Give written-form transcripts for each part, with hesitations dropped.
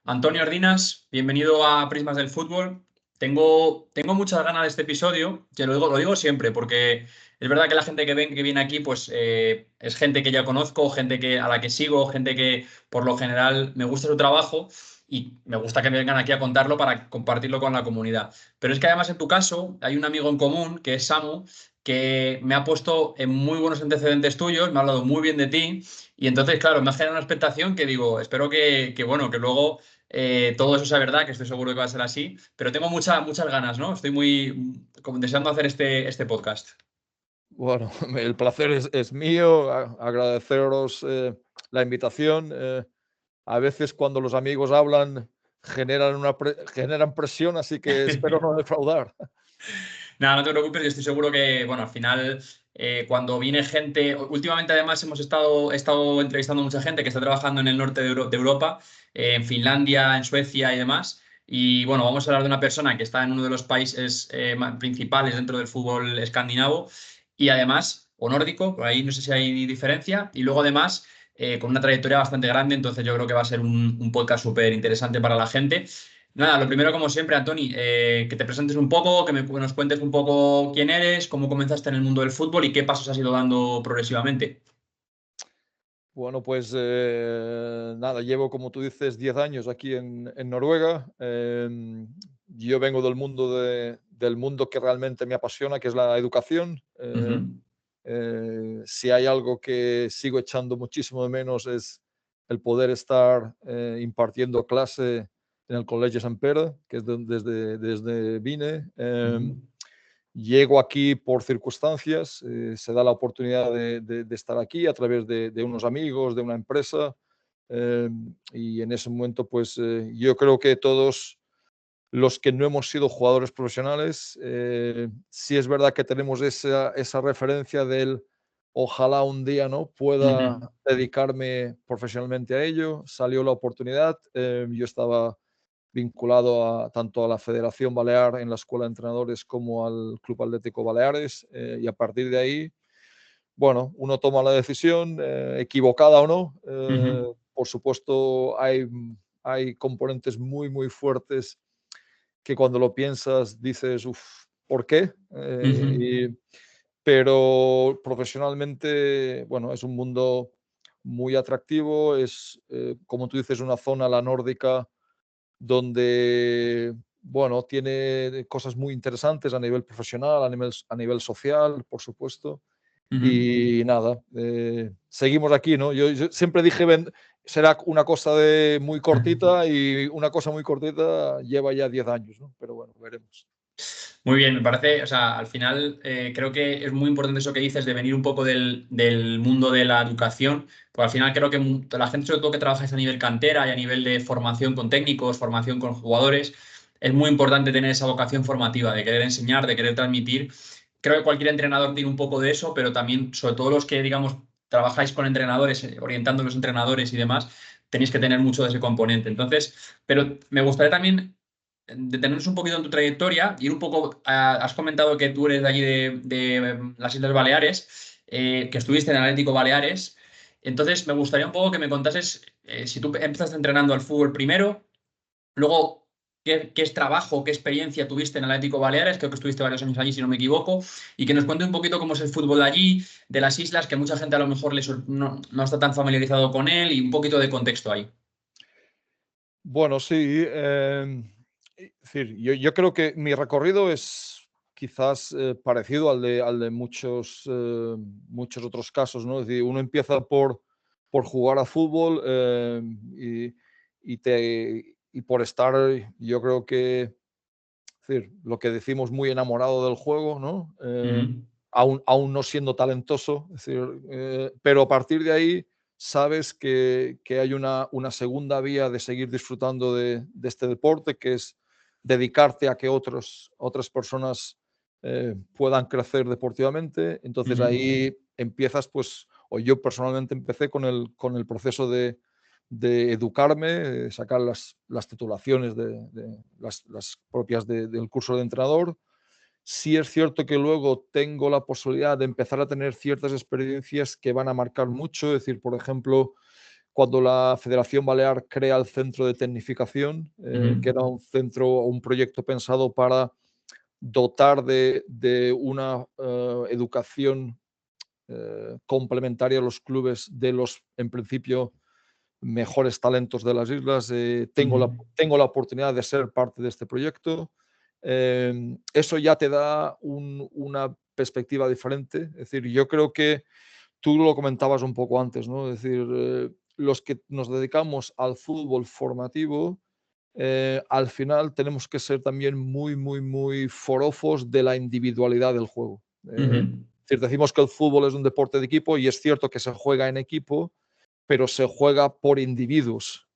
Antonio Ordinas, bienvenido a Prismas del Fútbol. Tengo muchas ganas de este episodio, que lo digo siempre, porque es verdad que la gente que viene aquí, pues es gente que ya conozco, a la que sigo, gente que por lo general me gusta su trabajo y me gusta que me vengan aquí a contarlo para compartirlo con la comunidad. Pero es que además en tu caso hay un amigo en común, que es Samu, que me ha puesto en muy buenos antecedentes tuyos, me ha hablado muy bien de ti. Y entonces, claro, me ha generado una expectación que digo, espero bueno, que luego todo eso sea verdad, que estoy seguro que va a ser así, pero tengo muchas ganas, ¿no? Estoy muy como deseando hacer este podcast. Bueno, el placer es mío, agradeceros la invitación. A veces cuando los amigos hablan generan presión, así que espero no defraudar. Nada, no te preocupes, yo estoy seguro que, bueno, al final, cuando viene gente, últimamente además he estado entrevistando a mucha gente que está trabajando en el norte de Europa, en Finlandia, en Suecia y demás. Y bueno, vamos a hablar de una persona que está en uno de los países principales dentro del fútbol escandinavo y además, o nórdico, por ahí no sé si hay diferencia, y luego además con una trayectoria bastante grande, entonces yo creo que va a ser un podcast súper interesante para la gente. Nada, lo primero, como siempre, Antoni, que te presentes un poco, que nos cuentes un poco quién eres, cómo comenzaste en el mundo del fútbol y qué pasos has ido dando progresivamente. Bueno, pues nada, llevo, como tú dices, 10 años aquí en Noruega. Yo vengo del mundo que realmente me apasiona, que es la educación. Ujú, Si hay algo que sigo echando muchísimo de menos es el poder estar impartiendo clase en el Colegio Sant Pere, que es desde vine. ujú, Llego aquí por circunstancias, se da la oportunidad de estar aquí a través de unos amigos, de una empresa, y en ese momento, pues yo creo que todos los que no hemos sido jugadores profesionales, sí es verdad que tenemos esa referencia del ojalá un día no pueda ujú, dedicarme profesionalmente a ello. Salió la oportunidad, yo estaba vinculado tanto a la Federación Balear en la Escuela de Entrenadores como al Club Atlético Baleares, y a partir de ahí, bueno, uno toma la decisión, equivocada o no. ujú, Por supuesto, hay componentes muy, muy fuertes que cuando lo piensas dices, uff, ¿por qué? ujú. Pero profesionalmente, bueno, es un mundo muy atractivo, es, como tú dices, una zona, la nórdica, donde, bueno, tiene cosas muy interesantes a nivel profesional, a nivel social, por supuesto. Ujú. Y nada, seguimos aquí, ¿no? Yo siempre dije, será una cosa de muy cortita y una cosa muy cortita lleva ya 10 años, ¿no? Pero bueno, veremos. Muy bien, me parece, o sea, al final creo que es muy importante eso que dices de venir un poco del mundo de la educación, porque al final creo que la gente, sobre todo que trabaja a nivel cantera y a nivel de formación con técnicos, formación con jugadores, es muy importante tener esa vocación formativa, de querer enseñar, de querer transmitir. Creo que cualquier entrenador tiene un poco de eso, pero también, sobre todo los que, digamos, trabajáis con entrenadores, orientando a los entrenadores y demás, tenéis que tener mucho de ese componente. Entonces, pero me gustaría también detenernos un poquito en tu trayectoria, ir un poco, has comentado que tú eres de allí de las Islas Baleares, que estuviste en el Atlético Baleares, entonces me gustaría un poco que me contases si tú empezaste entrenando al fútbol primero, luego qué es trabajo, qué experiencia tuviste en el Atlético Baleares, creo que estuviste varios años allí si no me equivoco, y que nos cuente un poquito cómo es el fútbol de allí, de las islas, que mucha gente a lo mejor no está tan familiarizado con él y un poquito de contexto ahí. Bueno, sí, es decir, yo creo que mi recorrido es quizás parecido al de muchos otros casos, ¿no? Es decir, uno empieza por jugar a fútbol, y por estar, yo creo que, es decir, lo que decimos, muy enamorado del juego, ¿no? Ujú, Aún no siendo talentoso, es decir, pero a partir de ahí sabes que hay una segunda vía de seguir disfrutando de este deporte, que es dedicarte a que otras personas puedan crecer deportivamente. Entonces ujú, ahí empiezas, pues, o yo personalmente empecé con el proceso de educarme, sacar las titulaciones las propias del curso de entrenador. Sí es cierto que luego tengo la posibilidad de empezar a tener ciertas experiencias que van a marcar mucho, es decir, por ejemplo, cuando la Federación Balear crea el Centro de Tecnificación, que era un centro, un proyecto pensado para dotar de una educación complementaria a los clubes de los, en principio, mejores talentos de las islas. Tengo la oportunidad de ser parte de este proyecto. Eso ya te da una perspectiva diferente. Es decir, yo creo que tú lo comentabas un poco antes, ¿no? Es decir, los que nos dedicamos al fútbol formativo, al final tenemos que ser también muy, muy, muy forofos de la individualidad del juego. Es decir, decimos que el fútbol es un deporte de equipo y es cierto que se juega en equipo, pero se juega por individuos.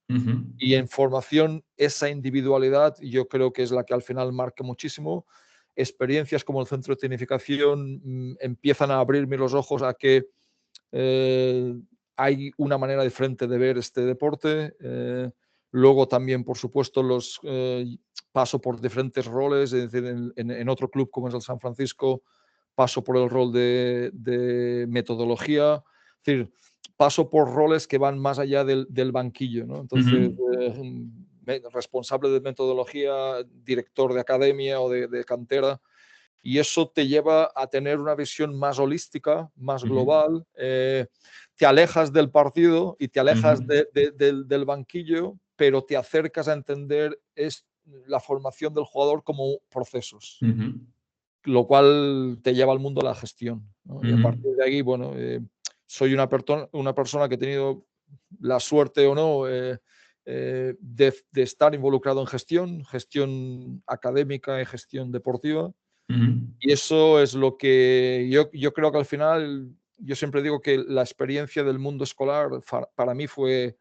Y en formación, esa individualidad yo creo que es la que al final marca muchísimo. Experiencias como el centro de tecnificación empiezan a abrirme los ojos a que hay una manera diferente de ver este deporte. Luego también, por supuesto, paso por diferentes roles, es decir, en otro club como es el San Francisco, paso por el rol de metodología, es decir, paso por roles que van más allá del banquillo, ¿no? Entonces, responsable de metodología, director de academia o de cantera, y eso te lleva a tener una visión más holística, más global. Te alejas del partido y te alejas del banquillo, pero te acercas a entender la formación del jugador como procesos, lo cual te lleva al mundo de la gestión, ¿no? Y a partir de ahí, bueno, soy una persona que he tenido la suerte o no de estar involucrado en gestión académica y gestión deportiva. Y eso es lo que yo creo que al final, yo siempre digo que la experiencia del mundo escolar para mí fue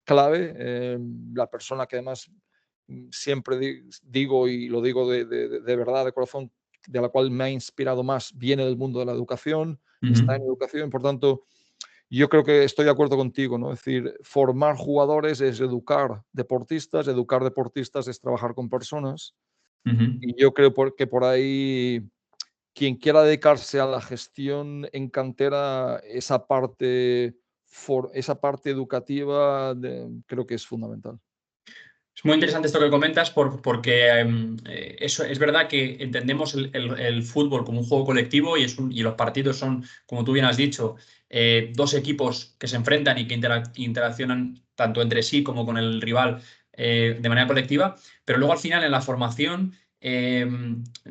clave. La persona que además siempre digo y lo digo de verdad, de corazón, de la cual me ha inspirado más, viene del mundo de la educación, está en educación. Por tanto, yo creo que estoy de acuerdo contigo, ¿no? Es decir, formar jugadores es educar deportistas es trabajar con personas. Y yo creo que por ahí quien quiera dedicarse a la gestión en cantera, esa parte educativa creo que es fundamental. Es muy interesante esto que comentas porque eso es verdad que entendemos el fútbol como un juego colectivo y los partidos son, como tú bien has dicho, dos equipos que se enfrentan y que interaccionan tanto entre sí como con el rival de manera colectiva, pero luego al final en la formación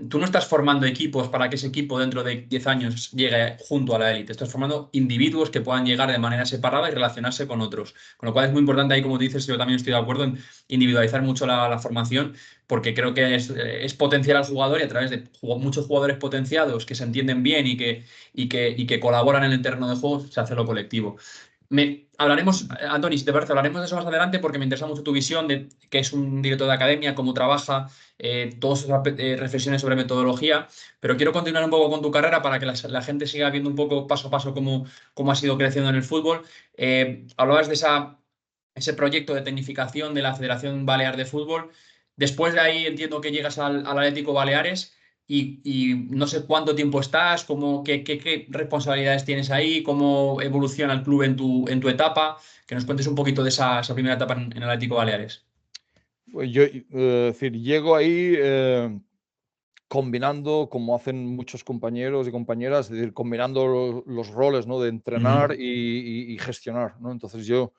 tú no estás formando equipos para que ese equipo dentro de 10 años llegue junto a la élite, estás formando individuos que puedan llegar de manera separada y relacionarse con otros, con lo cual es muy importante ahí, como tú dices, yo también estoy de acuerdo en individualizar mucho la formación, porque creo que es potenciar al jugador y a través de muchos jugadores potenciados que se entienden bien y que colaboran en el terreno de juego, se hace lo colectivo. Hablaremos, Antoni, si te parece, hablaremos de eso más adelante porque me interesa mucho tu visión de que es un director de academia, cómo trabaja, todas esas reflexiones sobre metodología, pero quiero continuar un poco con tu carrera para que la gente siga viendo un poco paso a paso cómo has ido creciendo en el fútbol. Hablabas de ese proyecto de tecnificación de la Federación Balear de Fútbol. Después de ahí entiendo que llegas al Atlético Baleares y no sé cuánto tiempo estás, qué responsabilidades tienes ahí, cómo evoluciona el club en tu etapa, que nos cuentes un poquito de esa primera etapa en el Atlético Baleares. Pues yo, decir, llego ahí combinando, como hacen muchos compañeros y compañeras, es decir, combinando los roles, ¿no? De entrenar Ujú, y gestionar, ¿no? Entonces yo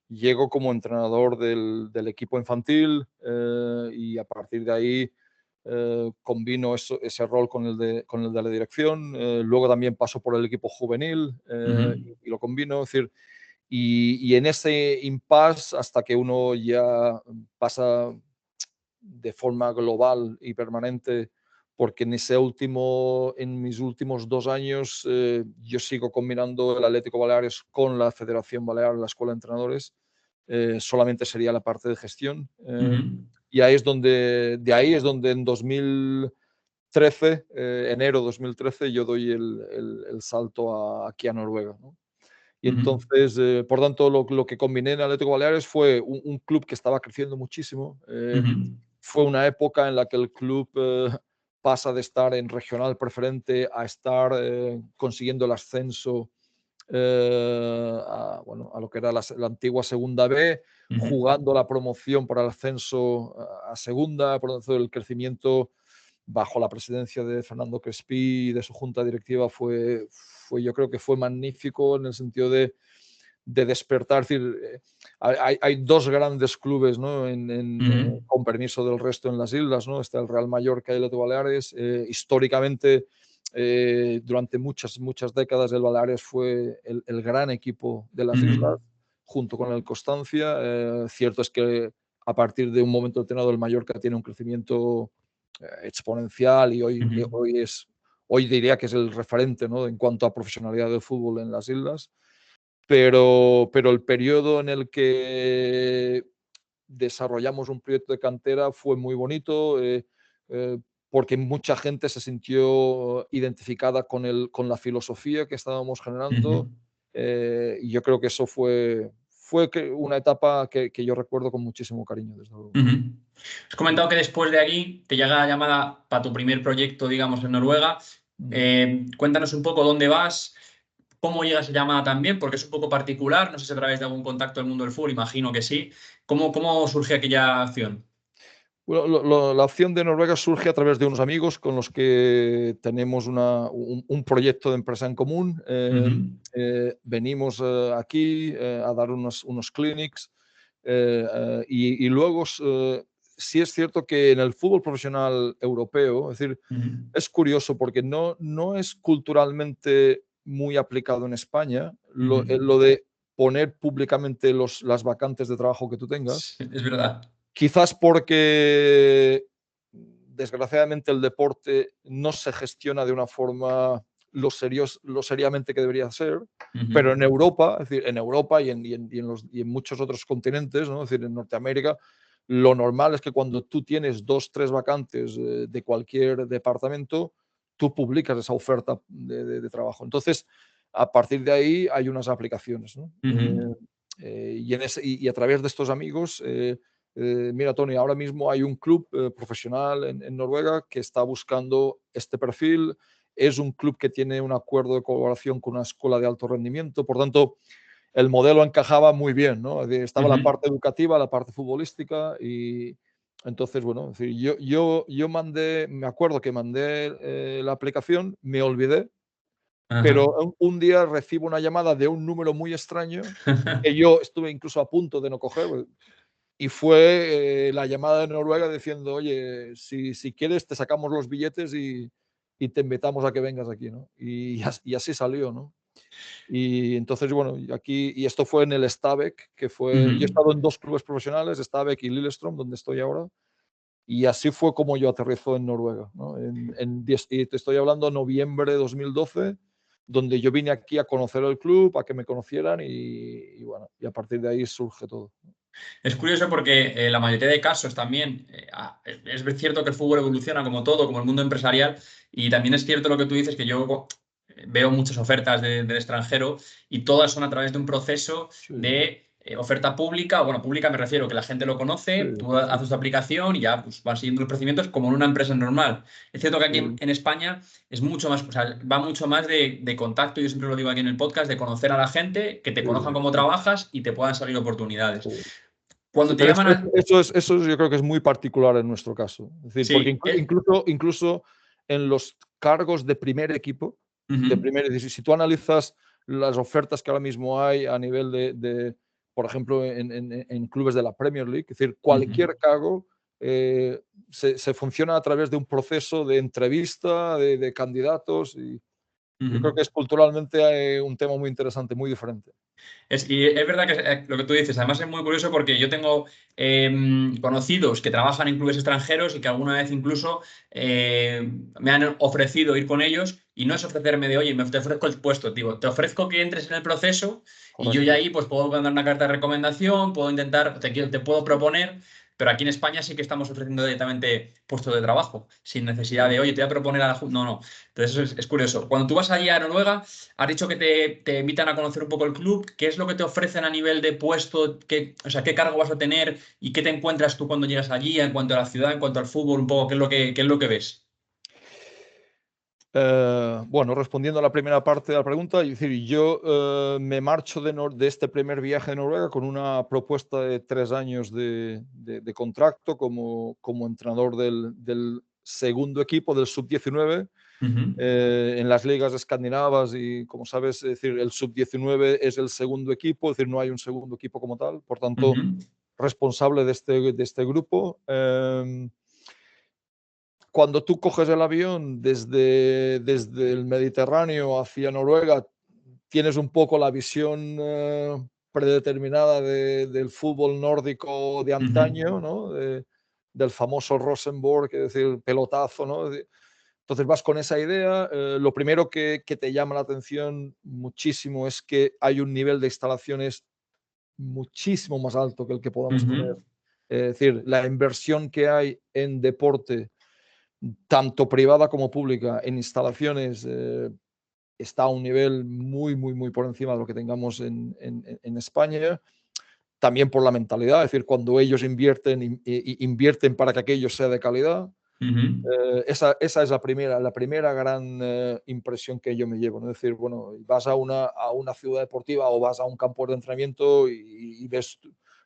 llego como entrenador del equipo infantil y a partir de ahí combino ese rol con el de la dirección. Luego también paso por el equipo juvenil ujú, y lo combino. Es decir, y en ese impasse, hasta que uno ya pasa de forma global y permanente, porque en mis últimos 2 años, yo sigo combinando el Atlético Baleares con la Federación Balear, la Escuela de Entrenadores. Solamente sería la parte de gestión. ujú, Y de ahí es donde en 2013, enero 2013, yo doy el salto aquí a Noruega, ¿no? Y ujú, entonces, por tanto, lo que combiné en Atlético Baleares fue un club que estaba creciendo muchísimo. ujú, Fue una época en la que el club pasa de estar en regional preferente a estar consiguiendo el ascenso a lo que era la antigua Segunda B, jugando la promoción para el ascenso a Segunda, por lo tanto el crecimiento bajo la presidencia de Fernando Crespí y de su junta directiva yo creo que fue magnífico en el sentido de despertar. Es decir, hay dos grandes clubes, ¿no? Con permiso del resto en las islas, ¿no? Está el Real Mallorca y el Eto Baleares. Históricamente, durante muchas décadas, el Baleares fue el gran equipo de las islas, junto con el Constancia. Cierto es que a partir de un momento determinado el Mallorca tiene un crecimiento exponencial y hoy diría que es el referente, ¿no? En cuanto a profesionalidad del fútbol en las islas. Pero el periodo en el que desarrollamos un proyecto de cantera fue muy bonito, porque mucha gente se sintió identificada con la filosofía que estábamos generando. Y yo creo que eso fue una etapa que yo recuerdo con muchísimo cariño, desde luego. Has comentado que después de aquí te llega la llamada para tu primer proyecto, digamos, en Noruega. Cuéntanos un poco dónde vas, cómo llega esa llamada también, porque es un poco particular. No sé si a través de algún contacto del mundo del fútbol, imagino que sí. ¿Cómo surge aquella acción? Bueno, la opción de Noruega surge a través de unos amigos con los que tenemos un proyecto de empresa en común. Venimos aquí a dar unos clinics y luego sí es cierto que en el fútbol profesional europeo, es decir, es curioso porque no es culturalmente muy aplicado en España lo de poner públicamente las vacantes de trabajo que tú tengas. Sí, es verdad. Quizás porque, desgraciadamente, el deporte no se gestiona de una forma lo seriamente que debería ser, pero en Europa, es decir, en Europa y en muchos otros continentes, ¿no? Es decir, en Norteamérica, lo normal es que cuando tú tienes 2, 3 vacantes de cualquier departamento, tú publicas esa oferta de trabajo. Entonces, a partir de ahí hay unas aplicaciones, ¿no? Y a través de estos amigos, mira, Tony, ahora mismo hay un club profesional en Noruega que está buscando este perfil. Es un club que tiene un acuerdo de colaboración con una escuela de alto rendimiento. Por tanto, el modelo encajaba muy bien, ¿no? Estaba la parte educativa, la parte futbolística y entonces, bueno, es decir, yo me acuerdo que mandé la aplicación, me olvidé, pero un día recibo una llamada de un número muy extraño que yo estuve incluso a punto de no coger. Y fue la llamada de Noruega diciendo, oye, si quieres te sacamos los billetes y te invitamos a que vengas aquí, ¿no? Y así salió, ¿no? Y entonces, bueno, y esto fue en el Stabæk, que fue, yo he estado en 2 clubes profesionales, Stabæk y Lillestrøm, donde estoy ahora, y así fue como yo aterrizo en Noruega, ¿no? Y te estoy hablando noviembre de 2012, donde yo vine aquí a conocer el club, a que me conocieran bueno, y a partir de ahí surge todo. Es curioso porque la mayoría de casos también, es cierto que el fútbol evoluciona como todo, como el mundo empresarial, y también es cierto lo que tú dices, que yo veo muchas ofertas del extranjero y todas son a través de un proceso Sí, de oferta pública, bueno, pública me refiero que la gente lo sí, conoce, tú sí, haces tu aplicación y ya pues, vas siguiendo los procedimientos como en una empresa normal. Es cierto que aquí sí, en España es mucho más, o sea, va mucho más de contacto, yo siempre lo digo aquí en el podcast, de conocer a la gente, que te sí, conozcan cómo sí, trabajas y te puedan salir oportunidades. sí. Cuando Sí, te pero llaman a... eso yo creo que es muy particular en nuestro caso. Es decir, porque Sí, incluso en los cargos de primer equipo, ujú, si tú analizas las ofertas que ahora mismo hay a nivel por ejemplo, en clubes de la Premier League, es decir, ujú, cualquier cargo se funciona a través de un proceso de entrevista de candidatos y yo creo ujú. que es culturalmente un tema muy interesante, muy diferente. Y es verdad que lo que tú dices, además es muy curioso porque yo tengo conocidos que trabajan en clubes extranjeros y que alguna vez incluso me han ofrecido ir con ellos y no es ofrecerme de, oye, te ofrezco el puesto, digo, te ofrezco que entres en el proceso y yo ya Correcto. ahí pues puedo mandar una carta de recomendación, puedo intentar, te puedo proponer, pero aquí en España sí que estamos ofreciendo directamente puestos de trabajo, sin necesidad de, oye, te voy a proponer a la No, no. Entonces eso es curioso. Cuando tú vas allí a Noruega, has dicho que te invitan a conocer un poco el club. ¿Qué es lo que te ofrecen a nivel de puesto? O sea, ¿qué cargo vas a tener? ¿Y qué te encuentras tú cuando llegas allí en cuanto a la ciudad, en cuanto al fútbol, un poco? ¿Qué es lo que ves? Bueno, respondiendo a la primera parte de la pregunta, es decir, yo me marcho de este primer viaje de Noruega con una propuesta de 3 años de contrato como entrenador del segundo equipo del sub-19 en las ligas escandinavas y, como sabes, es decir, el sub-19 es el segundo equipo, es decir, no hay un segundo equipo como tal, por tanto, responsable de este grupo. Cuando tú coges el avión desde el Mediterráneo hacia Noruega, tienes un poco la visión predeterminada del fútbol nórdico de antaño, ¿no? Del famoso Rosenborg, es decir, pelotazo, ¿no? Entonces vas con esa idea. Lo primero que te llama la atención muchísimo es que hay un nivel de instalaciones muchísimo más alto que el que podamos tener. Es decir, la inversión que hay en deporte, tanto privada como pública, en instalaciones, está a un nivel muy, muy, muy por encima de lo que tengamos en España. También por la mentalidad, es decir, cuando ellos invierten, invierten para que aquello sea de calidad. Esa es la primera gran impresión que yo me llevo, ¿no? Es decir, bueno, vas a una ciudad deportiva o vas a un campo de entrenamiento y ves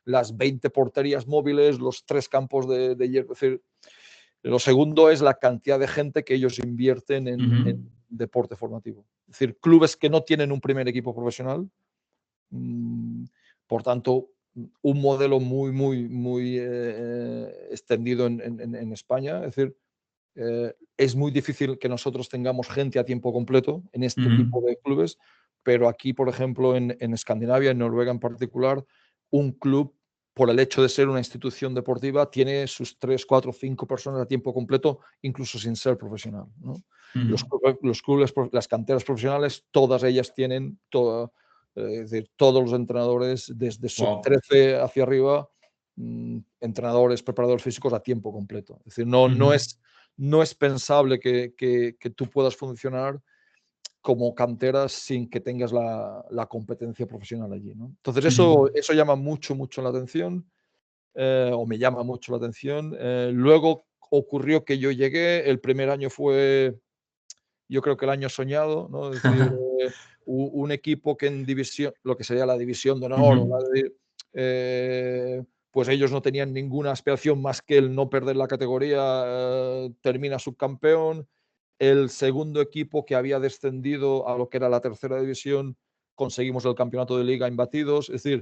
las 20 porterías móviles, los 3 campos de hierro. Es decir, lo segundo es la cantidad de gente que ellos invierten en deporte formativo. Es decir, clubes que no tienen un primer equipo profesional, por tanto, un modelo muy, muy, muy extendido en España. Es decir, es muy difícil que nosotros tengamos gente a tiempo completo en este tipo de clubes, pero aquí, por ejemplo, en Escandinavia, en Noruega en particular, un club, por el hecho de ser una institución deportiva, tiene sus 3, 4, 5 personas a tiempo completo, incluso sin ser profesional, ¿no? Los clubes, las canteras profesionales, todas ellas tienen es decir, todos los entrenadores, desde sub-13 hacia arriba, entrenadores, preparadores físicos a tiempo completo. Es decir, no es pensable que tú puedas funcionar como cantera sin que tengas la competencia profesional allí, ¿no? Entonces, eso llama mucho, mucho la atención, o me llama mucho la atención. Luego ocurrió que yo llegué, el primer año fue, yo creo que el año soñado, ¿no? Es decir, un equipo que en división, lo que sería la división de honor, pues ellos no tenían ninguna aspiración más que el no perder la categoría, termina subcampeón. El segundo equipo que había descendido a lo que era la tercera división, conseguimos el campeonato de liga imbatidos. Es decir,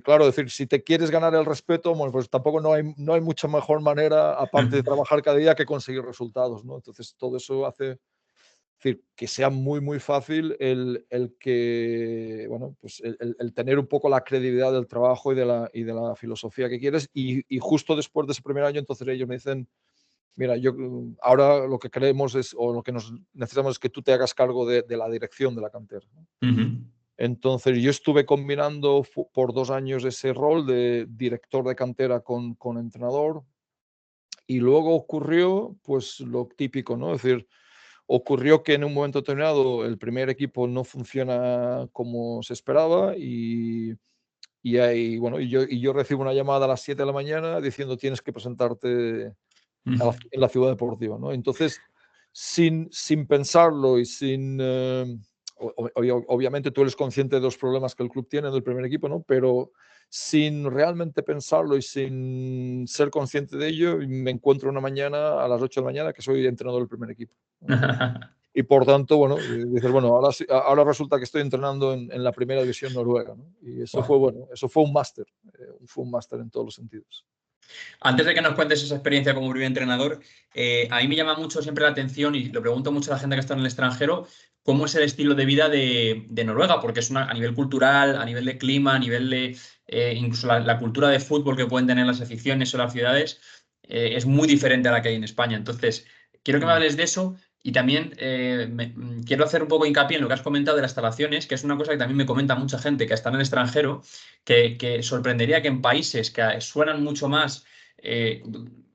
claro, decir, si te quieres ganar el respeto, bueno, pues tampoco no hay mucha mejor manera, aparte de trabajar cada día, que conseguir resultados, ¿no? Entonces, todo eso hace, decir, que sea muy, muy fácil el que, bueno, pues el tener un poco la credibilidad del trabajo y de la filosofía que quieres. Y justo después de ese primer año, entonces ellos me dicen, mira, yo ahora lo que queremos es, o lo que necesitamos es que tú te hagas cargo de la dirección de la cantera, ¿no? Entonces yo estuve combinando por 2 años ese rol de director de cantera con entrenador, y luego ocurrió pues lo típico, ¿no? Es decir, ocurrió que en un momento determinado el primer equipo no funciona como se esperaba bueno, y yo recibo una llamada a las 7 de la mañana diciendo tienes que presentarte en la ciudad deportiva, ¿no? Entonces, sin pensarlo y obviamente tú eres consciente de los problemas que el club tiene del primer equipo, ¿no? Pero sin realmente pensarlo y sin ser consciente de ello, me encuentro una mañana a las 8 de la mañana que soy entrenador del primer equipo, ¿no? Y por tanto, bueno, dices, bueno, ahora resulta que estoy entrenando en la primera división noruega, ¿no? Y eso fue, bueno, eso fue un máster en todos los sentidos. Antes de que nos cuentes esa experiencia como primer entrenador, a mí me llama mucho siempre la atención y lo pregunto mucho a la gente que está en el extranjero, cómo es el estilo de vida de Noruega, porque es a nivel cultural, a nivel de clima, a nivel de incluso la cultura de fútbol que pueden tener las aficiones o las ciudades, es muy diferente a la que hay en España. Entonces, quiero que me hables de eso. Y también quiero hacer un poco hincapié en lo que has comentado de las instalaciones, que es una cosa que también me comenta mucha gente que está en el extranjero, que sorprendería que en países que suenan mucho más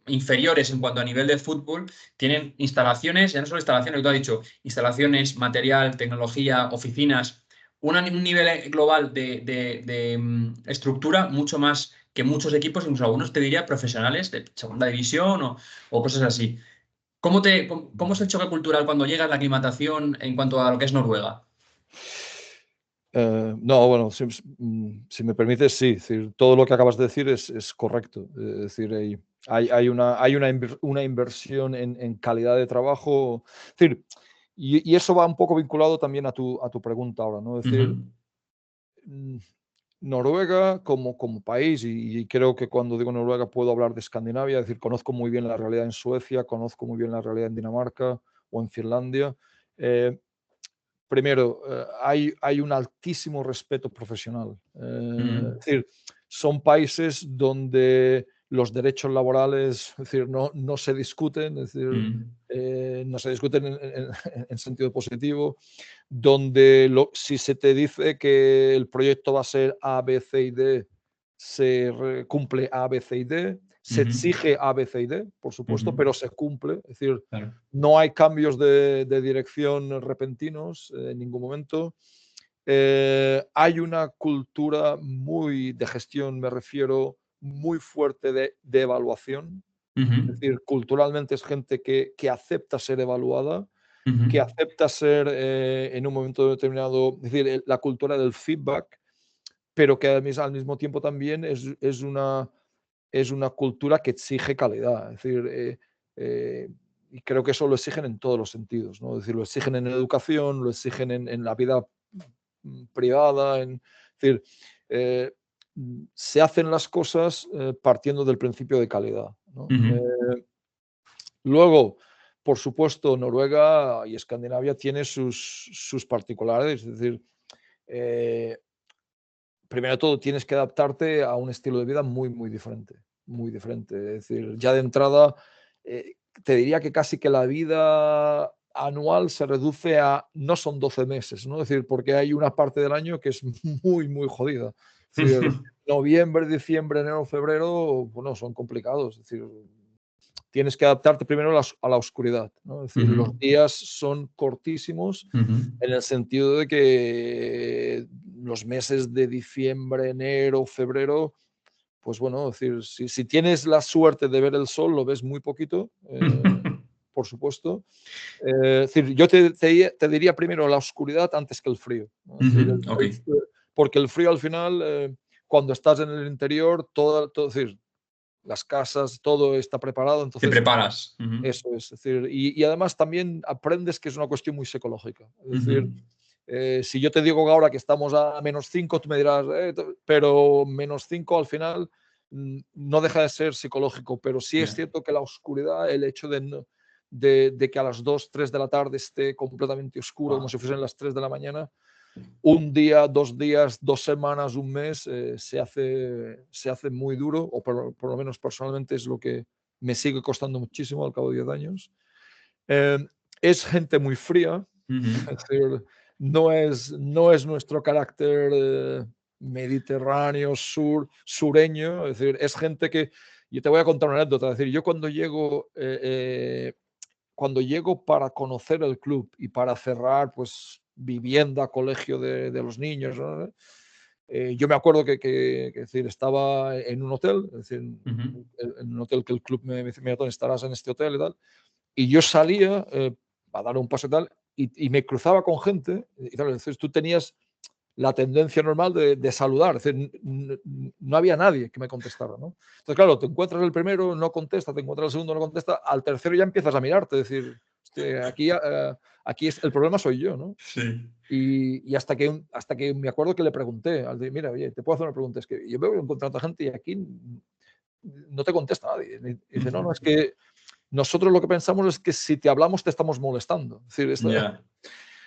inferiores en cuanto a nivel de fútbol, tienen instalaciones, ya no solo instalaciones, que tú has dicho, instalaciones, material, tecnología, oficinas, un nivel global de estructura mucho más que muchos equipos, incluso algunos te diría profesionales de segunda división o cosas así. ¿Cómo es el choque cultural cuando llegas, la aclimatación en cuanto a lo que es Noruega? No, bueno, si me permites, sí, es decir, todo lo que acabas de decir es correcto. Es decir, hay una inversión en calidad de trabajo. Es decir, y eso va un poco vinculado también a tu pregunta ahora, ¿no? Es decir, Ujú, mm, Noruega como país, y creo que cuando digo Noruega puedo hablar de Escandinavia, es decir, conozco muy bien la realidad en Suecia, conozco muy bien la realidad en Dinamarca o en Finlandia. eh, Primero, hay un altísimo respeto profesional. ujú, Es decir, son países donde los derechos laborales, es decir, no se discuten, es decir, ujú, no se discuten en sentido positivo, donde si se te dice que el proyecto va a ser A, B, C y D, cumple A, B, C y D, se ujú, exige A, B, C y D, por ujú, supuesto, pero se cumple. Es decir, claro. no hay cambios de dirección repentinos en ningún momento. Hay una cultura muy de gestión, me refiero, muy fuerte de evaluación. Ujú, Es decir, culturalmente es gente que acepta ser evaluada, ujú, que acepta ser en un momento determinado, es decir, la cultura del feedback, pero que al mismo tiempo también es una cultura que exige calidad. Es decir, y creo que eso lo exigen en todos los sentidos, ¿no? Es decir, lo exigen en educación, lo exigen en la vida privada, es decir, eh, se hacen las cosas partiendo del principio de calidad, ¿no? ujú, Luego, por supuesto, Noruega y Escandinavia tiene sus particularidades, es decir, eh, primero de todo tienes que adaptarte a un estilo de vida muy, muy diferente, muy diferente. Es decir, ya de entrada, te diría que casi que la vida anual se reduce a, no son 12 meses, ¿no? Es decir, porque hay una parte del año que es muy, muy jodida. Es decir, noviembre, diciembre, enero, febrero, bueno, son complicados. Es decir, tienes que adaptarte primero a la oscuridad, ¿no? Es decir, ujú, los días son cortísimos ujú, en el sentido de que los meses de diciembre, enero, febrero, pues bueno, es decir, si tienes la suerte de ver el sol, lo ves muy poquito, por supuesto. Es decir, yo te diría primero la oscuridad antes que el frío, ¿no? Es decir, ujú, ok. porque el frío al final, cuando estás en el interior, es decir, las casas, todo está preparado, Te entonces preparas. Ujú, eso es decir, y además también aprendes que es una cuestión muy psicológica. Es ujú, decir, si yo te digo que ahora que estamos a -5, tú me dirás, pero -5 al final no deja de ser psicológico, pero sí es ya. cierto que la oscuridad, el hecho de que a las 2 3 de la tarde esté completamente oscuro, como Guau. si fuesen las 3 de la mañana, un día, 2 días, 2 semanas, un mes, se hace muy duro, o por lo menos personalmente es lo que me sigue costando muchísimo al cabo de 10 años. Eh, es gente muy fría, Ujú, es decir, no es nuestro carácter mediterráneo, sureño, es decir, es gente que, yo te voy a contar una anécdota, es decir, yo cuando llego para conocer el club y para cerrar, pues, vivienda, colegio de los niños, ¿no? Yo me acuerdo que, es decir, estaba en un hotel, es decir, ujú, en un hotel que el club me dice, mira, Tony, estarás en este hotel y tal, y yo salía a dar un paso y tal, y me cruzaba con gente, y tal, entonces tú tenías la tendencia normal de saludar, es decir, no había nadie que me contestara, ¿no? Entonces, claro, te encuentras el primero, no contesta, te encuentras el segundo, no contesta, al tercero ya empiezas a mirarte, es decir, hostia, aquí el problema soy yo, ¿no? sí. Y hasta que me acuerdo que le pregunté, al de, mira, oye, te puedo hacer una pregunta, es que yo veo encontrar a gente y aquí no te contesta nadie. Y dice, no, no, es que nosotros lo que pensamos es que si te hablamos te estamos molestando. Es decir, Ya.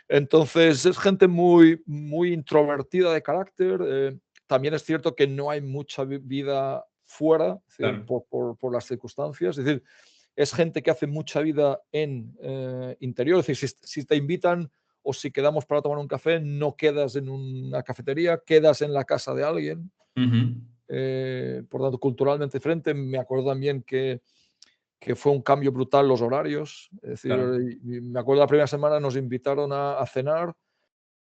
entonces es gente muy, muy introvertida de carácter. También es cierto que no hay mucha vida fuera, es decir, Claro. por las circunstancias. Es decir, es gente que hace mucha vida en interior. Es decir, si te invitan o si quedamos para tomar un café, no quedas en una cafetería, quedas en la casa de alguien. Ujú, Por tanto, culturalmente diferente. Me acuerdo también que fue un cambio brutal los horarios. Es decir, claro. y me acuerdo la primera semana nos invitaron a cenar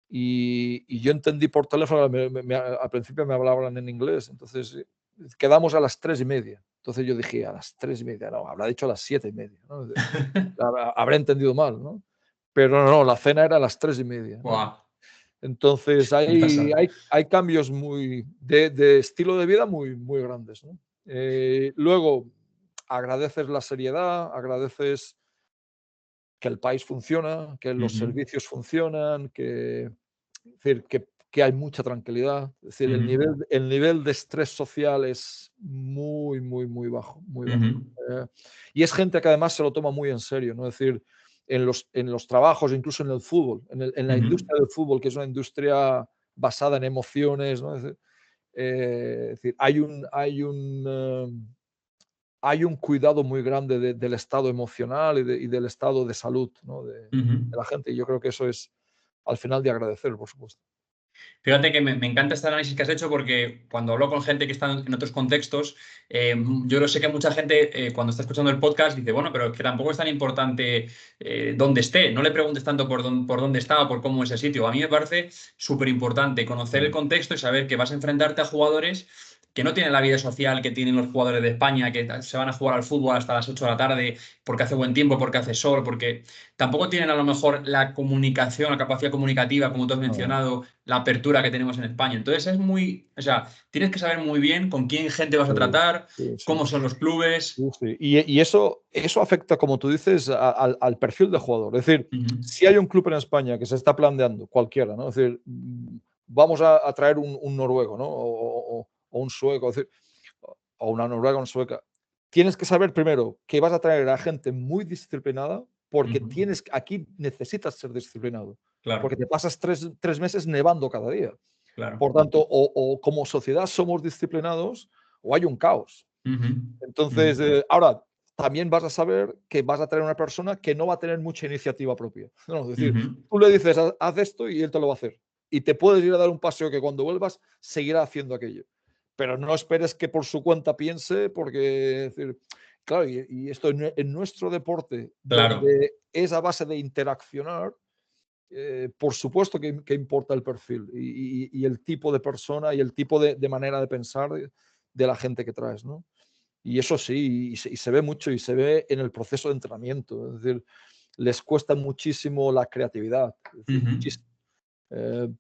y yo entendí por teléfono, al principio me hablaban en inglés, entonces quedamos a las 3:30. Entonces yo dije a las 3:30, no, habrá dicho a las 7:30, ¿no? Habré entendido mal, ¿no? Pero no, la cena era a las 3:30, ¿no? Guau, Entonces qué pasada. hay cambios de estilo de vida muy grandes, ¿no? Luego agradeces la seriedad, agradeces que el país funciona, que los Ujú, servicios funcionan, es decir, que hay mucha tranquilidad. Es decir, ujú, el nivel de estrés social es muy bajo, muy bajo. ujú, Y es gente que además se lo toma muy en serio, ¿no? Es decir, en los trabajos, incluso en el fútbol, en la ujú. industria del fútbol, que es una industria basada en emociones, ¿no? Es decir, hay un cuidado muy grande del estado emocional y del estado de salud, ¿no? Ujú. De la gente. Y yo creo que eso es al final de agradecer, por supuesto. Fíjate que me encanta este análisis que has hecho porque cuando hablo con gente que está en otros contextos, yo lo sé que mucha gente cuando está escuchando el podcast dice, bueno, pero es que tampoco es tan importante dónde esté, no le preguntes tanto por dónde está o por cómo es el sitio. A mí me parece súper importante conocer el Mm. contexto y saber que vas a enfrentarte a jugadores que no tienen la vida social que tienen los jugadores de España, que se van a jugar al fútbol hasta las 8 de la tarde porque hace buen tiempo, porque hace sol, porque tampoco tienen a lo mejor la comunicación, la capacidad comunicativa, como tú has Ah, mencionado, la apertura que tenemos en España. Entonces es muy, o sea, tienes que saber muy bien con quién gente vas a sí, tratar, sí, sí, cómo son los clubes. sí, sí. Y eso afecta, como tú dices, al perfil de jugador. Es decir, Ujú, si hay un club en España que se está planteando, cualquiera, ¿no? Es decir, vamos a traer un noruego, ¿no? O un sueco, es decir, o una noruega o una sueca. Tienes que saber primero que vas a traer a gente muy disciplinada, porque ujú, aquí necesitas ser disciplinado, porque claro, te pasas tres meses nevando cada día. claro. Por tanto, o como sociedad somos disciplinados o hay un caos. Ujú, ujú, Entonces, ahora, también vas a saber que vas a tener una persona que no va a tener mucha iniciativa propia. No, es decir, ujú, tú le dices, haz esto y él te lo va a hacer. Y te puedes ir a dar un paseo que cuando vuelvas seguirá haciendo aquello. Pero no esperes que por su cuenta piense, porque, es decir, claro, y esto en nuestro deporte, claro. donde es a base de interaccionar, por supuesto que importa el perfil y el tipo de persona y el tipo de manera de pensar de la gente que traes, ¿no? Y eso sí, y se ve mucho y se ve en el proceso de entrenamiento. Es decir, les cuesta muchísimo la creatividad, es decir, Ujú, muchísimo,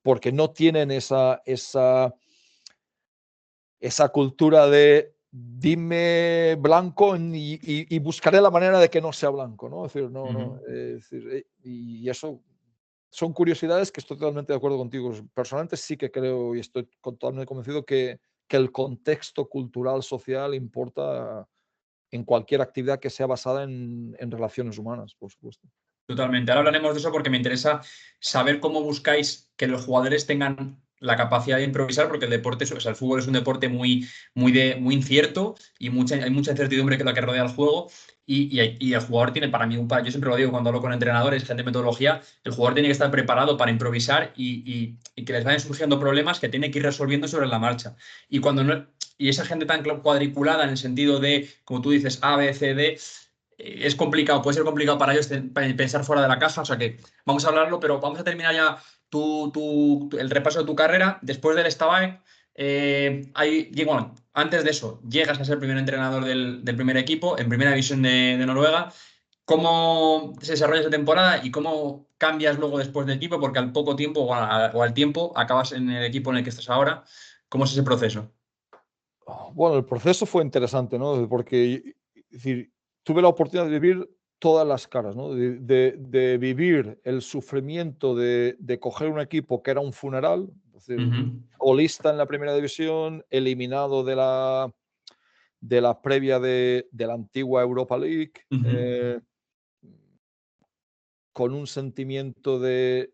porque no tienen esa cultura de dime blanco y buscaré la manera de que no sea blanco, ¿no? Es decir, no, ujú. no, es decir, y eso son curiosidades que estoy totalmente de acuerdo contigo. Personalmente sí que creo y estoy totalmente convencido que el contexto cultural, social importa en cualquier actividad que sea basada en relaciones humanas, por supuesto. Totalmente. Ahora hablaremos de eso porque me interesa saber cómo buscáis que los jugadores tengan la capacidad de improvisar, porque el deporte, o sea, el fútbol es un deporte muy incierto y hay mucha incertidumbre que la que rodea el juego. Y el jugador tiene, para mí, yo siempre lo digo cuando hablo con entrenadores, gente de metodología, el jugador tiene que estar preparado para improvisar y que les vayan surgiendo problemas que tiene que ir resolviendo sobre la marcha. Y cuando no, y esa gente tan cuadriculada en el sentido de, como tú dices, A, B, C, D, es complicado, puede ser complicado para ellos pensar fuera de la caja, o sea que vamos a hablarlo, pero vamos a terminar ya el repaso de tu carrera. Después del Stabæk, bueno, antes de eso, llegas a ser primer entrenador del primer equipo en primera división de Noruega. ¿Cómo se desarrolla esa temporada y cómo cambias luego después de equipo? Porque al poco tiempo o al tiempo acabas en el equipo en el que estás ahora. ¿Cómo es ese proceso? Bueno, el proceso fue interesante, ¿no? Porque, es decir, tuve la oportunidad de vivir todas las caras, ¿no? De vivir el sufrimiento de coger un equipo que era un funeral, es decir, Ujú, colista en la primera división, eliminado de la previa de la antigua Europa League, ujú, con un sentimiento de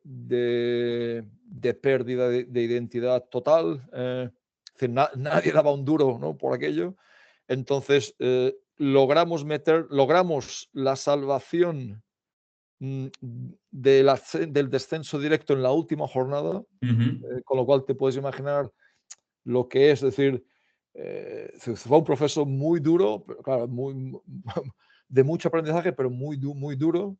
pérdida de identidad total. Es decir, nadie daba un duro, ¿no? Por aquello. Entonces, logramos la salvación mm, del descenso directo en la última jornada, ujú, con lo cual te puedes imaginar lo que es decir, fue un proceso muy duro, pero claro, de mucho aprendizaje, pero muy duro.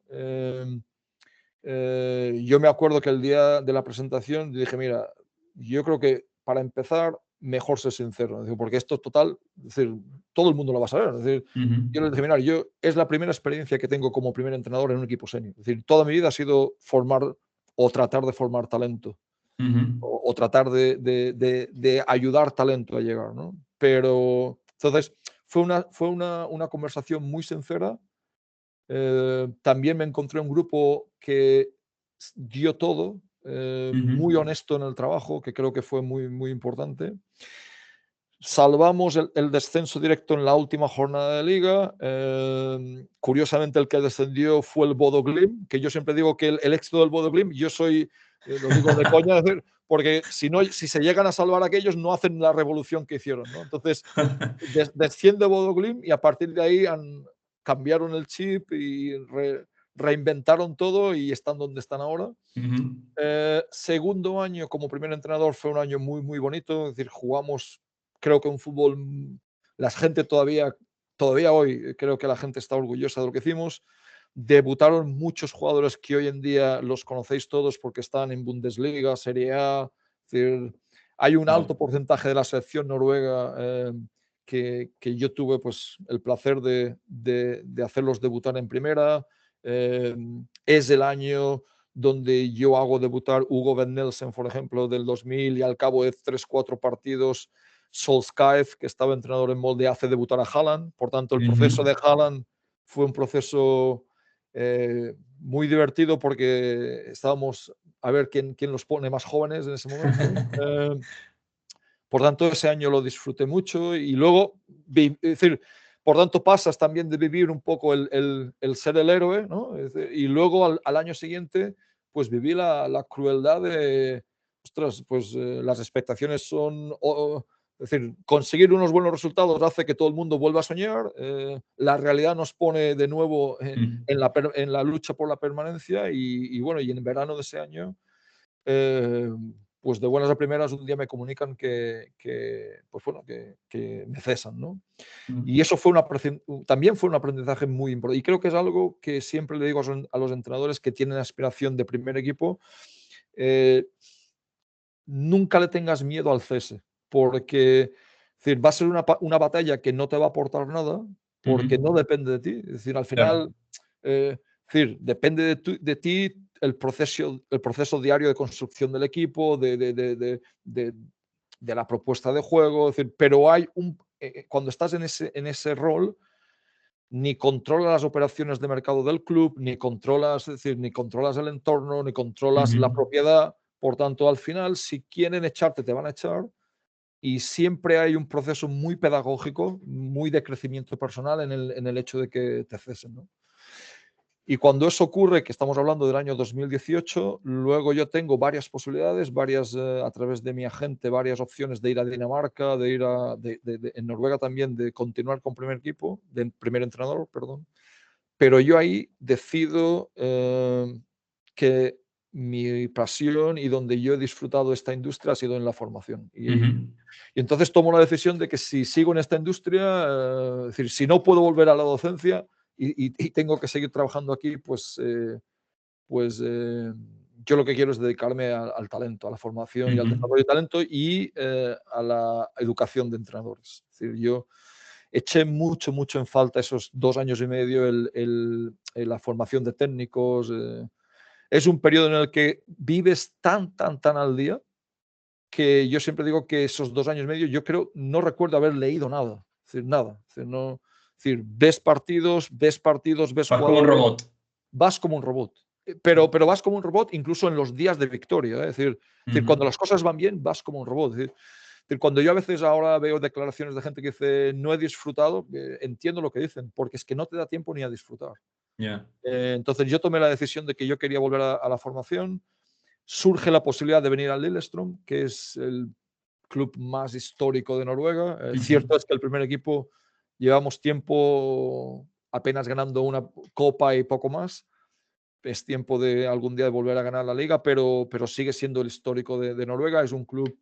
Yo me acuerdo que el día de la presentación dije, mira, yo creo que para empezar mejor ser sincero. Es decir, porque esto total, es decir, todo el mundo lo va a saber. Es decir, yo les dije, mira, es la primera experiencia que tengo como primer entrenador en un equipo senior. Es decir, toda mi vida ha sido formar o tratar de formar talento. O tratar de ayudar talento a llegar, ¿no? Pero entonces fue una conversación muy sincera. También me encontré un grupo que dio todo, muy honesto en el trabajo, que creo que fue muy, muy importante. Salvamos el descenso directo en la última jornada de liga. Curiosamente, el que descendió fue el Bodo Glimt, que yo siempre digo que el éxito del Bodo Glimt, yo soy, lo digo de coña, porque si se llegan a salvar aquellos, no hacen la revolución que hicieron, ¿no? Entonces, desciende Bodo Glimt y a partir de ahí cambiaron el chip y reinventaron todo y están donde están ahora. Segundo año como primer entrenador fue un año muy, muy bonito. Es decir, jugamos, creo que un fútbol, la gente todavía hoy, creo que la gente está orgullosa de lo que hicimos. Debutaron muchos jugadores que hoy en día los conocéis todos porque están en Bundesliga, Serie A. Es decir, hay un alto porcentaje de la selección noruega que yo tuve pues, el placer de hacerlos debutar en primera. Es el año donde yo hago debutar Hugo Van Nelsen, por ejemplo, del 2000, y al cabo de 3-4 partidos, Solskjaer, que estaba entrenador en Molde, hace debutar a Haaland. Por tanto, el proceso de Haaland fue un proceso muy divertido porque estábamos a ver quién los pone más jóvenes en ese momento. Por tanto, ese año lo disfruté mucho y luego, es decir, por tanto, pasas también de vivir un poco el ser el héroe, ¿no? Y luego al año siguiente, pues viví la crueldad de, ostras, pues las expectaciones son, es decir, conseguir unos buenos resultados hace que todo el mundo vuelva a soñar, la realidad nos pone de nuevo en la lucha por la permanencia y bueno, y en verano de ese año, pues de buenas a primeras un día me comunican pues bueno, que me cesan, ¿no? Y eso también fue un aprendizaje muy importante. Y creo que es algo que siempre le digo a los entrenadores que tienen aspiración de primer equipo, nunca le tengas miedo al cese, porque es decir, va a ser una batalla que no te va a aportar nada, porque no depende de ti. Es decir, al final, es decir, depende de ti el proceso diario de construcción del equipo, de la propuesta de juego, es decir, pero hay cuando estás en ese rol, ni controlas las operaciones de mercado del club, ni controlas, es decir, ni controlas el entorno, ni controlas la propiedad. Por tanto, al final, si quieren echarte, te van a echar. Y siempre hay un proceso muy pedagógico, muy de crecimiento personal en el hecho de que te cesen, ¿no? Y cuando eso ocurre, que estamos hablando del año 2018, luego yo tengo varias posibilidades, a través de mi agente, varias opciones de ir a Dinamarca, de ir en Noruega también, de continuar con primer equipo, de primer entrenador, perdón. Pero yo ahí decido que mi pasión y donde yo he disfrutado esta industria ha sido en la formación. Y entonces tomo la decisión de que si sigo en esta industria, es decir, si no puedo volver a la docencia, y tengo que seguir trabajando aquí, pues yo lo que quiero es dedicarme al talento, a la formación y al desarrollo de talento y a la educación de entrenadores. Es decir, yo eché mucho, mucho en falta esos 2 años y medio la formación de técnicos. Es un periodo en el que vives tan, tan, tan al día que yo siempre digo que esos 2 años y medio, yo creo, no recuerdo haber leído nada. Es decir, nada. Es decir, no, es decir, ves partidos, ves Vas como un jugadores, robot. vas como un robot. Pero vas como un robot incluso en los días de victoria. Es decir, cuando las cosas van bien, vas como un robot. Es decir, cuando yo a veces ahora veo declaraciones de gente que dice no he disfrutado, entiendo lo que dicen, porque es que no te da tiempo ni a disfrutar. Entonces yo tomé la decisión de que yo quería volver a la formación. Surge la posibilidad de venir al Lillestrøm, que es el club más histórico de Noruega. Cierto es que el primer equipo llevamos tiempo apenas ganando una copa y poco más. Es tiempo de algún día de volver a ganar la liga, pero sigue siendo el histórico de Noruega. Es un club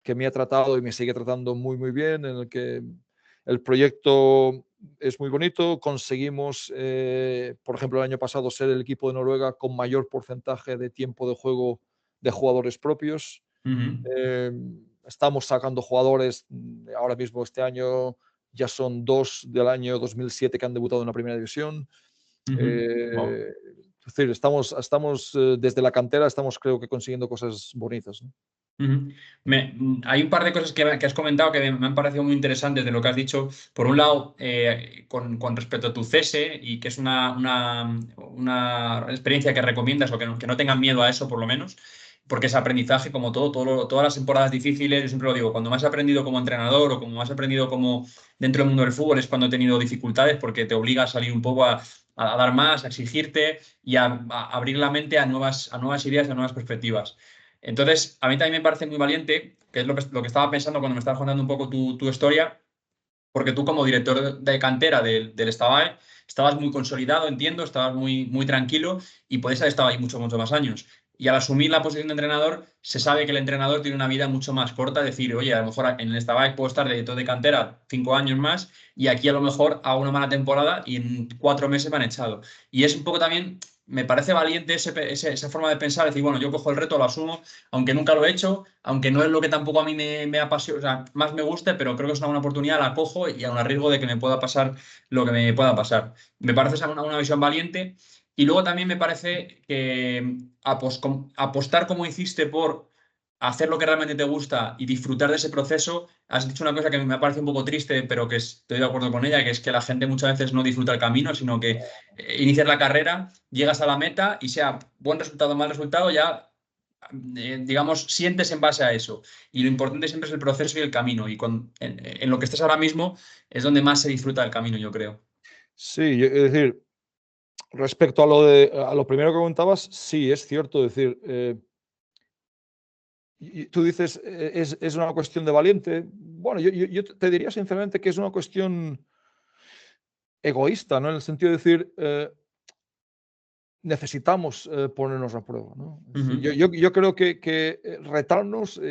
que me ha tratado y me sigue tratando muy, muy bien, en el que el proyecto es muy bonito. Conseguimos, por ejemplo, el año pasado ser el equipo de Noruega con mayor porcentaje de tiempo de juego de jugadores propios. estamos sacando jugadores, ahora mismo este año ya son 2 del año 2007 que han debutado en la primera división. Wow. Es decir, estamos desde la cantera, estamos creo que consiguiendo cosas bonitas, ¿no? Hay un par de cosas que has comentado que me han parecido muy interesantes de lo que has dicho. Por un lado, con respecto a tu cese, y que es una experiencia que recomiendas, o que no tengan miedo a eso, por lo menos, porque es aprendizaje como todas las temporadas difíciles. Yo siempre lo digo, cuando más he aprendido como entrenador o como más he aprendido como dentro del mundo del fútbol es cuando he tenido dificultades, porque te obliga a salir un poco a dar más, a exigirte y a abrir la mente a nuevas ideas, a nuevas perspectivas. Entonces, a mí también me parece muy valiente, que es lo que estaba pensando cuando me estabas contando un poco tu historia, porque tú como director de cantera del Estavae estabas muy consolidado, entiendo, estabas muy tranquilo y podías haber estado ahí mucho más años. Y al asumir la posición de entrenador, se sabe que el entrenador tiene una vida mucho más corta, decir, oye, a lo mejor en el Estavae puedo estar de director de cantera 5 años más y aquí a lo mejor hago una mala temporada y en 4 meses me han echado. Y es un poco también, me parece valiente esa forma de pensar, decir, bueno, yo cojo el reto, lo asumo, aunque nunca lo he hecho, aunque no es lo que tampoco a mí me apasiona, o sea, más me guste, pero creo que es una buena oportunidad, la cojo y aun a riesgo de que me pueda pasar lo que me pueda pasar. Me parece esa una visión valiente. Y luego también me parece que apostar como hiciste por hacer lo que realmente te gusta y disfrutar de ese proceso. Has dicho una cosa que me ha parecido un poco triste, pero que estoy de acuerdo con ella, que es que la gente muchas veces no disfruta el camino, sino que inicias la carrera, llegas a la meta y sea buen resultado o mal resultado, ya digamos, sientes en base a eso. Y lo importante siempre es el proceso y el camino. Y en lo que estés ahora mismo es donde más se disfruta del camino, yo creo. Sí, es decir, respecto a lo primero que comentabas, sí, es cierto, es decir, y tú dices, es una cuestión de valiente. Bueno, yo te diría sinceramente que es una cuestión egoísta, ¿no? En el sentido de decir, necesitamos ponernos a prueba, ¿no? Es decir, Ujú, yo creo que retarnos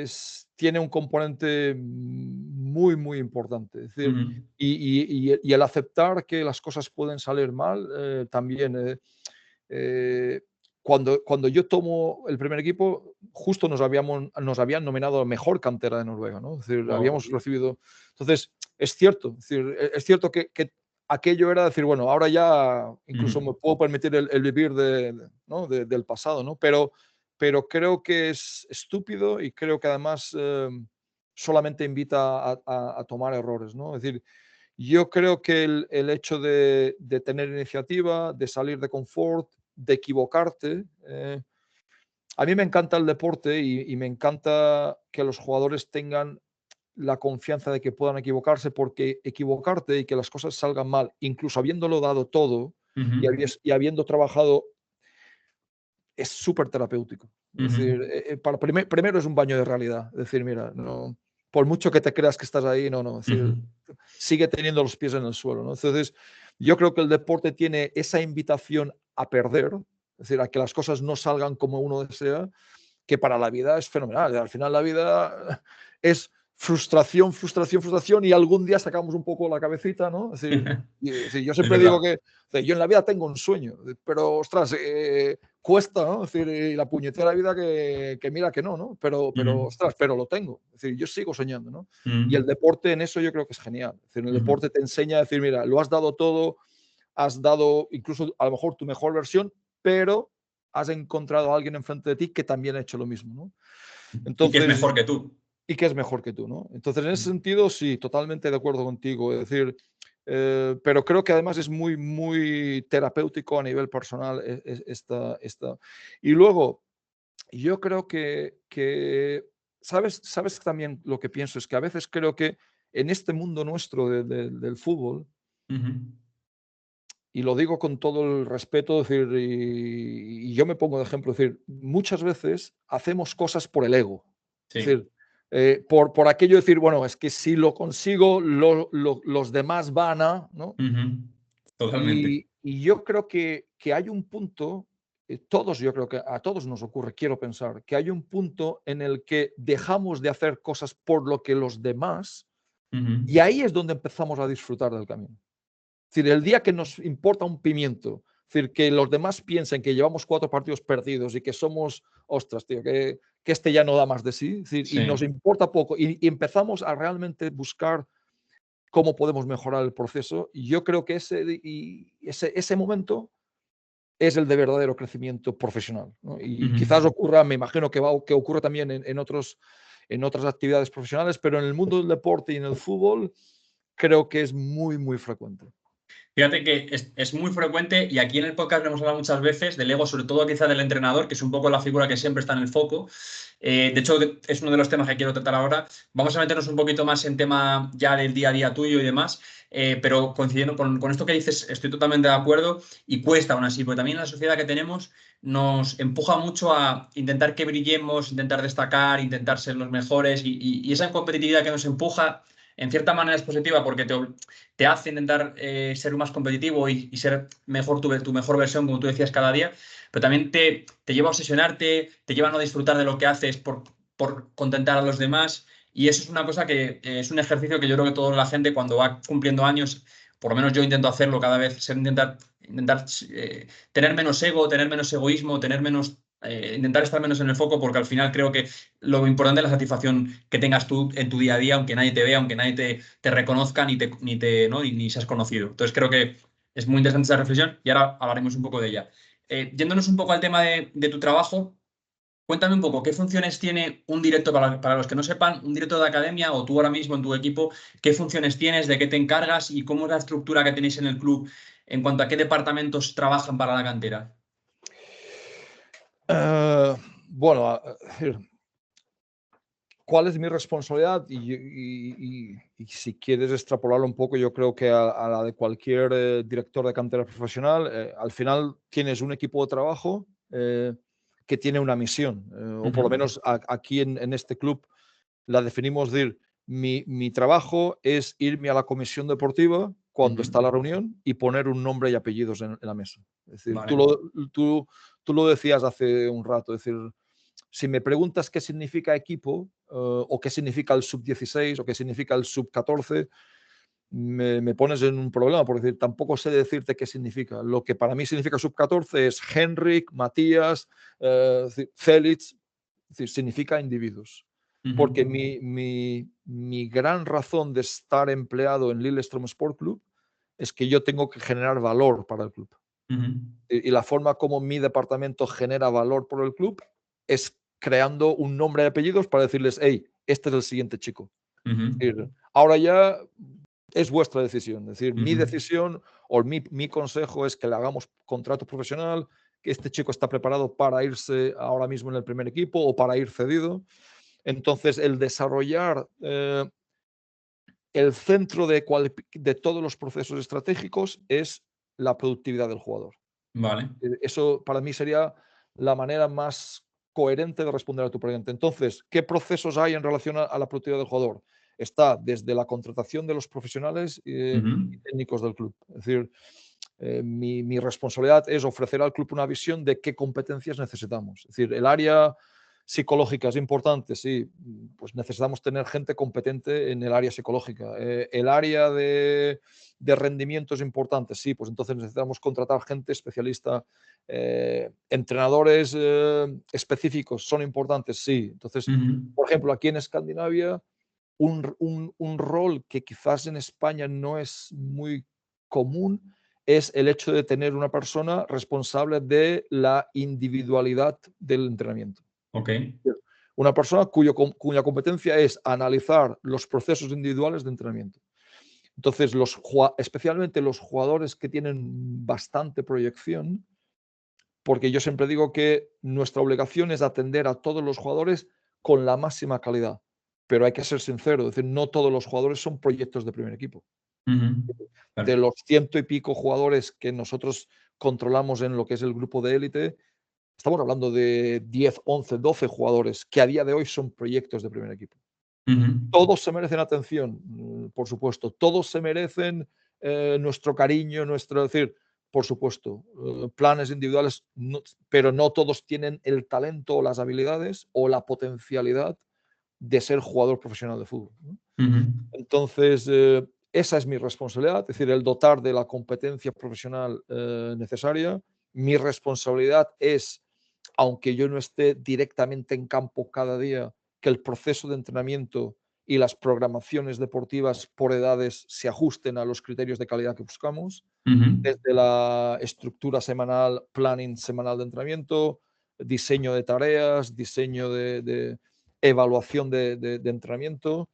tiene un componente muy importante. Es decir, ujú, y el aceptar que las cosas pueden salir mal también. Eh, cuando yo tomo el primer equipo, justo nos habían nominado a mejor cantera de Noruega, ¿no? Es decir, wow, habíamos recibido. Entonces, es cierto, es cierto que aquello era decir, bueno, ahora ya incluso ujú, me puedo permitir el vivir ¿no? Del pasado, ¿no? Pero creo que es estúpido y creo que además solamente invita a tomar errores, ¿no? Es decir, yo creo que el hecho de tener iniciativa, de salir de confort, de equivocarte, a mí me encanta el deporte y me encanta que los jugadores tengan la confianza de que puedan equivocarse, porque equivocarte y que las cosas salgan mal, incluso habiéndolo dado todo y, ujú, y habiendo trabajado, es súper terapéutico. Es ujú, decir, primero es un baño de realidad. Es decir, mira, no, por mucho que te creas que estás ahí, no. Es decir, ujú, sigue teniendo los pies en el suelo, ¿no? Entonces, yo creo que el deporte tiene esa invitación a perder, es decir, a que las cosas no salgan como uno desea, que para la vida es fenomenal. Al final la vida es frustración y algún día sacamos un poco la cabecita, ¿no? Es decir, yo es siempre digo verdad. que yo en la vida tengo un sueño, pero ostras, cuesta, ¿no? Es decir, la puñetera vida que mira que no, pero Ujú, ostras, pero lo tengo. Es decir, yo sigo soñando, ¿no? Y ujú, el deporte en eso yo creo que es genial. Es decir, el ujú, deporte te enseña a decir, mira, lo has dado todo, has dado incluso a lo mejor tu mejor versión, pero has encontrado a alguien enfrente de ti que también ha hecho lo mismo, ¿no? y que es Entonces, mejor que tú. y que es mejor que tú, ¿no? Entonces, en ese sentido, sí, totalmente de acuerdo contigo. Es decir, pero creo que además es muy terapéutico a nivel personal esta. Y luego, yo creo que ¿sabes también lo que pienso? Es que a veces creo que en este mundo nuestro del fútbol, Ujú, y lo digo con todo el respeto, es decir, y yo me pongo de ejemplo, es decir, muchas veces hacemos cosas por el ego. Es sí. decir, por aquello de decir, bueno, es que si lo consigo, los demás van a, ¿no? Ujú, totalmente. Y yo creo que hay un punto, yo creo que a todos nos ocurre, quiero pensar, que hay un punto en el que dejamos de hacer cosas por lo que los demás, Ujú, y ahí es donde empezamos a disfrutar del camino. Es decir, el día que nos importa un pimiento, es decir, que los demás piensen que llevamos 4 partidos perdidos y que somos ostras, tío, que este ya no da más de sí, es decir, Sí. y nos importa poco, y empezamos a realmente buscar cómo podemos mejorar el proceso, y yo creo que ese momento es el de verdadero crecimiento profesional, ¿no? Y quizás ocurra, me imagino que ocurre también en otras actividades profesionales, pero en el mundo del deporte y en el fútbol creo que es muy, muy frecuente. Fíjate que es muy frecuente y aquí en el podcast lo hemos hablado muchas veces del ego, sobre todo quizá del entrenador, que es un poco la figura que siempre está en el foco. De hecho, es uno de los temas que quiero tratar ahora. Vamos a meternos un poquito más en tema ya del día a día tuyo y demás, pero coincidiendo con esto que dices, estoy totalmente de acuerdo y cuesta aún así, porque también la sociedad que tenemos nos empuja mucho a intentar que brillemos, intentar destacar, intentar ser los mejores y esa competitividad que nos empuja, en cierta manera es positiva porque te hace intentar ser más competitivo y ser mejor tu mejor versión, como tú decías, cada día, pero también te lleva a obsesionarte, te lleva a no disfrutar de lo que haces por contentar a los demás. Y eso es una cosa que es un ejercicio que yo creo que toda la gente cuando va cumpliendo años, por lo menos yo intento hacerlo cada vez, intentar tener menos ego, tener menos egoísmo, intentar estar menos en el foco, porque al final creo que lo importante es la satisfacción que tengas tú en tu día a día, aunque nadie te vea, aunque nadie te reconozca, ¿no? ni seas conocido. Entonces creo que es muy interesante esa reflexión y ahora hablaremos un poco de ella. Yéndonos un poco al tema de tu trabajo, cuéntame un poco, ¿qué funciones tiene un director, para los que no sepan, un director de academia o tú ahora mismo en tu equipo, qué funciones tienes, de qué te encargas y cómo es la estructura que tenéis en el club en cuanto a qué departamentos trabajan para la cantera? Bueno, decir, ¿cuál es mi responsabilidad? Y si quieres extrapolarlo un poco, yo creo que a la de cualquier director de cantera profesional, al final tienes un equipo de trabajo que tiene una misión, o por lo menos aquí en este club la definimos de ir, mi trabajo es irme a la comisión deportiva cuando está la reunión y poner un nombre y apellidos en la mesa. Es decir, Vale. tú lo decías hace un rato, es decir, si me preguntas qué significa equipo o qué significa el sub-16 o qué significa el sub-14, me pones en un problema, porque decir, tampoco sé decirte qué significa. Lo que para mí significa sub-14 es Henrik, Matías, Félix, es decir, significa individuos. Porque mi gran razón de estar empleado en Lillestrøm Sport Club es que yo tengo que generar valor para el club. Y la forma como mi departamento genera valor por el club es creando un nombre y apellidos para decirles, hey, este es el siguiente chico. Es decir, ahora ya es vuestra decisión. Es decir, mi decisión o mi consejo es que le hagamos contrato profesional, que este chico está preparado para irse ahora mismo en el primer equipo o para ir cedido. Entonces, el desarrollar el centro de todos los procesos estratégicos es la productividad del jugador. Vale. Eso para mí sería la manera más coherente de responder a tu pregunta. Entonces, ¿qué procesos hay en relación a la productividad del jugador? Está desde la contratación de los profesionales y técnicos del club. Es decir, mi responsabilidad es ofrecer al club una visión de qué competencias necesitamos. Es decir, el área psicológica es importante, sí, pues necesitamos tener gente competente en el área psicológica. El área de rendimiento es importante, sí, pues entonces necesitamos contratar gente especialista. Entrenadores específicos son importantes, sí. Entonces, por ejemplo, aquí en Escandinavia, un rol que quizás en España no es muy común es el hecho de tener una persona responsable de la individualidad del entrenamiento. Ok. Una persona cuya competencia es analizar los procesos individuales de entrenamiento. Entonces, especialmente los jugadores que tienen bastante proyección, porque yo siempre digo que nuestra obligación es atender a todos los jugadores con la máxima calidad, pero hay que ser sincero, es decir, no todos los jugadores son proyectos de primer equipo. Claro. De los ciento y pico jugadores que nosotros controlamos en lo que es el grupo de élite, estamos hablando de 10, 11, 12 jugadores que a día de hoy son proyectos de primer equipo. Todos se merecen atención, por supuesto. Todos se merecen nuestro cariño, decir, por supuesto, planes individuales, pero no todos tienen el talento o las habilidades o la potencialidad de ser jugador profesional de fútbol, ¿no? Entonces, esa es mi responsabilidad, es decir, el dotar de la competencia profesional necesaria. Mi responsabilidad es aunque yo no esté directamente en campo cada día, que el proceso de entrenamiento y las programaciones deportivas por edades se ajusten a los criterios de calidad que buscamos, Ujú. desde la estructura semanal, planning semanal de entrenamiento, diseño de tareas, diseño de evaluación de entrenamiento.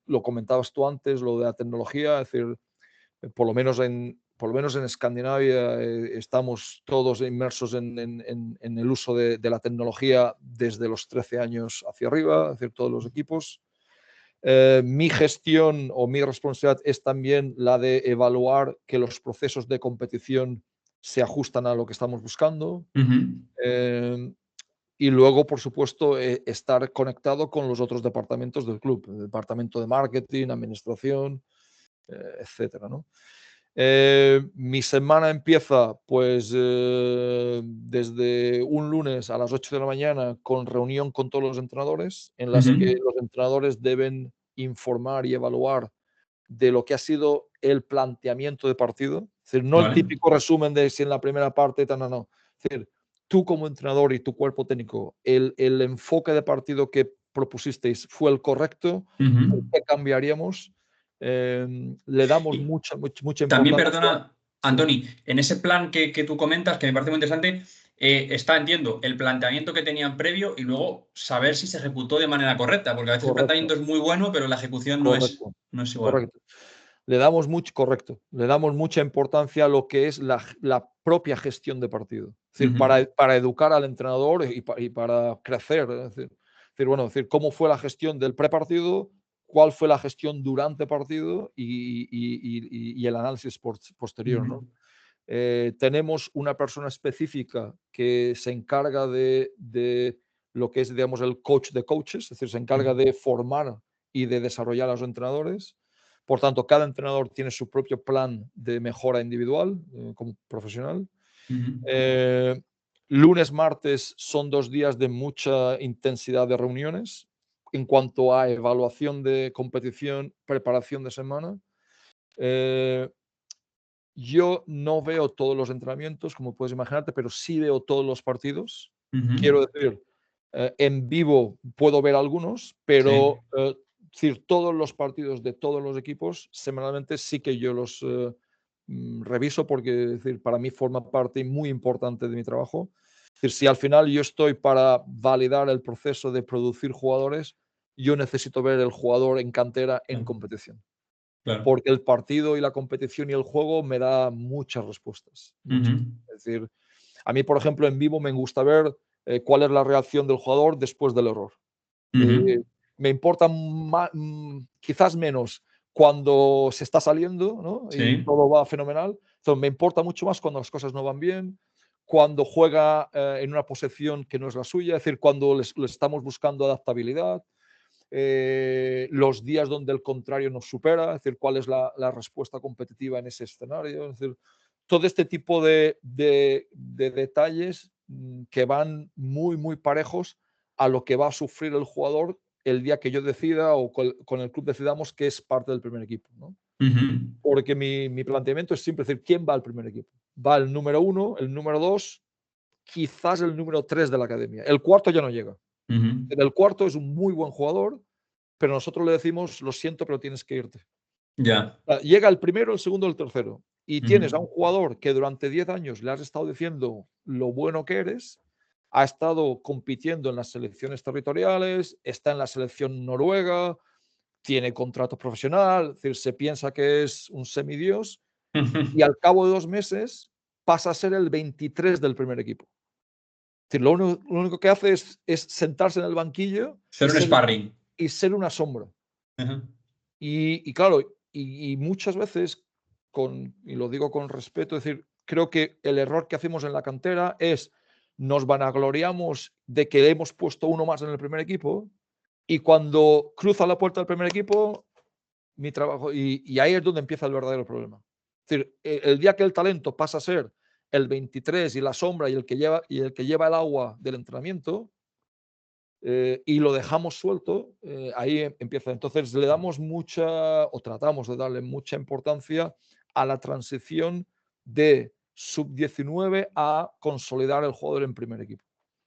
Lo comentabas tú antes, lo de la tecnología, es decir, por lo menos en Escandinavia estamos todos inmersos en el uso de la tecnología desde los 13 años hacia arriba, es decir, todos los equipos. Mi gestión o mi responsabilidad es también la de evaluar que los procesos de competición se ajustan a lo que estamos buscando. Ujú. Eh, y luego, por supuesto, estar conectado con los otros departamentos del club, el departamento de marketing, administración, etcétera, ¿no? Mi semana empieza pues desde un lunes a las 8 de la mañana con reunión con todos los entrenadores, en las Ujú. que los entrenadores deben informar y evaluar de lo que ha sido el planteamiento de partido. Es decir, no el Vale. típico resumen de si en la primera parte, no, no. Es decir, tú como entrenador y tu cuerpo técnico, el enfoque de partido que propusisteis fue el correcto, Ujú. ¿qué cambiaríamos? Le damos Y mucha también, importancia. perdona, Sí, Antoni, en ese plan que tú comentas, que me parece muy interesante, está, entiendo, el planteamiento que tenían previo y luego saber si se ejecutó de manera correcta, porque a veces el correcto, planteamiento es muy bueno, pero la ejecución correcto, no es igual. correcto. Le damos mucha importancia a lo que es la propia gestión de partido. Es decir, Ujú. para educar al entrenador y para crecer. Bueno, es decir, cómo fue la gestión del prepartido, cuál fue la gestión durante partido y el análisis posterior, Ujú. ¿no? Tenemos una persona específica que se encarga de lo que es, digamos, el coach de coaches, es decir, se encarga de formar y de desarrollar a los entrenadores. Por tanto, cada entrenador tiene su propio plan de mejora individual como profesional. Ujú. Eh, Lunes, martes son 2 días de mucha intensidad de reuniones en cuanto a evaluación de competición, preparación de semana. Eh, yo no veo todos los entrenamientos, como puedes imaginarte, pero sí veo todos los partidos. Ujú. Quiero decir, en vivo puedo ver algunos, Sí. pero decir, todos los partidos de todos los equipos, semanalmente sí que yo los reviso porque es decir, para mí forma parte muy importante de mi trabajo. Es decir, si al final yo estoy para validar el proceso de producir jugadores, yo necesito ver el jugador en cantera en Claro. competición Claro. porque el partido y la competición y el juego me da muchas respuestas, Ujú. muchas. Es decir, a mí, por ejemplo, en vivo me gusta ver cuál es la reacción del jugador después del error. Ujú. Me importa quizás menos cuando se está saliendo, ¿no? Y Sí. todo va fenomenal. Entonces, me importa mucho más cuando las cosas no van bien, cuando juega en una posición que no es la suya, es decir, cuando le estamos buscando adaptabilidad, los días donde el contrario nos supera, es decir, cuál es la respuesta competitiva en ese escenario. Es decir, todo este tipo de detalles que van muy, muy parejos a lo que va a sufrir el jugador el día que yo decida o con el club decidamos que es parte del primer equipo, ¿no? Ujú. Porque mi planteamiento es siempre decir, ¿quién va al primer equipo? Va el número 1, el número 2, quizás el número 3 de la academia. El cuarto ya no llega. Ujú. El cuarto es un muy buen jugador, pero nosotros le decimos, lo siento, pero tienes que irte. Ya. Llega el primero, el segundo, el tercero. Y tienes a Ujú. un jugador que durante 10 años le has estado diciendo lo bueno que eres, ha estado compitiendo en las selecciones territoriales, está en la selección noruega, tiene contrato profesional, es decir, se piensa que es un semidios y al cabo de 2 meses pasa a ser el 23 del primer equipo. Es decir, lo único que hace es sentarse en el banquillo Ser un sparring. y ser una sombra. Ujú. Y claro, y muchas veces, y lo digo con respeto, es decir, creo que el error que hacemos en la cantera es nos vanagloriamos de que hemos puesto uno más en el primer equipo y cuando cruza la puerta del primer equipo, mi trabajo, y ahí es donde empieza el verdadero problema. Es decir, el día que el talento pasa a ser el 23 y la sombra y el que lleva el agua del entrenamiento, y lo dejamos suelto, ahí empieza. Entonces le damos mucha, o tratamos de darle mucha importancia a la transición de sub-19 a consolidar el jugador en primer equipo.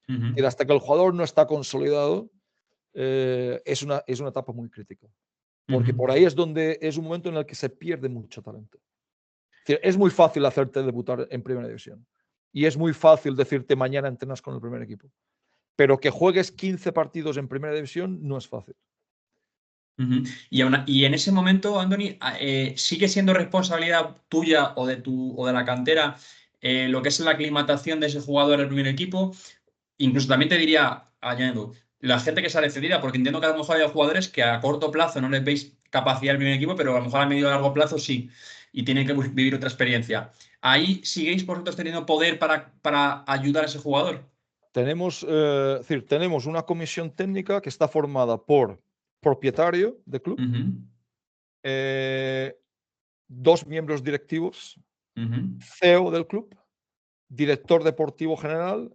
Ujú. Y hasta que el jugador no está consolidado, es una etapa muy crítica. Porque Ujú. por ahí es donde es un momento en el que se pierde mucho talento. Es decir, es muy fácil hacerte debutar en primera división. Y es muy fácil decirte mañana entrenas con el primer equipo. Pero que juegues 15 partidos en primera división no es fácil. Ujú. Y en ese momento, Andoni, ¿sigue siendo responsabilidad tuya o de la cantera lo que es la aclimatación de ese jugador al primer equipo? Incluso también te diría, añado, la gente que sale cedida, porque entiendo que a lo mejor hay jugadores que a corto plazo no les veis capacidad al primer equipo, pero a lo mejor a medio y largo plazo sí, y tienen que vivir otra experiencia. ¿Ahí seguís vosotros teniendo poder para ayudar a ese jugador? Es decir, tenemos una comisión técnica que está formada por propietario del club, Ujú. eh, 2 miembros directivos, Ujú. CEO del club, director deportivo general,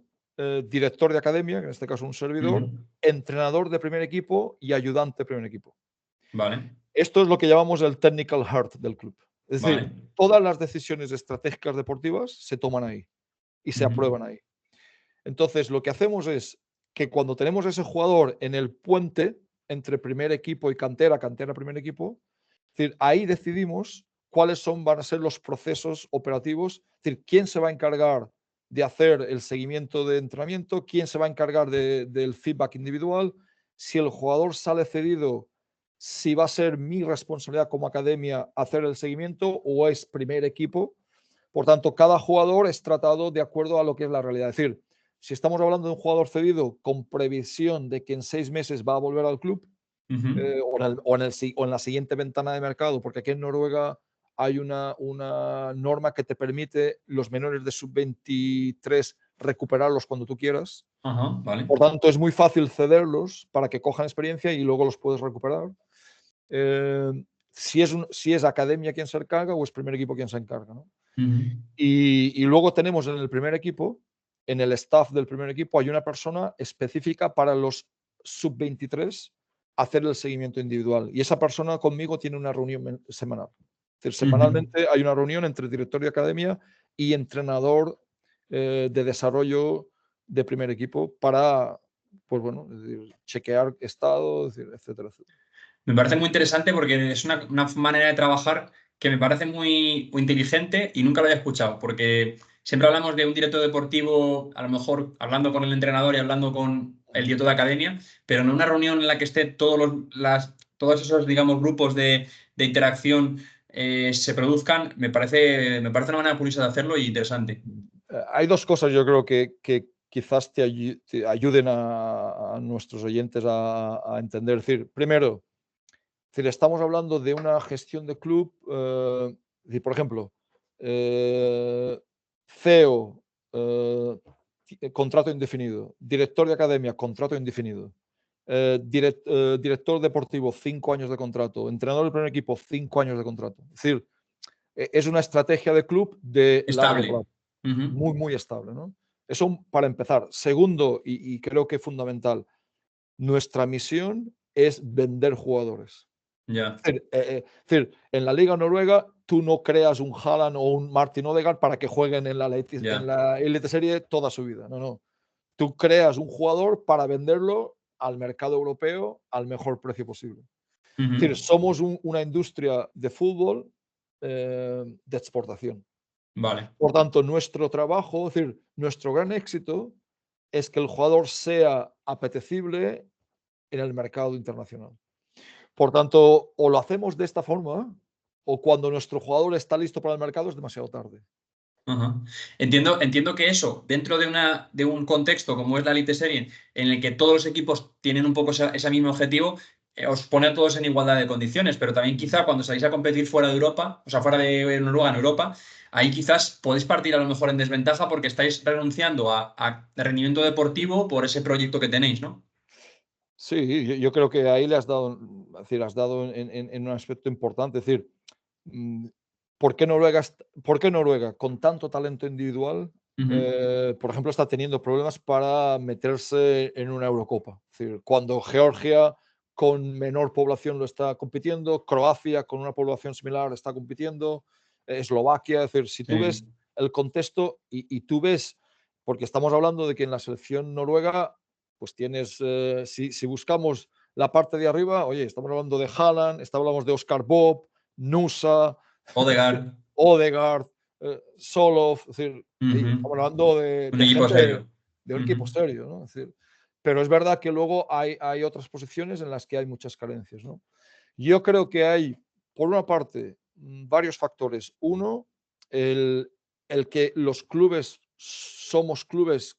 director de academia, que en este caso un Ujú. servidor, entrenador de primer equipo y ayudante de primer equipo. Vale, Esto es lo que llamamos el technical heart del club. Es decir, vale. todas las decisiones estratégicas deportivas se toman ahí y se Ujú. aprueban ahí. Entonces, lo que hacemos es que cuando tenemos ese jugador en el puente entre primer equipo y cantera, cantera, primer equipo, es decir, ahí decidimos cuáles van a ser los procesos operativos, es decir, quién se va a encargar de hacer el seguimiento de entrenamiento, quién se va a encargar del feedback individual, si el jugador sale cedido, si va a ser mi responsabilidad como academia hacer el seguimiento o es primer equipo. Por tanto, cada jugador es tratado de acuerdo a lo que es la realidad. Es decir, si estamos hablando de un jugador cedido con previsión de que en 6 meses va a volver al club, Ujú. o en la siguiente ventana de mercado, porque aquí en Noruega hay una norma que te permite los menores de sub-23 recuperarlos cuando tú quieras. Ajá, vale. Por tanto, es muy fácil cederlos para que cojan experiencia y luego los puedes recuperar. Si es academia quien se encarga o es primer equipo quien se encarga, ¿no? Ujú. Y luego tenemos en el primer equipo, en el staff del primer equipo, hay una persona específica para los sub-23 hacer el seguimiento individual. Y esa persona conmigo tiene una reunión semanal. Es decir, Ujú. semanalmente hay una reunión entre director de academia y entrenador de desarrollo de primer equipo para, pues bueno, es decir, chequear estado, es decir, etcétera, etcétera. Me parece muy interesante porque es una manera de trabajar que me parece muy inteligente y nunca lo había escuchado, porque siempre hablamos de un director deportivo, a lo mejor hablando con el entrenador y hablando con el director de academia, pero en una reunión en la que esté todos esos, digamos, grupos de interacción se produzcan, me parece una manera curiosa de hacerlo y interesante. Hay dos cosas yo creo que quizás te ayuden a nuestros oyentes a entender. Es decir, primero, es decir, estamos hablando de una gestión de club, es decir, por ejemplo, CEO, contrato indefinido, director de academia, contrato indefinido, director deportivo, 5 años de contrato, entrenador del primer equipo, 5 años de contrato. Es decir, es una estrategia de club de largo Estable. plazo, Ujú. muy, muy estable, ¿no? Eso para empezar. Segundo, y creo que fundamental, nuestra misión es vender jugadores. Ya, Es decir, en la Liga Noruega tú no creas un Haaland o un Martin Odegaard para que jueguen en ya. la Elite Serie toda su vida. No, no. Tú creas un jugador para venderlo al mercado europeo al mejor precio posible. Es decir, Ujú. somos una industria de fútbol de exportación. Vale. Por tanto, nuestro trabajo, es decir, nuestro gran éxito es que el jugador sea apetecible en el mercado internacional. Por tanto, o lo hacemos de esta forma, o cuando nuestro jugador está listo para el mercado es demasiado tarde. Ajá. Entiendo que eso, dentro de un contexto como es la Elite Serie, en el que todos los equipos tienen un poco ese mismo objetivo, os pone a todos en igualdad de condiciones, pero también quizá cuando salís a competir fuera de Europa, o sea, fuera de Noruega, en Europa, ahí quizás podéis partir a lo mejor en desventaja porque estáis renunciando a rendimiento deportivo por ese proyecto que tenéis, ¿no? Sí, yo creo que ahí le has dado, es decir, has dado en un aspecto importante. Es decir, mm, ¿por qué Noruega con tanto talento individual, Ujú. por ejemplo, está teniendo problemas para meterse en una Eurocopa? Es decir, cuando Georgia con menor población lo está compitiendo, Croacia con una población similar está compitiendo, Eslovaquia. Es decir, si tú ves Sí. el contexto y tú ves, porque estamos hablando de que en la selección noruega, pues tienes, si buscamos la parte de arriba, oye, estamos hablando de Haaland, hablamos de Oscar Bob, Nusa, Odegaard. Odegaard, Soloth, es decir, estamos Ujú. hablando Un de equipo gente serio. de un equipo Ujú. serio, ¿no? Es decir, pero es verdad que luego hay otras posiciones en las que hay muchas carencias, ¿no? Yo creo que hay, por una parte, varios factores. Uno, el, el que los clubes somos clubes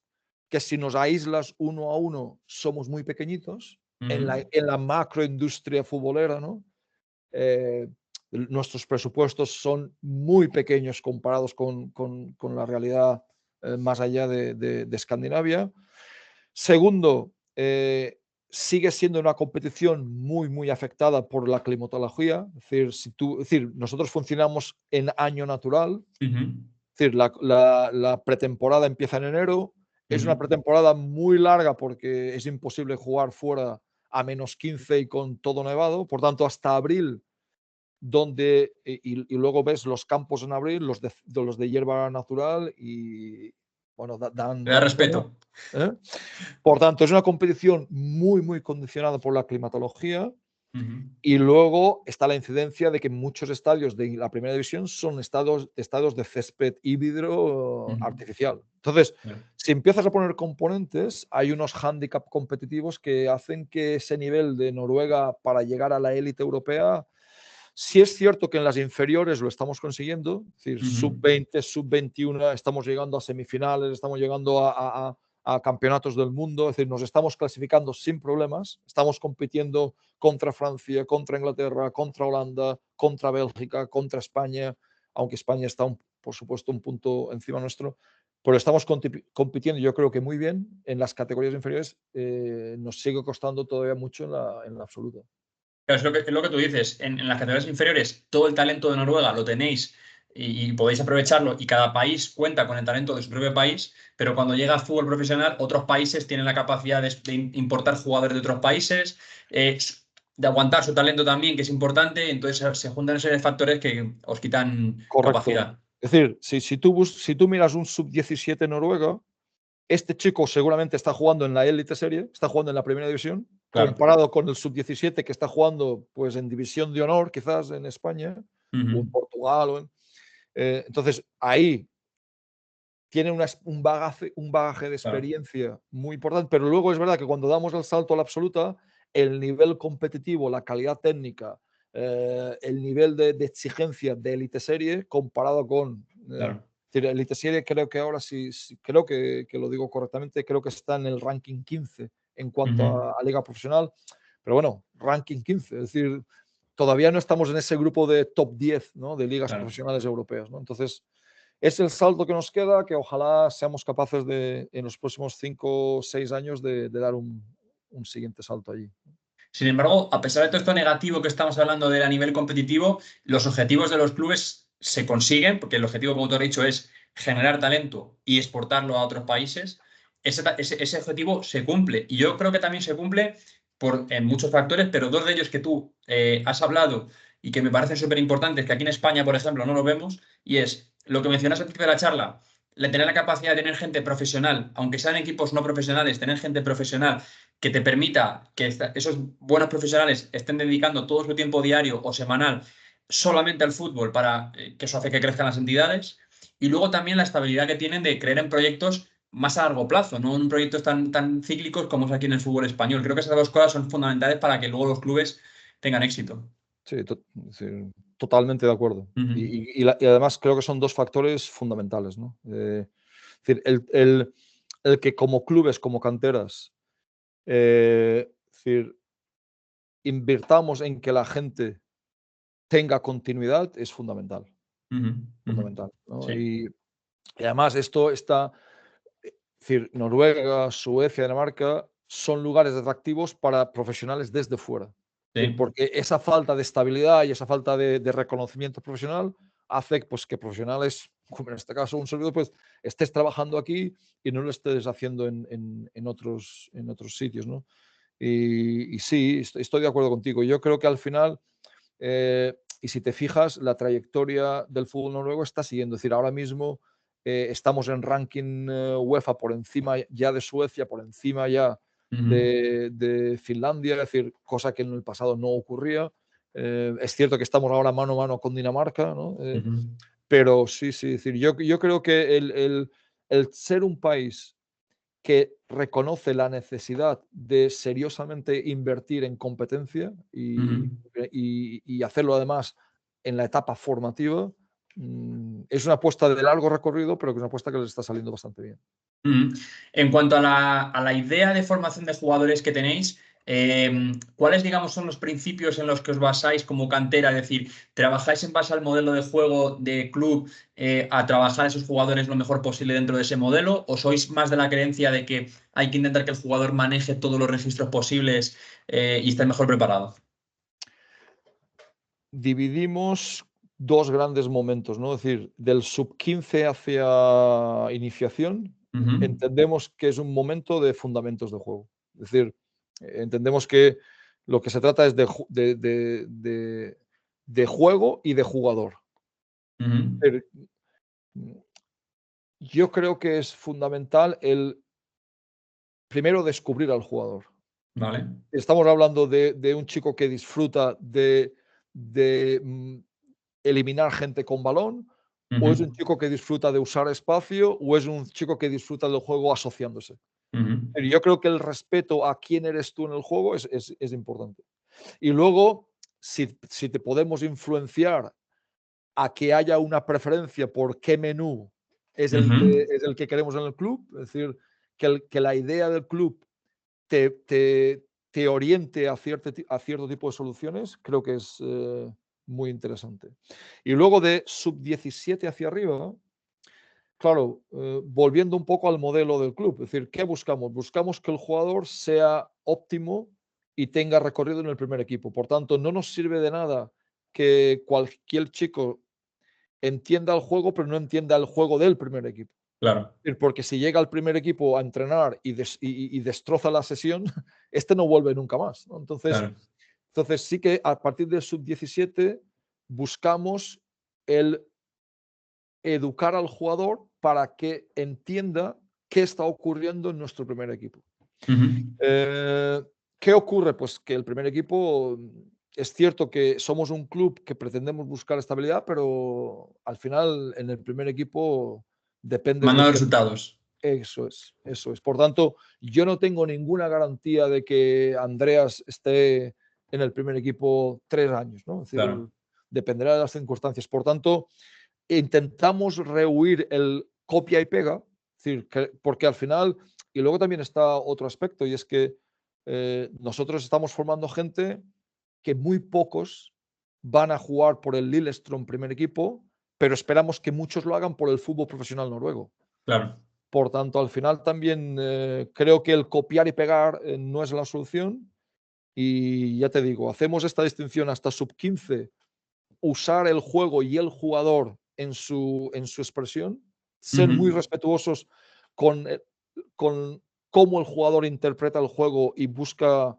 que si nos aíslas uno a uno somos muy pequeñitos Ujú. en la macroindustria futbolera, ¿no? Eh, Nuestros presupuestos son muy pequeños comparados con la realidad más allá de Escandinavia. Segundo, sigue siendo una competición muy, muy afectada por la climatología. Es decir, nosotros funcionamos en año natural. Ujú. Es decir, la pretemporada empieza en enero. Es Ujú. una pretemporada muy larga porque es imposible jugar fuera a -15 y con todo nevado. Por tanto, hasta abril donde y luego ves los campos en abril, los de hierba natural y bueno, Le da dan pena, respeto. ¿eh? Por tanto, es una competición muy, muy condicionada por la climatología Ujú. y luego está la incidencia de que muchos estadios de la primera división son estados de césped híbrido Ujú. artificial. Entonces, Claro. si empiezas a poner componentes, hay unos hándicap competitivos que hacen que ese nivel de Noruega para llegar a la élite europea. Sí es cierto que en las inferiores lo estamos consiguiendo, es decir, Ujú. sub-20, sub-21, estamos llegando a semifinales, estamos llegando a campeonatos del mundo, es decir, nos estamos clasificando sin problemas, estamos compitiendo contra Francia, contra Inglaterra, contra Holanda, contra Bélgica, contra España, aunque España está, por supuesto, un punto encima nuestro, pero estamos compitiendo yo creo que muy bien en las categorías inferiores, nos sigue costando todavía mucho en la absoluta. Claro, es lo que tú dices. En las categorías inferiores, todo el talento de Noruega lo tenéis y podéis aprovecharlo. Y cada país cuenta con el talento de su propio país. Pero cuando llega al fútbol profesional, otros países tienen la capacidad de importar jugadores de otros países, de aguantar su talento también, que es importante. Entonces se juntan una serie de factores que os quitan Correcto. capacidad. Es decir, si tú miras un sub-17 Noruega, este chico seguramente está jugando en la élite serie, está jugando en la primera división, Claro. comparado con el sub-17 que está jugando pues, en división de honor, quizás en España, o en Ujú. Portugal. Entonces, ahí tiene un bagaje de Claro. experiencia muy importante, pero luego es verdad que cuando damos el salto a la absoluta, el nivel competitivo, la calidad técnica, el nivel de exigencia de Elite Serie comparado con Claro. Elite Serie, creo que ahora sí creo que lo digo correctamente, creo que está en el ranking 15 en cuanto Ujú. a liga profesional, pero bueno, ranking 15, es decir, todavía no estamos en ese grupo de top 10, ¿no? De ligas Claro. profesionales europeas, ¿no? Entonces, es el salto que nos queda, que ojalá seamos capaces de, en los próximos 5 o 6 años, de dar un siguiente salto allí. Sin embargo, a pesar de todo esto negativo que estamos hablando de a nivel competitivo, los objetivos de los clubes se consiguen, porque el objetivo, como tú has dicho, es generar talento y exportarlo a otros países. Ese objetivo se cumple. Y yo creo que también se cumple en muchos factores, pero dos de ellos que tú has hablado y que me parecen súper importantes, que aquí en España, por ejemplo, no lo vemos, y es lo que mencionas al principio de la charla, tener la capacidad de tener gente profesional, aunque sean equipos no profesionales, tener gente profesional que te permita que esos buenos profesionales estén dedicando todo su tiempo diario o semanal solamente al fútbol para que eso hace que crezcan las entidades. Y luego también la estabilidad que tienen de creer en proyectos más a largo plazo, no en proyectos tan cíclicos como es aquí en el fútbol español. Creo que esas dos cosas son fundamentales para que luego los clubes tengan éxito. Sí, sí, totalmente de acuerdo. Ujú. Y además creo que son dos factores fundamentales, ¿no? Es decir, el que como clubes, como canteras, es decir, invirtamos en que la gente tenga continuidad es fundamental, Ujú. Ujú. fundamental, ¿no? Sí, Y además esto está, es decir, Noruega, Suecia, Dinamarca son lugares atractivos para profesionales desde fuera. Es decir, sí. porque esa falta de estabilidad y esa falta de reconocimiento profesional hace pues, que profesionales, como en este caso un servidor, pues estés trabajando aquí y no lo estés haciendo en otros sitios, ¿no? Y sí, estoy de acuerdo contigo. Yo creo que al final, y si te fijas, la trayectoria del fútbol noruego está siguiendo. Es decir, ahora mismo estamos en ranking UEFA por encima ya de Suecia, por encima ya de Finlandia, es decir, cosa que en el pasado no ocurría. Es cierto que estamos ahora mano a mano con Dinamarca, ¿no? Pero sí, es decir, yo creo que el ser un país que reconoce la necesidad de seriosamente invertir en competencia y hacerlo además en la etapa formativa, es una apuesta de largo recorrido, pero que es una apuesta que les está saliendo bastante bien. En cuanto a la idea de formación de jugadores que tenéis, ¿cuáles, digamos, son los principios en los que os basáis como cantera? Es decir, ¿trabajáis en base al modelo de juego de club a trabajar a esos jugadores lo mejor posible dentro de ese modelo? ¿O sois más de la creencia de que hay que intentar que el jugador maneje todos los registros posibles y esté mejor preparado? Dividimos dos grandes momentos, ¿no? Es decir, del sub-15 hacia iniciación, entendemos que es un momento de fundamentos de juego. Es decir, entendemos que lo que se trata es de juego y de jugador. Pero yo creo que es fundamental el primero descubrir al jugador. Vale. Estamos hablando de un chico que disfruta de eliminar gente con balón, o es un chico que disfruta de usar espacio, o es un chico que disfruta del juego asociándose. Pero yo creo que el respeto a quién eres tú en el juego es importante. Y luego, si te podemos influenciar a que haya una preferencia por qué menú es el que queremos en el club, es decir, que la idea del club te oriente a cierto tipo de soluciones, creo que es muy interesante. Y luego de sub-17 hacia arriba, claro, volviendo un poco al modelo del club, es decir, ¿qué buscamos? Buscamos que el jugador sea óptimo y tenga recorrido en el primer equipo. Por tanto, no nos sirve de nada que cualquier chico entienda el juego, pero no entienda el juego del primer equipo. Claro. Porque si llega al primer equipo a entrenar y destroza la sesión, este no vuelve nunca más, ¿no? Entonces sí que a partir del sub-17 buscamos el educar al jugador para que entienda qué está ocurriendo en nuestro primer equipo. ¿Qué ocurre? Pues que el primer equipo, es cierto que somos un club que pretendemos buscar estabilidad, pero al final en el primer equipo dependes Manda de... resultados. Eso es. Por tanto, yo no tengo ninguna garantía de que Andreas esté en el primer equipo 3 años, ¿no? Es decir, Claro. dependerá de las circunstancias. Por tanto, intentamos rehuir el copia y pega, es decir, porque al final, y luego también está otro aspecto, y es que nosotros estamos formando gente que muy pocos van a jugar por el Lillestrøm primer equipo, pero esperamos que muchos lo hagan por el fútbol profesional noruego. Claro. Por tanto, al final también creo que el copiar y pegar no es la solución. Y ya te digo, hacemos esta distinción hasta sub-15, usar el juego y el jugador en su expresión, ser muy respetuosos con cómo el jugador interpreta el juego y busca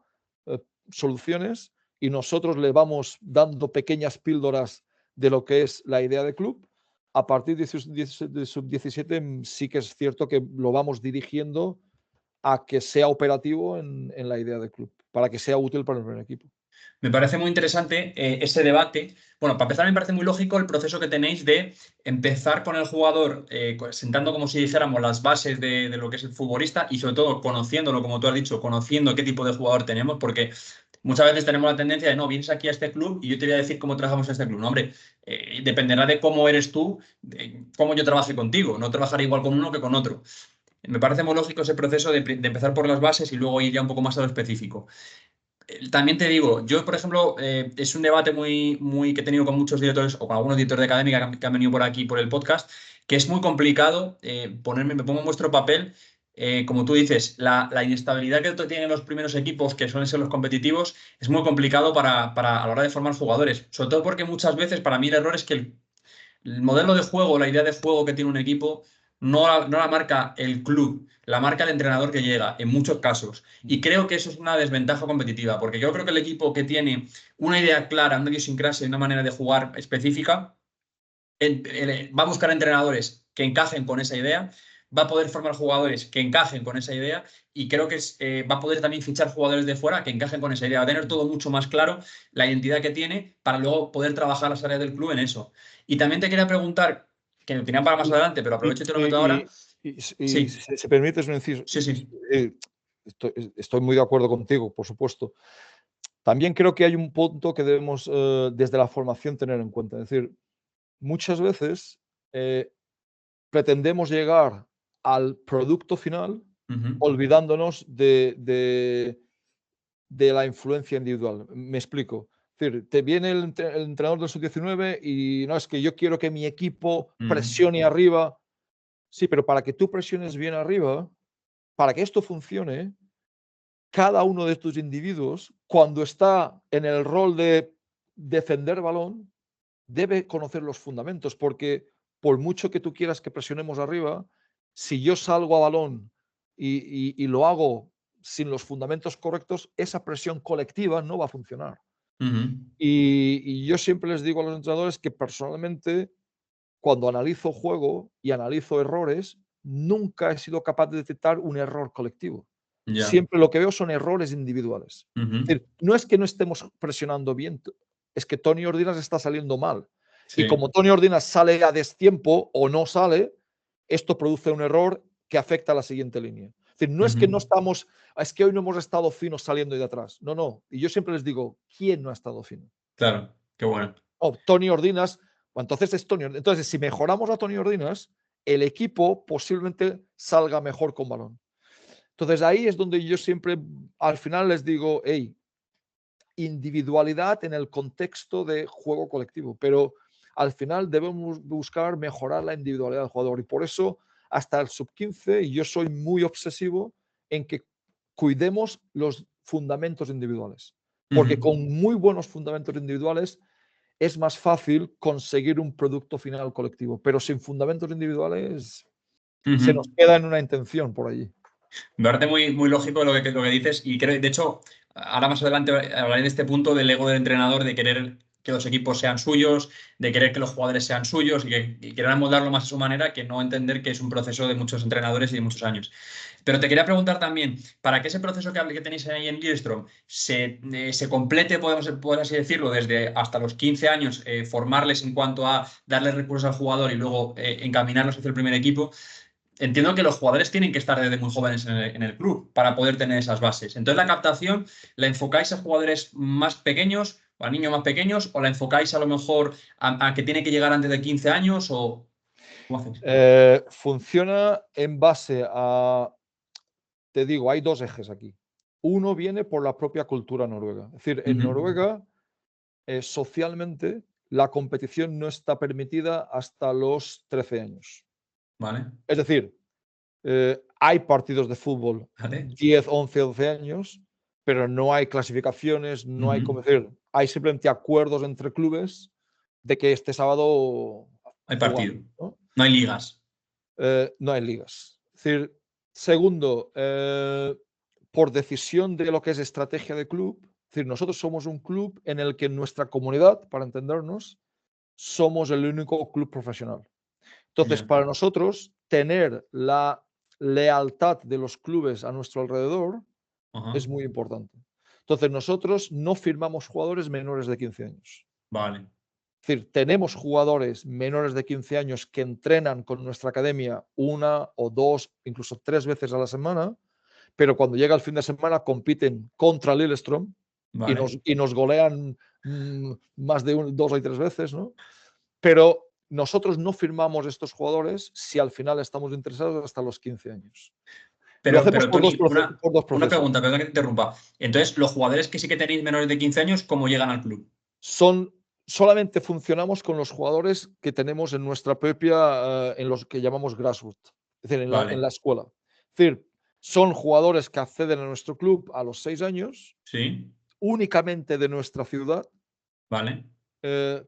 soluciones, y nosotros le vamos dando pequeñas píldoras de lo que es la idea de club. A partir de sub-17 sí que es cierto que lo vamos dirigiendo a que sea operativo en la idea de club, para que sea útil para el primer equipo. Me parece muy interesante ese debate. Bueno, para empezar me parece muy lógico el proceso que tenéis de empezar con el jugador, sentando como si dijéramos las bases de lo que es el futbolista y sobre todo conociéndolo, como tú has dicho, conociendo qué tipo de jugador tenemos, porque muchas veces tenemos la tendencia de, no, vienes aquí a este club y yo te voy a decir cómo trabajamos en este club. No, hombre, dependerá de cómo eres tú, de cómo yo trabaje contigo. No trabajaré igual con uno que con otro. Me parece muy lógico ese proceso de empezar por las bases y luego ir ya un poco más a lo específico. También te digo, yo, por ejemplo, es un debate muy que he tenido con muchos directores o con algunos directores de académica que han venido por aquí por el podcast, que es muy complicado me pongo en vuestro papel. Como tú dices, la inestabilidad que tienen los primeros equipos, que suelen ser los competitivos, es muy complicado a la hora de formar jugadores. Sobre todo porque muchas veces, para mí, el error es que el modelo de juego, la idea de juego que tiene un equipo, no la marca el club, la marca el entrenador que llega, en muchos casos. Y creo que eso es una desventaja competitiva, porque yo creo que el equipo que tiene una idea clara, una idiosincrasia y una manera de jugar específica, va a buscar entrenadores que encajen con esa idea, va a poder formar jugadores que encajen con esa idea y creo que va a poder también fichar jugadores de fuera que encajen con esa idea. Va a tener todo mucho más claro la identidad que tiene para luego poder trabajar las áreas del club en eso. Y también te quería preguntar, que me tenían para más Y, adelante, pero aprovecho y te lo meto ahora. y- y Sí, si permites un inciso, sí, sí. eh, estoy muy de acuerdo contigo, por supuesto. También creo que hay un punto que debemos desde la formación tener en cuenta. Es decir, muchas veces eh, pretendemos llegar al producto final Ujú, olvidándonos de la influencia individual. Me explico. Es decir, te viene el entrenador del sub-19 y no es que yo quiero que mi equipo ujú, presione arriba. Sí, pero para que tú presiones bien arriba, para que esto funcione, cada uno de estos individuos, cuando está en el rol de defender balón, debe conocer los fundamentos, porque por mucho que tú quieras que presionemos arriba, si yo salgo a balón y lo hago sin los fundamentos correctos, esa presión colectiva no va a funcionar. ujú, Y yo siempre les digo a los entrenadores que personalmente, cuando analizo juego y analizo errores, nunca he sido capaz de detectar un error colectivo. ya. Siempre lo que veo son errores individuales. Ujú, Es decir, no es que no estemos presionando bien, es que Tony Ordinas está saliendo mal. Y sí. como Tony Ordinas sale a destiempo o no sale, esto produce un error que afecta a la siguiente línea. Es decir, no es que no Ujú, estamos, es que hoy no hemos estado finos saliendo de atrás. No, no. Y yo siempre les digo, ¿quién no ha estado fino? claro, qué bueno. Oh, Tony Ordinas, entonces es Tony. Entonces, si mejoramos a Tony Ordinas, el equipo posiblemente salga mejor con balón. Entonces, ahí es donde yo siempre al final les digo, hey, individualidad en el contexto de juego colectivo, pero al final debemos buscar mejorar la individualidad del jugador y por eso hasta el sub-15 yo soy muy obsesivo en que cuidemos los fundamentos individuales, porque Ujú, con muy buenos fundamentos individuales es más fácil conseguir un producto final colectivo, pero sin fundamentos individuales se nos ujú. queda en una intención por allí. Me parece muy, muy lógico lo que dices y creo, de hecho, ahora más adelante hablaré de este punto del ego del entrenador, de querer que los equipos sean suyos, de querer que los jugadores sean suyos y querer moldarlo más a su manera que no entender que es un proceso de muchos entrenadores y de muchos años. Pero te quería preguntar también, para que ese proceso que tenéis ahí en Lidstrom se complete, podemos así decirlo, desde hasta los 15 años, formarles en cuanto a darles recursos al jugador y luego encaminarlos hacia el primer equipo. Entiendo que los jugadores tienen que estar desde muy jóvenes en el club para poder tener esas bases. Entonces, la captación, ¿la enfocáis a jugadores más pequeños o a niños más pequeños o la enfocáis a lo mejor a que tiene que llegar antes de 15 años o cómo hacéis? Funciona en base a, te digo, hay dos ejes aquí. Uno viene por la propia cultura noruega. Es decir, en Ujú, Noruega, socialmente, la competición no está permitida hasta los 13 años. vale, Es decir, hay partidos de fútbol vale. 10, 11, 12 años, pero no hay clasificaciones, no hay Ujú. como decir, hay simplemente acuerdos entre clubes de que este sábado Hay jugamos, partido. ¿no? No hay ligas. No hay ligas. Es decir, segundo, por decisión de lo que es estrategia de club, es decir, nosotros somos un club en el que en nuestra comunidad, para entendernos, somos el único club profesional. Entonces, Ya. para nosotros, tener la lealtad de los clubes a nuestro alrededor Ajá. es muy importante. Entonces, nosotros no firmamos jugadores menores de 15 años. Vale. Es decir, tenemos jugadores menores de 15 años que entrenan con nuestra academia una o dos, incluso tres veces a la semana, pero cuando llega el fin de semana compiten contra Lillestrøm Vale. y nos golean más de dos o tres veces, ¿no? Pero nosotros no firmamos estos jugadores si al final estamos interesados hasta los 15 años. Lo hacemos Pero Tony, por dos una procesos. pregunta, perdón que te interrumpa. Entonces, los jugadores que sí que tenéis menores de 15 años, ¿cómo llegan al club? Son, solamente funcionamos con los jugadores que tenemos en nuestra propia, en los que llamamos grassroots, es decir, en la Vale. escuela. Es decir, son jugadores que acceden a nuestro club a los 6 años, Sí. únicamente de nuestra ciudad. Vale.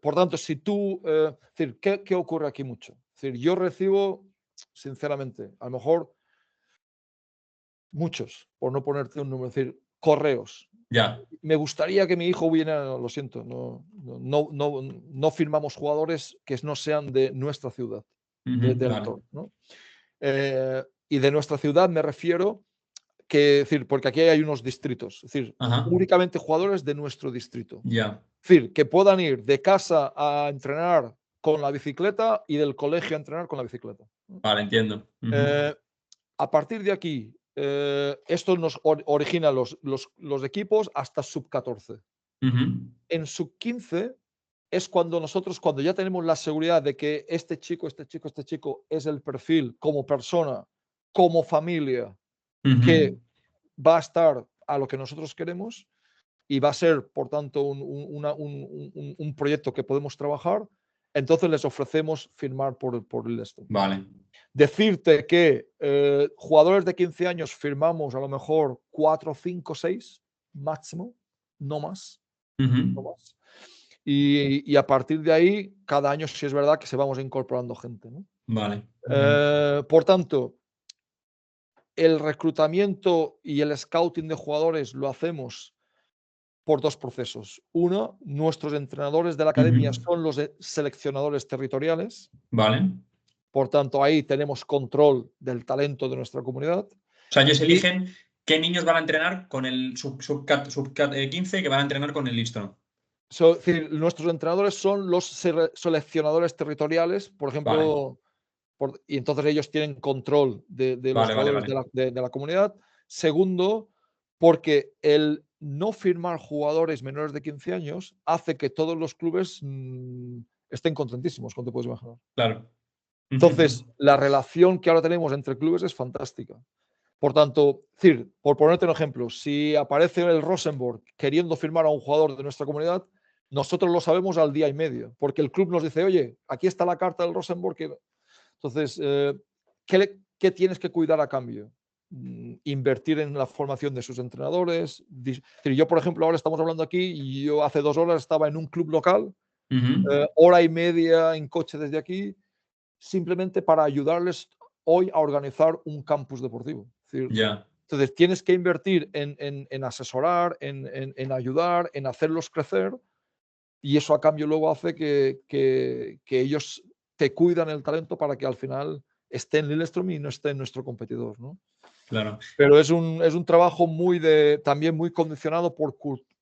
Por tanto, si tú, es decir, ¿qué ocurre aquí mucho? Es decir, yo recibo, sinceramente, a lo mejor muchos, por no ponerte un número, es decir, correos. Ya. Me gustaría que mi hijo hubiera, lo siento, no firmamos jugadores que no sean de nuestra ciudad, del Vale. entorno, ¿no? Y de nuestra ciudad me refiero que, es decir, porque aquí hay unos distritos, es decir, Ajá. únicamente jugadores de nuestro distrito. Ya. Es decir, que puedan ir de casa a entrenar con la bicicleta y del colegio a entrenar con la bicicleta. Vale, entiendo. Eh, a partir de aquí, esto nos origina los equipos hasta sub-14. En sub-15 es cuando nosotros, cuando ya tenemos la seguridad de que este chico es el perfil como persona, como familia, que va a estar a lo que nosotros queremos y va a ser, por tanto, un proyecto que podemos trabajar, entonces les ofrecemos firmar por el esto. Vale. Decirte que jugadores de 15 años firmamos a lo mejor 4, 5, 6 máximo, no más, no más. Y a partir de ahí, cada año sí es verdad que se vamos incorporando gente, ¿no? Vale. Por tanto, el reclutamiento y el scouting de jugadores lo hacemos por dos procesos. Uno, nuestros entrenadores de la academia son los seleccionadores territoriales. Vale. Por tanto, ahí tenemos control del talento de nuestra comunidad. O sea, ellos Y eligen qué niños van a entrenar con el sub 15 que van a entrenar con el listo. es decir, nuestros entrenadores son los seleccionadores territoriales, por Vale. ejemplo, y entonces ellos tienen control de los Vale, vale, jugadores vale. de la comunidad. Segundo, porque el no firmar jugadores menores de 15 años hace que todos los clubes estén contentísimos, como te puedes imaginar. Claro. Entonces, la relación que ahora tenemos entre clubes es fantástica. Por tanto, decir, por ponerte un ejemplo, si aparece el Rosenborg queriendo firmar a un jugador de nuestra comunidad, nosotros lo sabemos al día y medio, porque el club nos dice, oye, aquí está la carta del Rosenborg. Entonces, ¿qué tienes que cuidar a cambio? Invertir en la formación de sus entrenadores. Yo, por ejemplo, ahora estamos hablando aquí y yo hace 2 horas estaba en un club local, hora y media en coche desde aquí, simplemente para ayudarles hoy a organizar un campus deportivo. Es decir, Ya. entonces, tienes que invertir en asesorar, en ayudar, en hacerlos crecer, y eso a cambio luego hace que ellos te cuidan el talento para que al final esté en Lillestrøm y no esté en nuestro competidor, ¿no? Claro. Pero es un trabajo también muy condicionado por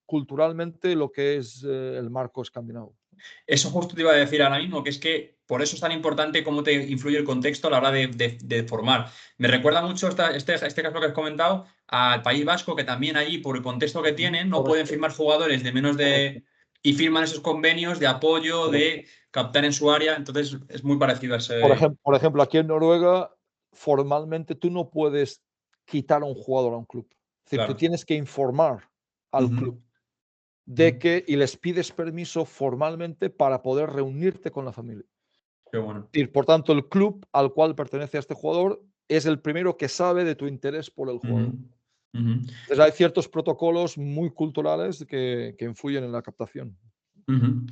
culturalmente lo que es el marco escandinavo. Eso justo te iba a decir ahora mismo, que es que por eso es tan importante cómo te influye el contexto a la hora de formar. Me recuerda mucho este caso que has comentado al País Vasco, que también allí, por el contexto que tienen, no pueden Correcto, firmar jugadores de menos correcto, de... y firman esos convenios de apoyo, correcto. de captar en su área. Entonces es muy parecido a ese... Por ejemplo, aquí en Noruega, formalmente tú no puedes quitar a un jugador a un club. Es decir, tú Claro. tienes que informar al club Ujú, de ujú. que y les pides permiso formalmente para poder reunirte con la familia. Qué bueno. Es decir, por tanto, el club al cual pertenece a este jugador es el primero que sabe de tu interés por el Ujú, jugador. ujú, Entonces, hay ciertos protocolos muy culturales que influyen en la captación. ujú.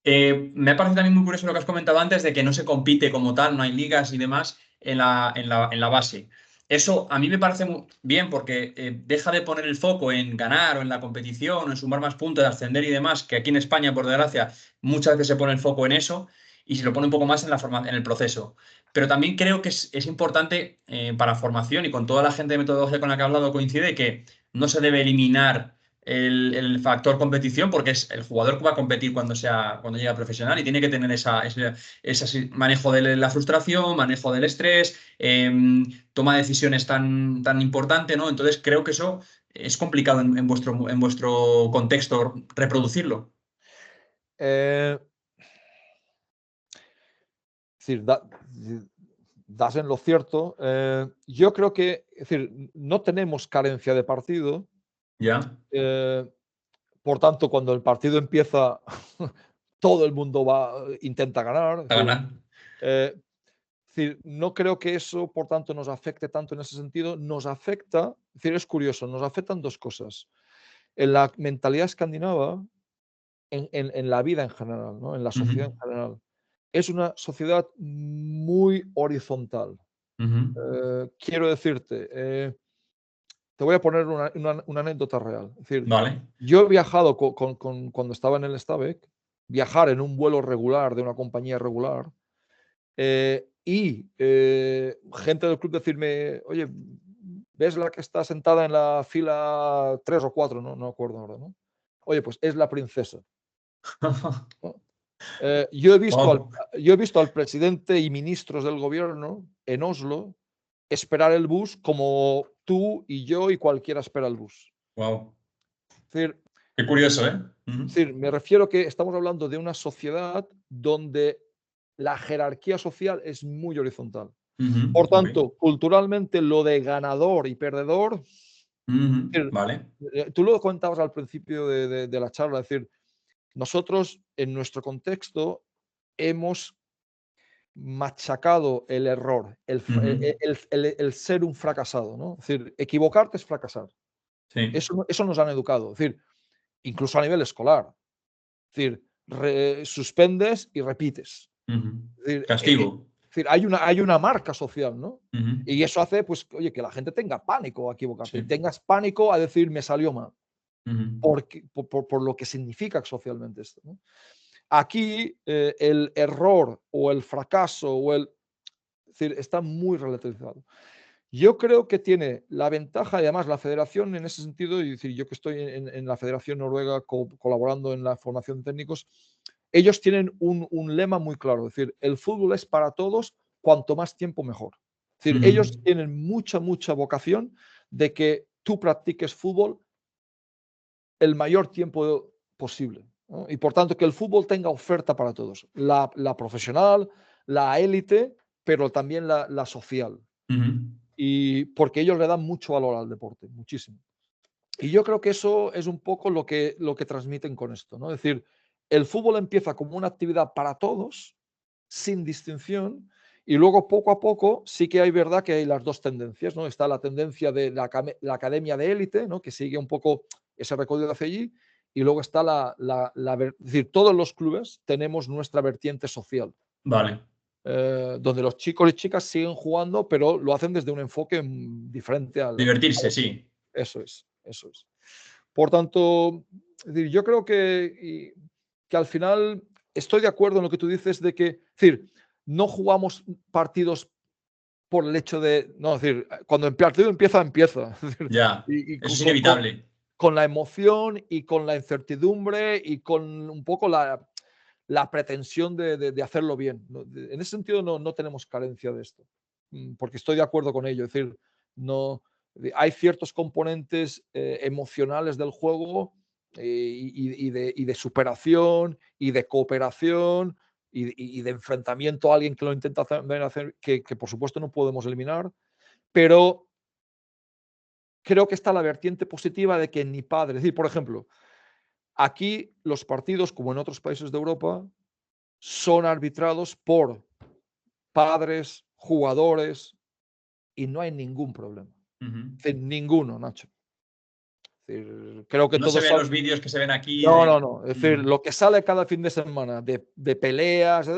Me ha parecido también muy curioso lo que has comentado antes de que no se compite como tal, no hay ligas y demás en la base. Eso a mí me parece muy bien porque deja de poner el foco en ganar o en la competición o en sumar más puntos, ascender y demás, que aquí en España, por desgracia, muchas veces se pone el foco en eso y se lo pone un poco más en el proceso. Pero también creo que es importante para formación y con toda la gente de metodología con la que he hablado coincide que no se debe eliminar el factor competición, porque es el jugador que va a competir cuando llega a profesional y tiene que tener ese manejo de la frustración, manejo del estrés, toma de decisiones tan importante, ¿no? Entonces creo que eso es complicado en vuestro contexto reproducirlo. Eh, es decir, das en lo cierto. Yo creo que, es decir, no tenemos carencia de partido. ¿Ya? eh, por tanto, cuando el partido empieza, todo el mundo intenta ganar. A ganar. Eh, es decir, no creo que eso, por tanto, nos afecte tanto en ese sentido. Nos afecta, es decir, es curioso, nos afectan dos cosas. En la mentalidad escandinava, en la vida en general, ¿no? En la Ujú, sociedad en general, es una sociedad muy horizontal. ujú. Quiero decirte, te voy a poner una anécdota real. Es decir, Vale. yo he viajado cuando estaba en el Stabek, viajar en un vuelo regular de una compañía regular, gente del club decirme, oye, ¿ves la que está sentada en la fila 3 o 4? No acuerdo ahora, ¿no? Oye, pues es la princesa, ¿no? Wow. Yo he visto al presidente y ministros del gobierno en Oslo esperar el bus como tú y yo y cualquiera espera el bus. Wow. Es decir, Qué curioso, ¿eh? me refiero que estamos hablando de una sociedad donde la jerarquía social es muy horizontal. Por Ok. tanto, culturalmente lo de ganador y perdedor, Vale. tú lo comentabas al principio de la charla, es decir, nosotros en nuestro contexto hemos machacado el error, el ser un fracasado, ¿no? Es decir, equivocarte es fracasar. Sí. Eso nos han educado, es decir, incluso a nivel escolar. Es decir, suspendes y repites. Es decir, Castigo. hay una marca social, ¿no? Ujú. Y eso hace, pues, oye, que la gente tenga pánico a equivocarte y Sí. tengas pánico a decir me salió mal, Ujú. por lo que significa socialmente esto, ¿no? Aquí el error o el fracaso es decir, está muy relativizado. Yo creo que tiene la ventaja, y además la federación en ese sentido, y decir, yo que estoy en la Federación Noruega colaborando en la formación de técnicos, ellos tienen un lema muy claro, es decir, el fútbol es para todos, cuanto más tiempo mejor. Es decir, Ujú. ellos tienen mucha vocación de que tú practiques fútbol el mayor tiempo posible, ¿no? Y por tanto que el fútbol tenga oferta para todos, la profesional, la élite, pero también la social. Ujú. Y porque ellos le dan mucho valor al deporte, muchísimo. Y yo creo que eso es un poco lo que transmiten con esto, ¿no? Es decir, el fútbol empieza como una actividad para todos, sin distinción, y luego poco a poco sí que hay verdad que hay las dos tendencias, ¿no? Está la tendencia de la academia de élite, ¿no? Que sigue un poco ese recorrido hacia allí, y luego está es decir, todos los clubes tenemos nuestra vertiente social, Vale. donde los chicos y chicas siguen jugando, pero lo hacen desde un enfoque diferente Divertirse, sí. eso es, eso es. Por tanto, es decir, yo creo que al final estoy de acuerdo en lo que tú dices de que, es decir, no jugamos partidos por el hecho de, no, es decir, cuando el partido empieza, empieza. Es decir, Ya. y Eso es inevitable. con la emoción y con la incertidumbre y con un poco la pretensión de hacerlo bien. En ese sentido no tenemos carencia de esto, porque estoy de acuerdo con ello. Es decir, no, hay ciertos componentes emocionales del juego y de superación y de cooperación y de enfrentamiento a alguien que lo intenta hacer que por supuesto no podemos eliminar, pero creo que está la vertiente positiva de que ni padre, es decir, por ejemplo, aquí los partidos, como en otros países de Europa, son arbitrados por padres, jugadores, y no hay ningún problema. Ujú. Es decir, ninguno, Nacho. Es decir, creo que No se todos ven saben. los vídeos que se ven aquí de... No. Es decir, lo que sale cada fin de semana de peleas,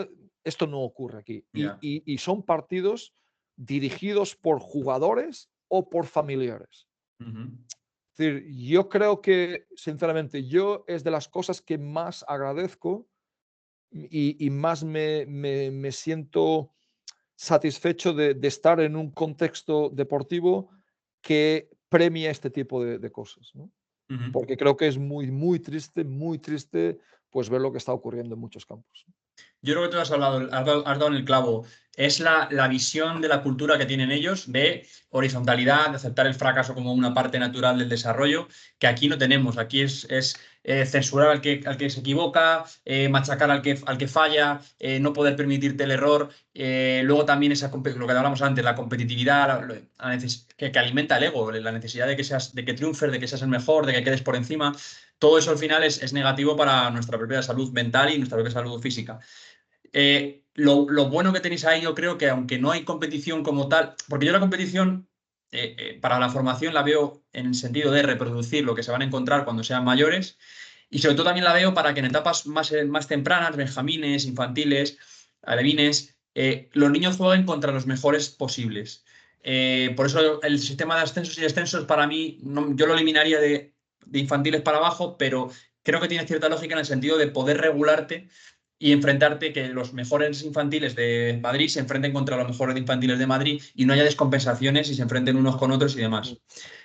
esto no ocurre aquí. Ya. Y son partidos dirigidos por jugadores o por familiares. Ujú. Es decir, yo creo que, sinceramente, yo es de las cosas que más agradezco y más me siento satisfecho de estar en un contexto deportivo que premia este tipo de cosas, ¿no? Ujú. Porque creo que es muy triste, pues ver lo que está ocurriendo en muchos campos. Yo creo que tú has dado en el clavo. Es la visión de la cultura que tienen ellos de horizontalidad, de aceptar el fracaso como una parte natural del desarrollo, que aquí no tenemos. Aquí es censurar al que se equivoca, machacar al que falla, no poder permitirte el error. Luego también lo que hablamos antes, la competitividad, que alimenta el ego, la necesidad de que triunfes, de que seas el mejor, de que quedes por encima. Todo eso al final es negativo para nuestra propia salud mental y nuestra propia salud física. Lo bueno que tenéis ahí, yo creo que aunque no hay competición como tal, porque yo la competición para la formación la veo en el sentido de reproducir lo que se van a encontrar cuando sean mayores y sobre todo también la veo para que en etapas más tempranas, benjamines, infantiles, alevines, los niños jueguen contra los mejores posibles. Por eso el sistema de ascensos y descensos para mí, yo lo eliminaría de infantiles para abajo, pero creo que tiene cierta lógica en el sentido de poder regularte y enfrentarte, que los mejores infantiles de Madrid se enfrenten contra los mejores infantiles de Madrid y no haya descompensaciones y se enfrenten unos con otros y demás.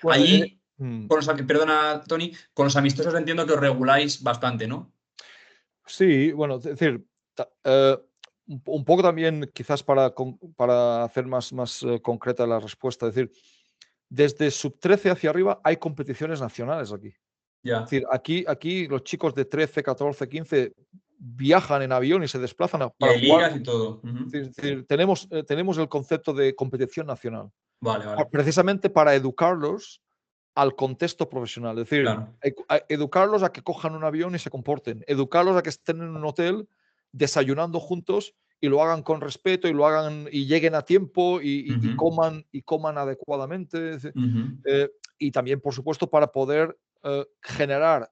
Bueno, Allí, perdona, Tony, con los amistosos entiendo que os reguláis bastante, ¿no? sí, bueno, es decir, un poco también quizás para hacer más concreta la respuesta, es decir, desde sub-13 hacia arriba hay competiciones nacionales aquí. Es Ya. decir, aquí los chicos de 13, 14, 15 viajan en avión y se desplazan Y para hay jugar. ligas y todo. Ujú. Es decir, tenemos el concepto de competición nacional, Vale, vale. precisamente para educarlos al contexto profesional. Es decir, Claro. educarlos a que cojan un avión y se comporten, educarlos a que estén en un hotel desayunando juntos y lo hagan con respeto y lo hagan y lleguen a tiempo Ujú, y coman adecuadamente. ujú. Y también, por supuesto, para poder generar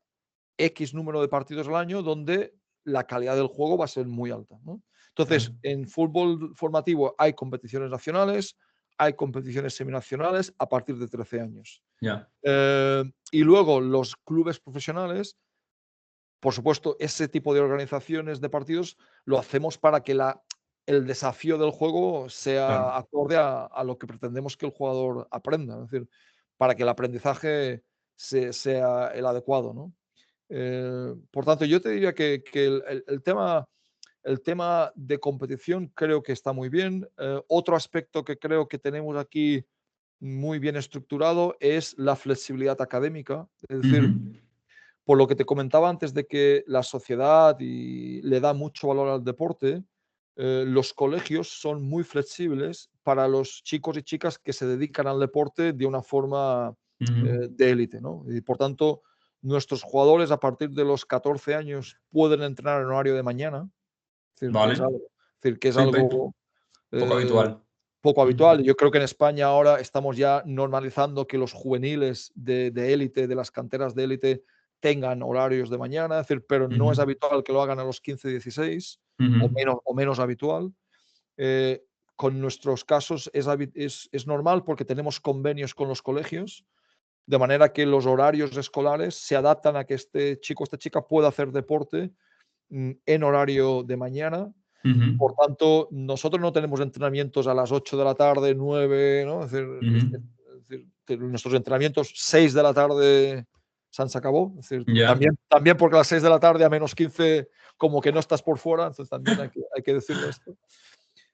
X número de partidos al año donde la calidad del juego va a ser muy alta, ¿no? Entonces, Claro. en fútbol formativo hay competiciones nacionales, hay competiciones seminacionales a partir de 13 años. Ya. Y luego los clubes profesionales, por supuesto, ese tipo de organizaciones de partidos lo hacemos para que el desafío del juego Claro. sea acorde a lo que pretendemos que el jugador aprenda, es decir, para que el aprendizaje sea el adecuado, ¿no? Por tanto, yo te diría que el tema de competición creo que está muy bien. Otro aspecto que creo que tenemos aquí muy bien estructurado es la flexibilidad académica. Es decir, Ujú. por lo que te comentaba antes de que la sociedad le da mucho valor al deporte, los colegios son muy flexibles para los chicos y chicas que se dedican al deporte de una forma Ujú. de élite, ¿no? Y por tanto, nuestros jugadores a partir de los 14 años pueden entrenar en horario de mañana, es decir, que es Vale. algo, es decir, que es Sí, algo poco eh, habitual. poco Ujú, habitual. Yo creo que en España ahora estamos ya normalizando que los juveniles de élite, de las canteras de élite, tengan horarios de mañana, es decir, pero no es ujú, habitual que lo hagan a los 15, 16 ujú, o menos habitual. Eh, con nuestros casos es normal porque tenemos convenios con los colegios, de manera que los horarios escolares se adaptan a que este chico o esta chica pueda hacer deporte en horario de mañana. ujú, Por tanto, nosotros no tenemos entrenamientos a las 8 de la tarde, 9, ¿no? ujú. Es decir, nuestros entrenamientos 6 de la tarde se acabó. Es decir, Ya. también porque a las 6 de la tarde a -15 como que no estás por fuera, entonces también hay que decirlo esto.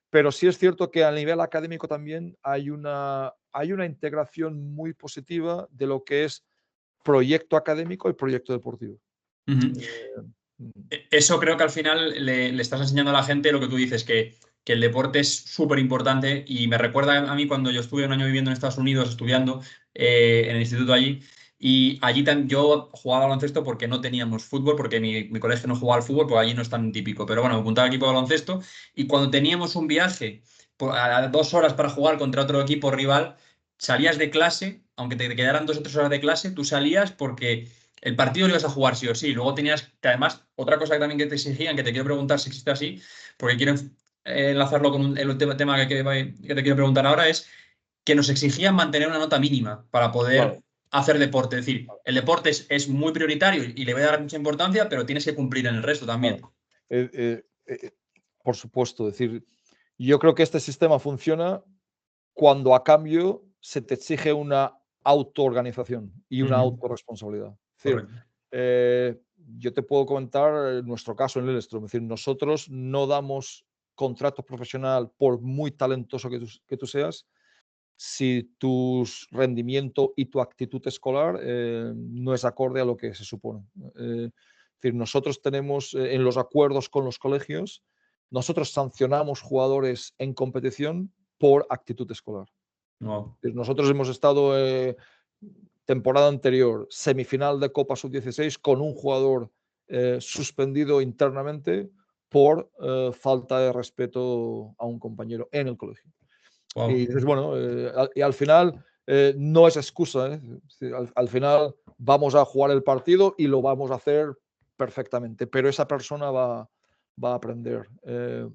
Pero sí es cierto que a nivel académico también hay una integración muy positiva de lo que es proyecto académico y proyecto deportivo. Ujú. Mm, Eso creo que al final le estás enseñando a la gente lo que tú dices, que el deporte es súper importante y me recuerda a mí cuando yo estuve un año viviendo en Estados Unidos estudiando en el instituto allí y allí yo jugaba baloncesto porque no teníamos fútbol, porque mi colegio no jugaba al fútbol, pues allí no es tan típico, pero bueno, me apuntaba al equipo de baloncesto y cuando teníamos un viaje a 2 horas para jugar contra otro equipo rival, salías de clase, aunque te quedaran 2 o 3 horas de clase, tú salías porque el partido lo ibas a jugar sí o sí. Luego tenías que, además, otra cosa que también que te exigían, que te quiero preguntar si existe así, porque quiero enlazarlo con el tema que te quiero preguntar ahora, es que nos exigían mantener una nota mínima para claro, poder hacer deporte. Es decir, el deporte es muy prioritario y le voy a dar mucha importancia, pero tienes que cumplir en el resto también. claro. Eh, eh, eh, por supuesto, es decir, yo creo que este sistema funciona cuando a cambio se te exige una autoorganización y una Ujú, autorresponsabilidad. Es decir, correcto. yo te puedo comentar nuestro caso en Lillestrøm. Es decir, nosotros no damos contrato profesional por muy talentoso que tú seas si tu rendimiento y tu actitud escolar no es acorde a lo que se supone. Es decir, nosotros tenemos en los acuerdos con los colegios, nosotros sancionamos jugadores en competición por actitud escolar. No. Nosotros hemos estado temporada anterior, semifinal de Copa Sub-16 con un jugador suspendido internamente por falta de respeto a un compañero en el colegio. Y Wow. dices, bueno, y al final no es excusa, ¿eh? Es decir, al final vamos a jugar el partido y lo vamos a hacer perfectamente, pero esa persona va a aprender,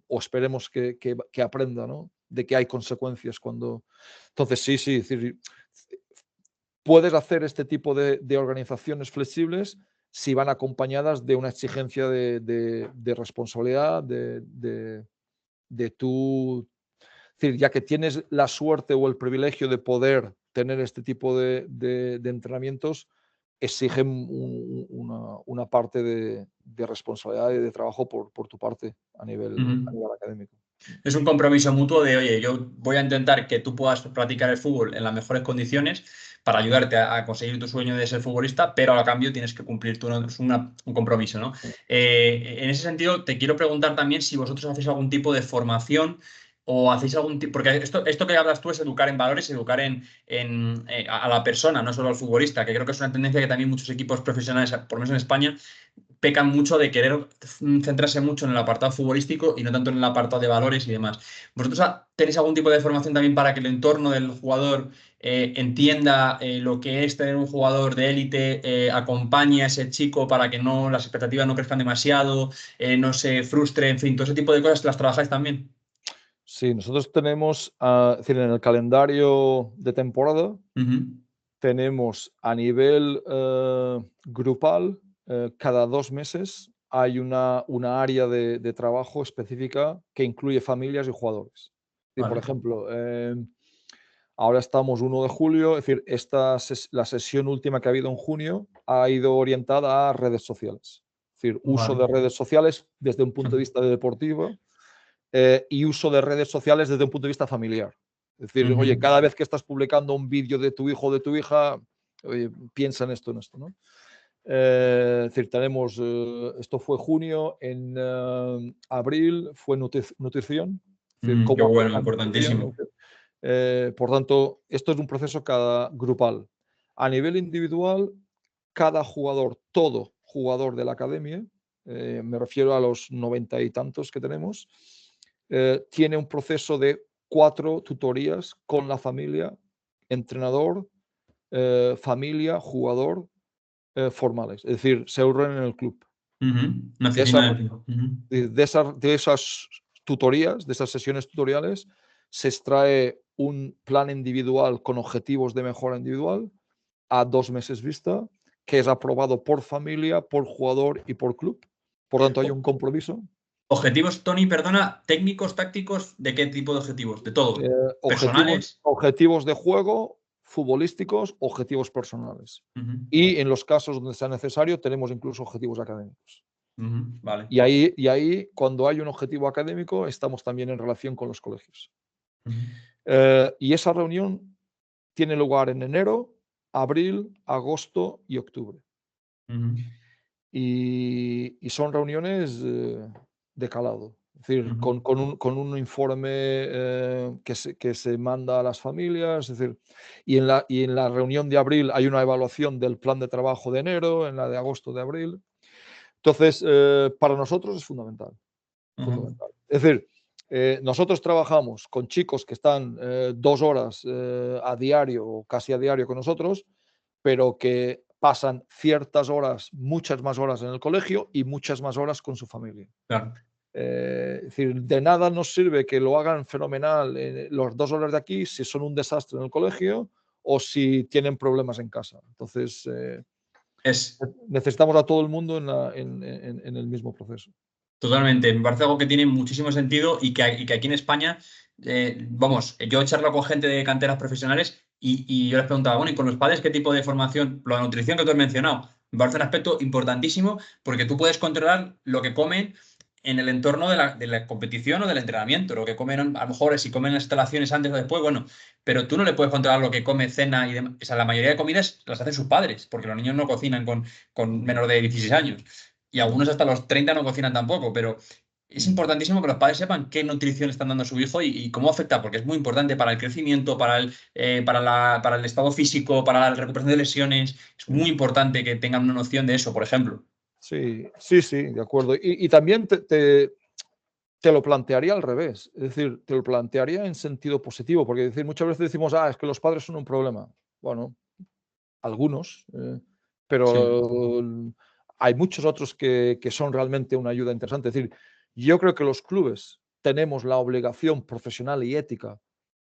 o esperemos que aprenda, ¿no? de que hay consecuencias cuando... Entonces, sí, es decir, puedes hacer este tipo de organizaciones flexibles si van acompañadas de una exigencia de responsabilidad, de tu... Es decir, ya que tienes la suerte o el privilegio de poder tener este tipo de entrenamientos, exigen una parte de responsabilidad y de trabajo por tu parte a nivel académico. Es un compromiso mutuo de, oye, yo voy a intentar que tú puedas practicar el fútbol en las mejores condiciones para ayudarte a conseguir tu sueño de ser futbolista, pero a cambio tienes que cumplir tú, ¿no? Es un compromiso, ¿no? En ese sentido, te quiero preguntar también si vosotros hacéis algún tipo de formación o hacéis algún tipo, porque esto que hablas tú es educar en valores, educar a la persona, no solo al futbolista, que creo que es una tendencia que también muchos equipos profesionales, por lo menos en España, pecan mucho de querer centrarse mucho en el apartado futbolístico y no tanto en el apartado de valores y demás. ¿Vosotros tenéis algún tipo de formación también para que el entorno del jugador entienda lo que es tener un jugador de élite, acompañe a ese chico para que no las expectativas no crezcan demasiado, no se frustre, en fin, todo ese tipo de cosas las trabajáis también? Sí, nosotros tenemos, es decir, en el calendario de temporada, tenemos a nivel grupal, cada 2 meses hay una área de trabajo específica que incluye familias y jugadores. Y, por Vale. ejemplo, ahora estamos 1 de julio, es decir, la sesión última que ha habido en junio ha ido orientada a redes sociales. Es decir, uso Vale. de redes sociales desde un punto de vista deportivo y uso de redes sociales desde un punto de vista familiar. Es decir, oye, cada vez que estás publicando un vídeo de tu hijo o de tu hija, oye, piensa en esto, ¿no? Es decir, tenemos, esto fue junio, en abril fue nutrición, es decir, Qué cómo hacer bueno, la nutrición. importantísimo. Por tanto, esto es un proceso cada grupal. A nivel individual, cada jugador, todo jugador de la academia, me refiero a los 90 y tantos que tenemos, tiene un proceso de 4 tutorías con la familia, entrenador, familia, jugador, formales. Es decir, se reúnen en el club. Una De esas, oficina de... de esas tutorías, de esas sesiones tutoriales, se extrae un plan individual con objetivos de mejora individual a 2 meses vista, que es aprobado por familia, por jugador y por club. Por tanto, hay un compromiso. Objetivos, Tony, perdona, técnicos, tácticos, ¿de qué tipo de objetivos? De todo. Objetivos, ¿Personales? objetivos de juego, futbolísticos, objetivos personales. Y en los casos donde sea necesario, tenemos incluso objetivos académicos. Vale. Y ahí, cuando hay un objetivo académico, estamos también en relación con los colegios. Y esa reunión tiene lugar en enero, abril, agosto y octubre. Y son reuniones de calado. Es decir, con un informe que se manda a las familias. Es decir, y en la reunión de abril hay una evaluación del plan de trabajo de enero, en la de agosto de abril. Entonces, para nosotros es fundamental. Fundamental. Es decir, nosotros trabajamos con chicos que están 2 horas a diario o casi a diario con nosotros, pero que pasan ciertas horas, muchas más horas en el colegio y muchas más horas con su familia. Claro. Es decir, de nada nos sirve que lo hagan fenomenal los 2 horas de aquí si son un desastre en el colegio o si tienen problemas en casa. Entonces, Es necesitamos a todo el mundo en el mismo proceso. totalmente. Me parece algo que tiene muchísimo sentido y que aquí en España, vamos, yo he charlado con gente de canteras profesionales y yo les preguntaba, bueno, ¿y con los padres qué tipo de formación? La nutrición que tú has mencionado. Me parece un aspecto importantísimo porque tú puedes controlar lo que comen en el entorno de la competición o del entrenamiento. Lo que comen, a lo mejor, si comen en las instalaciones antes o después, bueno, pero tú no le puedes controlar lo que come, cena y demás. O sea, la mayoría de comidas las hacen sus padres, porque los niños no cocinan con menos de 16 años. Y algunos hasta los 30 no cocinan tampoco, pero es importantísimo que los padres sepan qué nutrición están dando a su hijo y cómo afecta, porque es muy importante para el crecimiento, para el estado físico, para la recuperación de lesiones. Es muy importante que tengan una noción de eso, por ejemplo. Sí, sí, sí, de acuerdo. Y también te lo plantearía al revés, es decir, te lo plantearía en sentido positivo, porque decir, muchas veces decimos, es que los padres son un problema. Bueno, algunos, Sí. pero hay muchos otros que son realmente una ayuda interesante. Es decir, yo creo que los clubes tenemos la obligación profesional y ética,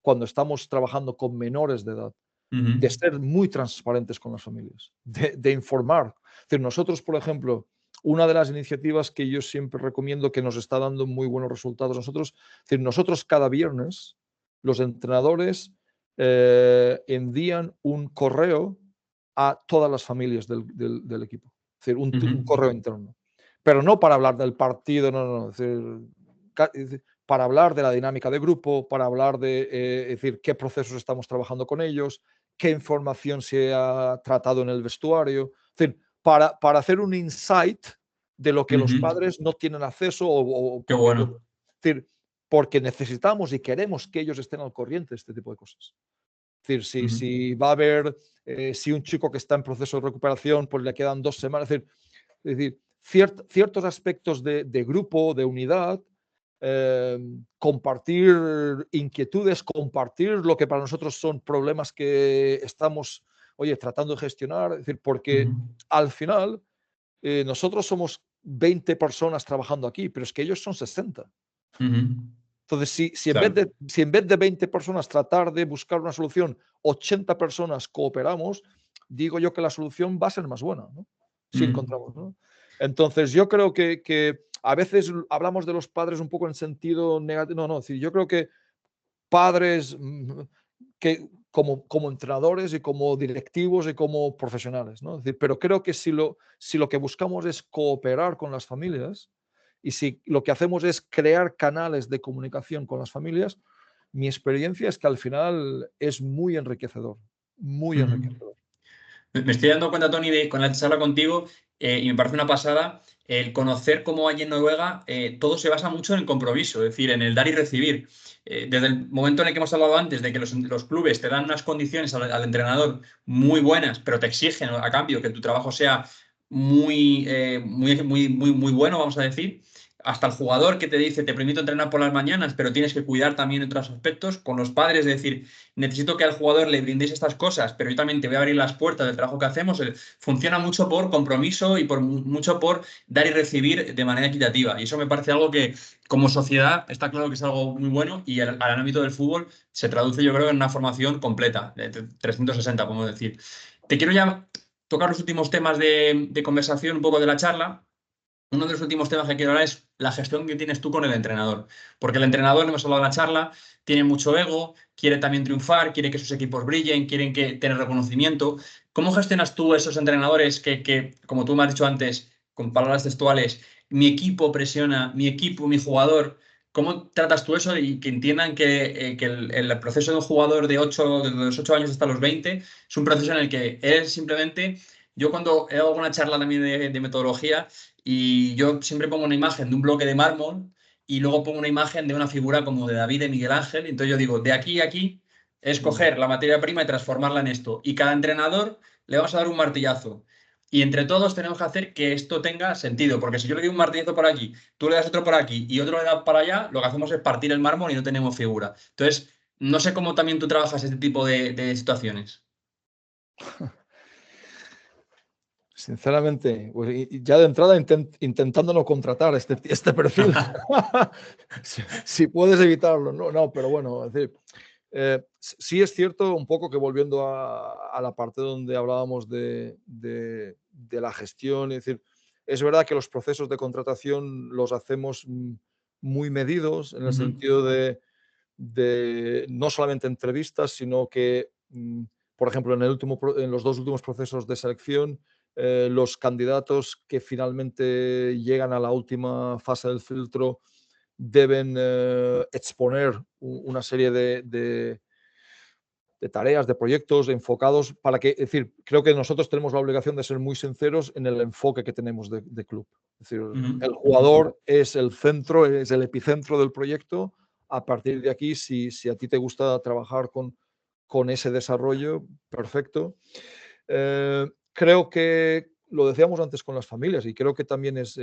cuando estamos trabajando con menores de edad, de ser muy transparentes con las familias, de informar. Es decir, nosotros, por ejemplo, una de las iniciativas que yo siempre recomiendo, que nos está dando muy buenos resultados nosotros, es decir, nosotros cada viernes, los entrenadores envían un correo a todas las familias del equipo. Es decir, un correo interno. Pero no para hablar del partido, no. Es decir, para hablar de la dinámica de grupo, para hablar de es decir, qué procesos estamos trabajando con ellos, qué información se ha tratado en el vestuario. Es decir, para hacer un insight de lo que los padres no tienen acceso Qué bueno. es decir, porque necesitamos y queremos que ellos estén al corriente de este tipo de cosas. Es decir, si va a haber, si un chico que está en proceso de recuperación, pues le quedan 2 semanas, es decir, ciertos aspectos de grupo, de unidad, compartir inquietudes, compartir lo que para nosotros son problemas que estamos, oye, tratando de gestionar, es decir, porque al final nosotros somos 20 personas trabajando aquí, pero es que ellos son 60. Entonces, si Claro. en vez de 20 personas tratar de buscar una solución, 80 personas cooperamos, digo yo que la solución va a ser más buena, ¿no? Si encontramos, ¿no? Entonces, yo creo que a veces hablamos de los padres un poco en sentido negativo. No, sí, yo creo que padres que como entrenadores y como directivos y como profesionales, ¿no? Es decir, pero creo que si lo que buscamos es cooperar con las familias y si lo que hacemos es crear canales de comunicación con las familias, mi experiencia es que al final es muy enriquecedor, muy enriquecedor. Me estoy dando cuenta, Tony, con la charla contigo, y me parece una pasada el conocer cómo allí en Noruega todo se basa mucho en el compromiso, es decir, en el dar y recibir. Desde el momento en el que hemos hablado antes de que los clubes te dan unas condiciones al entrenador muy buenas, pero te exigen a cambio que tu trabajo sea muy bueno, vamos a decir. Hasta el jugador que te dice, te permito entrenar por las mañanas, pero tienes que cuidar también otros aspectos. Con los padres, es decir, necesito que al jugador le brindéis estas cosas, pero yo también te voy a abrir las puertas del trabajo que hacemos. Funciona mucho por compromiso y mucho por dar y recibir de manera equitativa. Y eso me parece algo que, como sociedad, está claro que es algo muy bueno y al ámbito del fútbol se traduce, yo creo, en una formación completa, de 360, podemos decir. Te quiero ya tocar los últimos temas de conversación, un poco de la charla. Uno de los últimos temas que quiero hablar es la gestión que tienes tú con el entrenador. Porque el entrenador, hemos hablado en la charla, tiene mucho ego, quiere también triunfar, quiere que sus equipos brillen, quieren tener reconocimiento. ¿Cómo gestionas tú esos entrenadores que, como tú me has dicho antes, con palabras textuales, mi equipo presiona, mi equipo, mi jugador? ¿Cómo tratas tú eso y que entiendan que el proceso de un jugador de los 8 años hasta los 20 es un proceso en el que él simplemente... Yo cuando he dado alguna charla también de metodología, y yo siempre pongo una imagen de un bloque de mármol y luego pongo una imagen de una figura como de David, de Miguel Ángel. Entonces yo digo, de aquí a aquí es coger la materia prima y transformarla en esto. Y cada entrenador le vamos a dar un martillazo. Y entre todos tenemos que hacer que esto tenga sentido, porque si yo le doy un martillazo por aquí, tú le das otro por aquí y otro le da para allá, lo que hacemos es partir el mármol y no tenemos figura. Entonces, no sé cómo también tú trabajas este tipo de situaciones. Sinceramente, pues, y ya de entrada intentando no contratar este perfil, si puedes evitarlo, no, pero bueno, es decir, sí es cierto un poco que volviendo a la parte donde hablábamos de la gestión, es decir, es verdad que los procesos de contratación los hacemos muy medidos en el sentido de no solamente entrevistas, sino que, por ejemplo, en los 2 últimos procesos de selección, los candidatos que finalmente llegan a la última fase del filtro deben exponer una serie de tareas, de proyectos enfocados para que, es decir, creo que nosotros tenemos la obligación de ser muy sinceros en el enfoque que tenemos de club. Es decir, el jugador es el centro, es el epicentro del proyecto. A partir de aquí, si a ti te gusta trabajar con ese desarrollo, perfecto. Creo que lo decíamos antes con las familias y creo que también es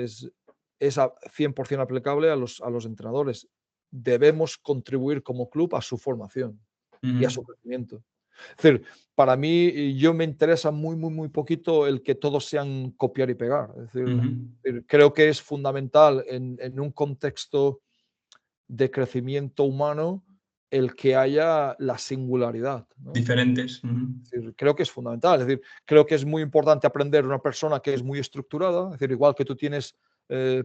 100% aplicable a los entrenadores. Debemos contribuir como club a su formación y a su crecimiento. Es decir, para mí, yo me interesa muy poquito el que todos sean copiar y pegar. Es decir, creo que es fundamental en un contexto de crecimiento humano el que haya la singularidad, ¿no? Diferentes. Es decir, creo que es fundamental. Es decir, creo que es muy importante aprender una persona que es muy estructurada. Es decir, igual que tú tienes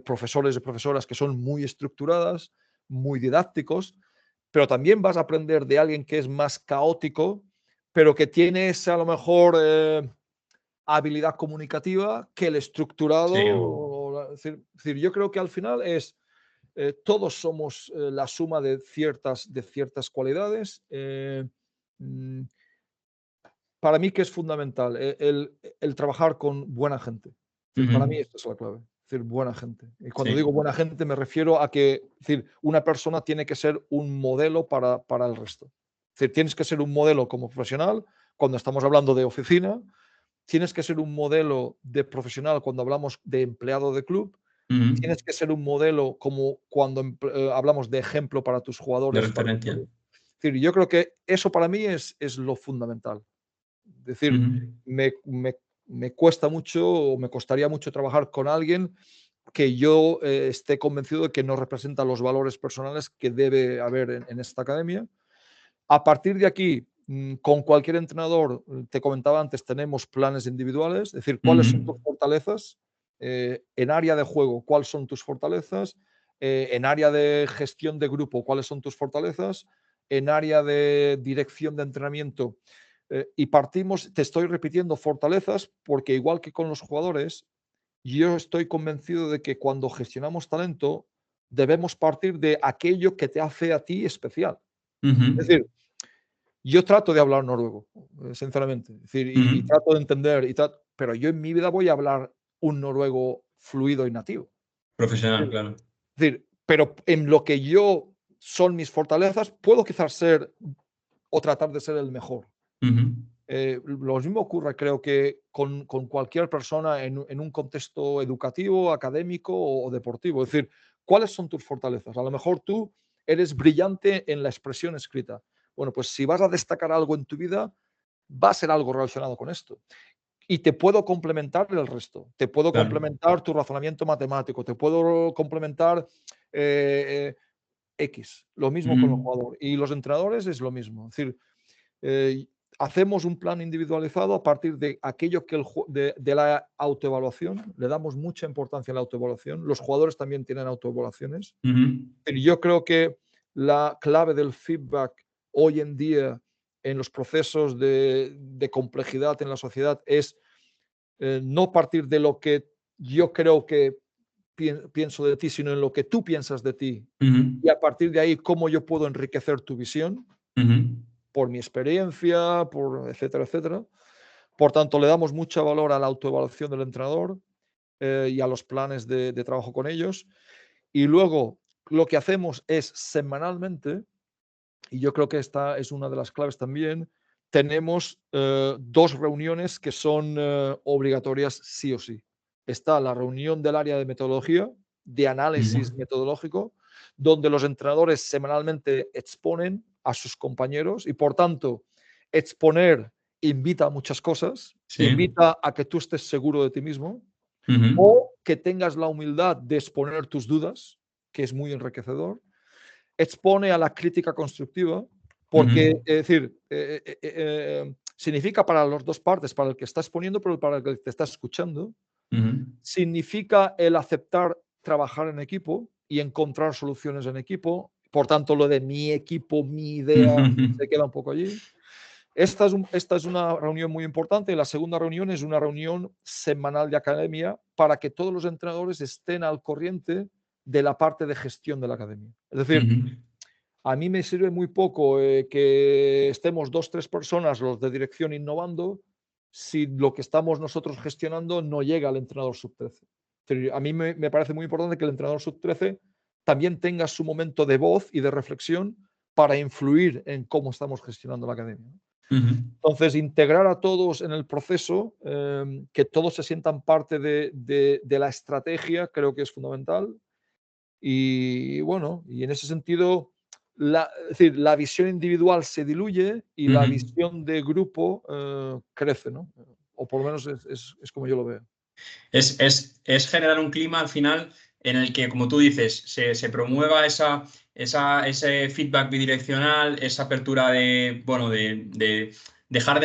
profesores y profesoras que son muy estructuradas, muy didácticos, pero también vas a aprender de alguien que es más caótico, pero que tiene esa, a lo mejor, habilidad comunicativa que el estructurado. Sí. Es decir, yo creo que al final todos somos la suma de ciertas cualidades. Mm, para mí que es fundamental el trabajar con buena gente. Es decir, para mí esta es la clave. Es decir, buena gente. Y cuando Sí. digo buena gente me refiero a que, es decir, una persona tiene que ser un modelo para el resto. Es decir, tienes que ser un modelo como profesional cuando estamos hablando de oficina, tienes que ser un modelo de profesional cuando hablamos de empleado de club, tienes que ser un modelo como cuando hablamos de ejemplo para tus De jugadores. referencia. Es decir, yo creo que eso para mí es lo fundamental. Es decir, me, me- me cuesta mucho o me costaría mucho trabajar con alguien que yo esté convencido de que no representa los valores personales que debe haber en esta academia. A partir de aquí, con cualquier entrenador, te comentaba antes, tenemos planes individuales, es decir, cuáles son tus fortalezas en área de juego, cuáles son tus fortalezas, en área de gestión de grupo, cuáles son tus fortalezas, en área de dirección de entrenamiento. Y partimos, te estoy repitiendo fortalezas, porque igual que con los jugadores, yo estoy convencido de que cuando gestionamos talento, debemos partir de aquello que te hace a ti especial. Es decir, yo trato de hablar noruego, sinceramente, es decir, y trato de entender, pero yo en mi vida voy a hablar un noruego fluido y nativo. Profesional, Es claro. decir, pero en lo que yo son mis fortalezas, puedo quizás ser o tratar de ser el mejor. Lo mismo ocurre, creo que con cualquier persona en un contexto educativo, académico o deportivo. Es decir, ¿cuáles son tus fortalezas? A lo mejor tú eres brillante en la expresión escrita. Bueno, pues si vas a destacar algo en tu vida, va a ser algo relacionado con esto. Y te puedo complementar el resto. Te puedo Claro. complementar tu razonamiento matemático, te puedo complementar X. Lo mismo con el jugador. Y los entrenadores es lo mismo. Es decir, eh, hacemos un plan individualizado a partir de aquello que de la autoevaluación. Le damos mucha importancia a la autoevaluación. Los jugadores también tienen autoevaluaciones. Pero yo creo que la clave del feedback hoy en día en los procesos de complejidad en la sociedad es no partir de lo que yo creo que pienso de ti, sino en lo que tú piensas de ti. Y a partir de ahí, cómo yo puedo enriquecer tu visión por mi experiencia, por etcétera, etcétera. Por tanto, le damos mucho valor a la autoevaluación del entrenador y a los planes de trabajo con ellos. Y luego, lo que hacemos es semanalmente, y yo creo que esta es una de las claves también, tenemos 2 reuniones que son obligatorias sí o sí. Está la reunión del área de metodología, de análisis metodológico, donde los entrenadores semanalmente exponen a sus compañeros y, por tanto, exponer invita a muchas cosas, Sí. invita a que tú estés seguro de ti mismo o que tengas la humildad de exponer tus dudas, que es muy enriquecedor, expone a la crítica constructiva, porque, es decir, significa para las dos partes, para el que está exponiendo, pero para el que te está escuchando, significa el aceptar trabajar en equipo y encontrar soluciones en equipo. Por tanto, lo de mi equipo, mi idea, se queda un poco allí. Esta es una reunión muy importante. La segunda reunión es una reunión semanal de academia para que todos los entrenadores estén al corriente de la parte de gestión de la academia. Es decir, a mí me sirve muy poco que estemos 2, 3 personas, los de dirección, innovando, si lo que estamos nosotros gestionando no llega al entrenador sub-13. A mí me parece muy importante que el entrenador sub-13 también tenga su momento de voz y de reflexión para influir en cómo estamos gestionando la academia. Entonces, integrar a todos en el proceso, que todos se sientan parte de la estrategia, creo que es fundamental. Y bueno, y en ese sentido, es decir, la visión individual se diluye y la visión de grupo crece, ¿no? O por lo menos es como yo lo veo. Es generar un clima al final en el que, como tú dices, se promueva esa ese feedback bidireccional, esa apertura de, bueno, de dejar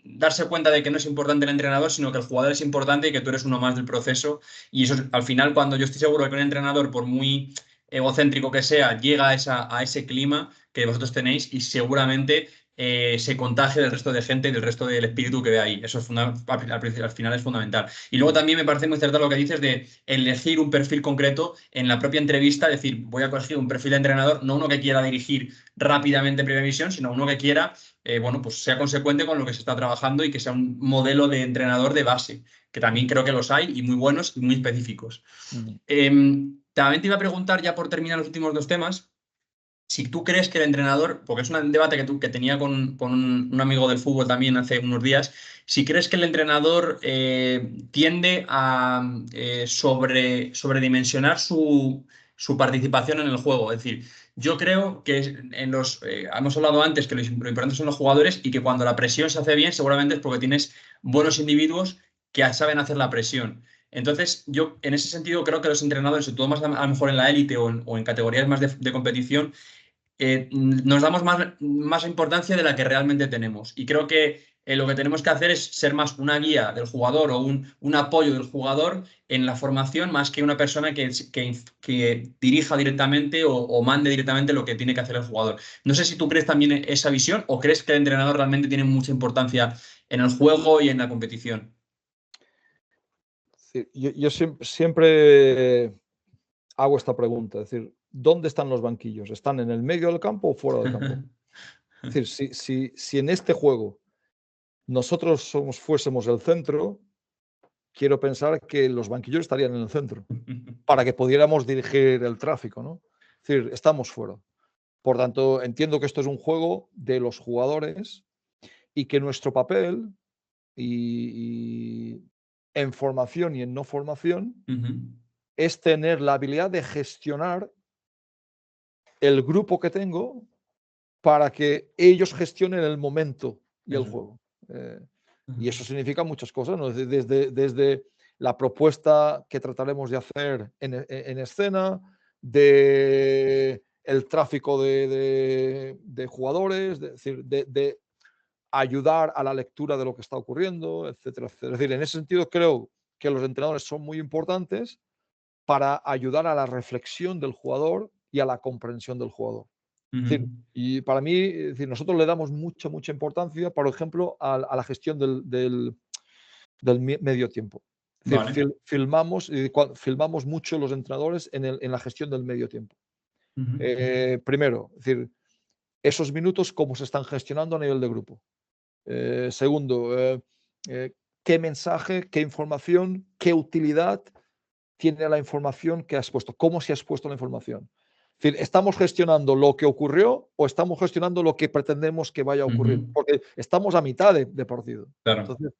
darse cuenta de que no es importante el entrenador, sino que el jugador es importante y que tú eres uno más del proceso. Y eso, al final, cuando yo estoy seguro de que un entrenador, por muy egocéntrico que sea, llega a ese clima que vosotros tenéis y seguramente se contagie del resto de gente y del resto del espíritu que ve ahí. Eso es al final es fundamental. Y luego también me parece muy acertado lo que dices de elegir un perfil concreto en la propia entrevista, decir, voy a elegir un perfil de entrenador, no uno que quiera dirigir rápidamente en primera división, sino uno que quiera, bueno, pues sea consecuente con lo que se está trabajando y que sea un modelo de entrenador de base, que también creo que los hay y muy buenos y muy específicos. También te iba a preguntar, ya por terminar los últimos dos temas, si tú crees que el entrenador, porque es un debate que tenía con un amigo del fútbol también hace unos días, si crees que el entrenador tiende a sobredimensionar su participación en el juego. Es decir, yo creo que hemos hablado antes que lo importante son los jugadores y que cuando la presión se hace bien, seguramente es porque tienes buenos individuos que saben hacer la presión. Entonces, yo en ese sentido creo que los entrenadores, sobre todo más a lo mejor en la élite o en categorías más de competición, nos damos más importancia de la que realmente tenemos. Y creo que lo que tenemos que hacer es ser más una guía del jugador o un apoyo del jugador en la formación, más que una persona que dirija directamente o mande directamente lo que tiene que hacer el jugador. No sé si tú crees también esa visión o crees que el entrenador realmente tiene mucha importancia en el juego y en la competición. Sí, yo siempre hago esta pregunta, es decir, ¿dónde están los banquillos? ¿Están en el medio del campo o fuera del campo? Es decir, si en este juego nosotros fuésemos el centro, quiero pensar que los banquillos estarían en el centro para que pudiéramos dirigir el tráfico, ¿no? Es decir, estamos fuera. Por tanto, entiendo que esto es un juego de los jugadores y que nuestro papel y en formación y en no formación es tener la habilidad de gestionar el grupo que tengo para que ellos gestionen el momento y el juego. Y eso significa muchas cosas, ¿no? Desde la propuesta que trataremos de hacer en escena, de el tráfico de jugadores, de ayudar a la lectura de lo que está ocurriendo, etcétera, etcétera. Es decir, en ese sentido creo que los entrenadores son muy importantes para ayudar a la reflexión del jugador y a la comprensión del jugador. Es decir, y para mí, es decir, nosotros le damos mucha, mucha importancia, por ejemplo, a la gestión del medio tiempo. Es decir, Vale. filmamos mucho los entrenadores en la gestión del medio tiempo. Primero, es decir, esos minutos, cómo se están gestionando a nivel de grupo. Segundo, qué mensaje, qué información, qué utilidad tiene la información que has puesto, cómo se ha expuesto la información. Es decir, ¿estamos gestionando lo que ocurrió o estamos gestionando lo que pretendemos que vaya a ocurrir? Porque estamos a mitad de partido. Claro. Entonces,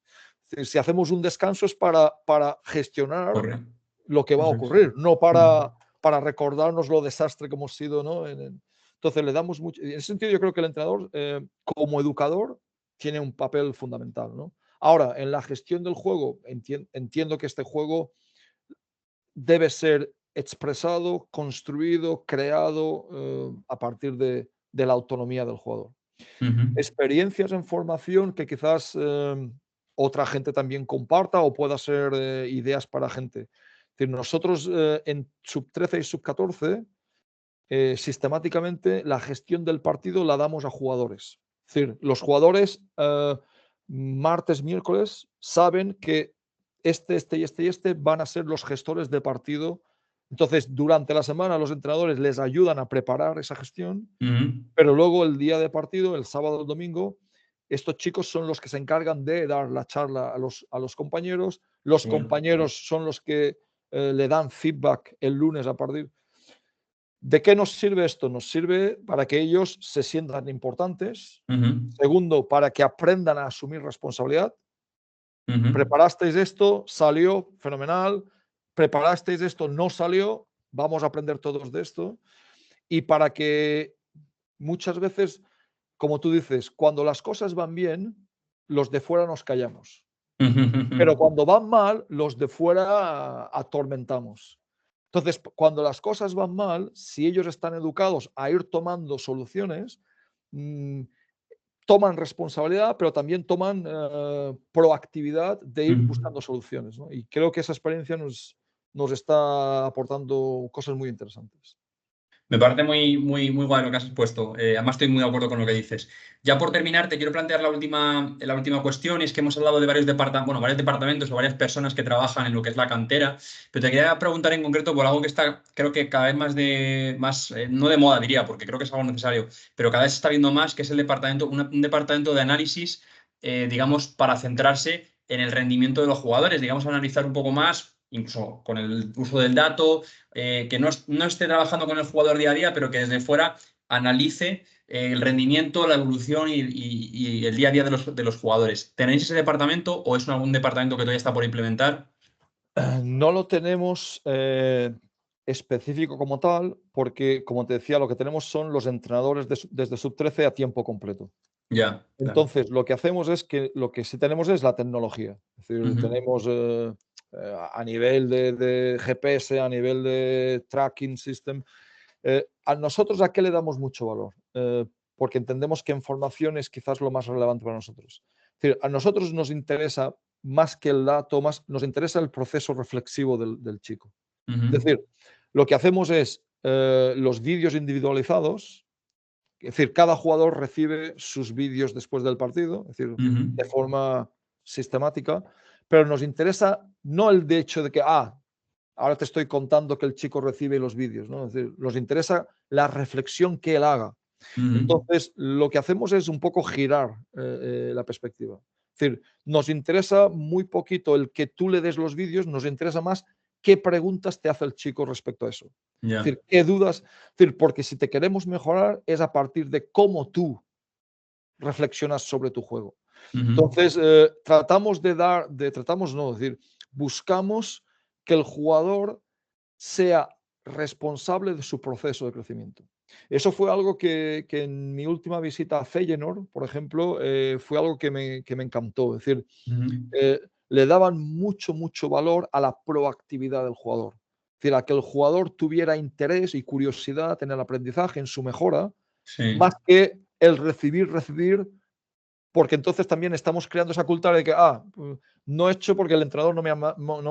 si hacemos un descanso es para gestionar Correcto. lo que va a ocurrir, no para recordarnos lo desastre que hemos sido, ¿no? Entonces, le damos mucho. En ese sentido, yo creo que el entrenador, como educador, tiene un papel fundamental, ¿no? Ahora, en la gestión del juego, entiendo que este juego debe ser expresado, construido, creado a partir de la autonomía del jugador. Experiencias en formación que quizás otra gente también comparta o pueda ser ideas para gente. Es decir, nosotros en sub-13 y sub-14 sistemáticamente la gestión del partido la damos a jugadores. Es decir, los jugadores martes, miércoles saben que este y este van a ser los gestores de partido. Entonces, durante la semana los entrenadores les ayudan a preparar esa gestión, pero luego el día de partido, el sábado o el domingo, estos chicos son los que se encargan de dar la charla a los compañeros. Los compañeros son los que le dan feedback el lunes a partir. ¿De qué nos sirve esto? Nos sirve para que ellos se sientan importantes. Segundo, para que aprendan a asumir responsabilidad. Preparasteis esto, salió fenomenal. Preparasteis esto, no salió. Vamos a aprender todos de esto. Y para que muchas veces, como tú dices, cuando las cosas van bien, los de fuera nos callamos. Pero cuando van mal, los de fuera atormentamos. Entonces, cuando las cosas van mal, si ellos están educados a ir tomando soluciones, mm, toman responsabilidad, pero también toman proactividad de ir Ujú. buscando soluciones, ¿no? Y creo que esa experiencia nos está aportando cosas muy interesantes. Me parece muy guay lo que has expuesto. Además, estoy muy de acuerdo con lo que dices. Ya por terminar, te quiero plantear la última cuestión, y es que hemos hablado de varios departamentos o varias personas que trabajan en lo que es la cantera, pero te quería preguntar en concreto por algo que está, creo que cada vez no de moda diría, porque creo que es algo necesario, pero cada vez se está viendo más, que es un departamento de análisis, digamos, para centrarse en el rendimiento de los jugadores, digamos, analizar un poco más, incluso con el uso del dato, que no esté trabajando con el jugador día a día, pero que desde fuera analice el rendimiento, la evolución y el día a día de los jugadores. ¿Tenéis ese departamento o es algún departamento que todavía está por implementar? No lo tenemos específico como tal, porque, como te decía, lo que tenemos son los entrenadores desde sub-13 a tiempo completo. Ya, claro. Entonces, lo que hacemos es que lo que sí tenemos es la tecnología. Es decir, Ujú, tenemos a nivel de GPS, a nivel de tracking system. A nosotros, ¿a qué le damos mucho valor? Porque entendemos que información es quizás lo más relevante para nosotros. Es decir, a nosotros nos interesa más que el dato, más nos interesa el proceso reflexivo del chico. Es ujú, decir, lo que hacemos es los vídeos individualizados, es decir, cada jugador recibe sus vídeos después del partido, es decir, ujú, de forma sistemática, pero nos interesa no el de hecho de que, ahora te estoy contando que el chico recibe los vídeos, ¿no? Es decir, nos interesa la reflexión que él haga. ujú, Entonces, lo que hacemos es un poco girar la perspectiva. Es decir, nos interesa muy poquito el que tú le des los vídeos, nos interesa más qué preguntas te hace el chico respecto a eso. Es ya, decir, qué dudas. Es decir, porque si te queremos mejorar es a partir de cómo tú reflexionas sobre tu juego. ujú, Entonces, tratamos no, es decir, buscamos que el jugador sea responsable de su proceso de crecimiento. Eso fue algo que en mi última visita a Feyenoord, por ejemplo, fue algo que me encantó. Es decir, ujú. le daban mucho valor a la proactividad del jugador. Es decir, a que el jugador tuviera interés y curiosidad en el aprendizaje, en su mejora, más Sí. que el recibir, porque entonces también estamos creando esa cultura de que, no he hecho porque el entrenador no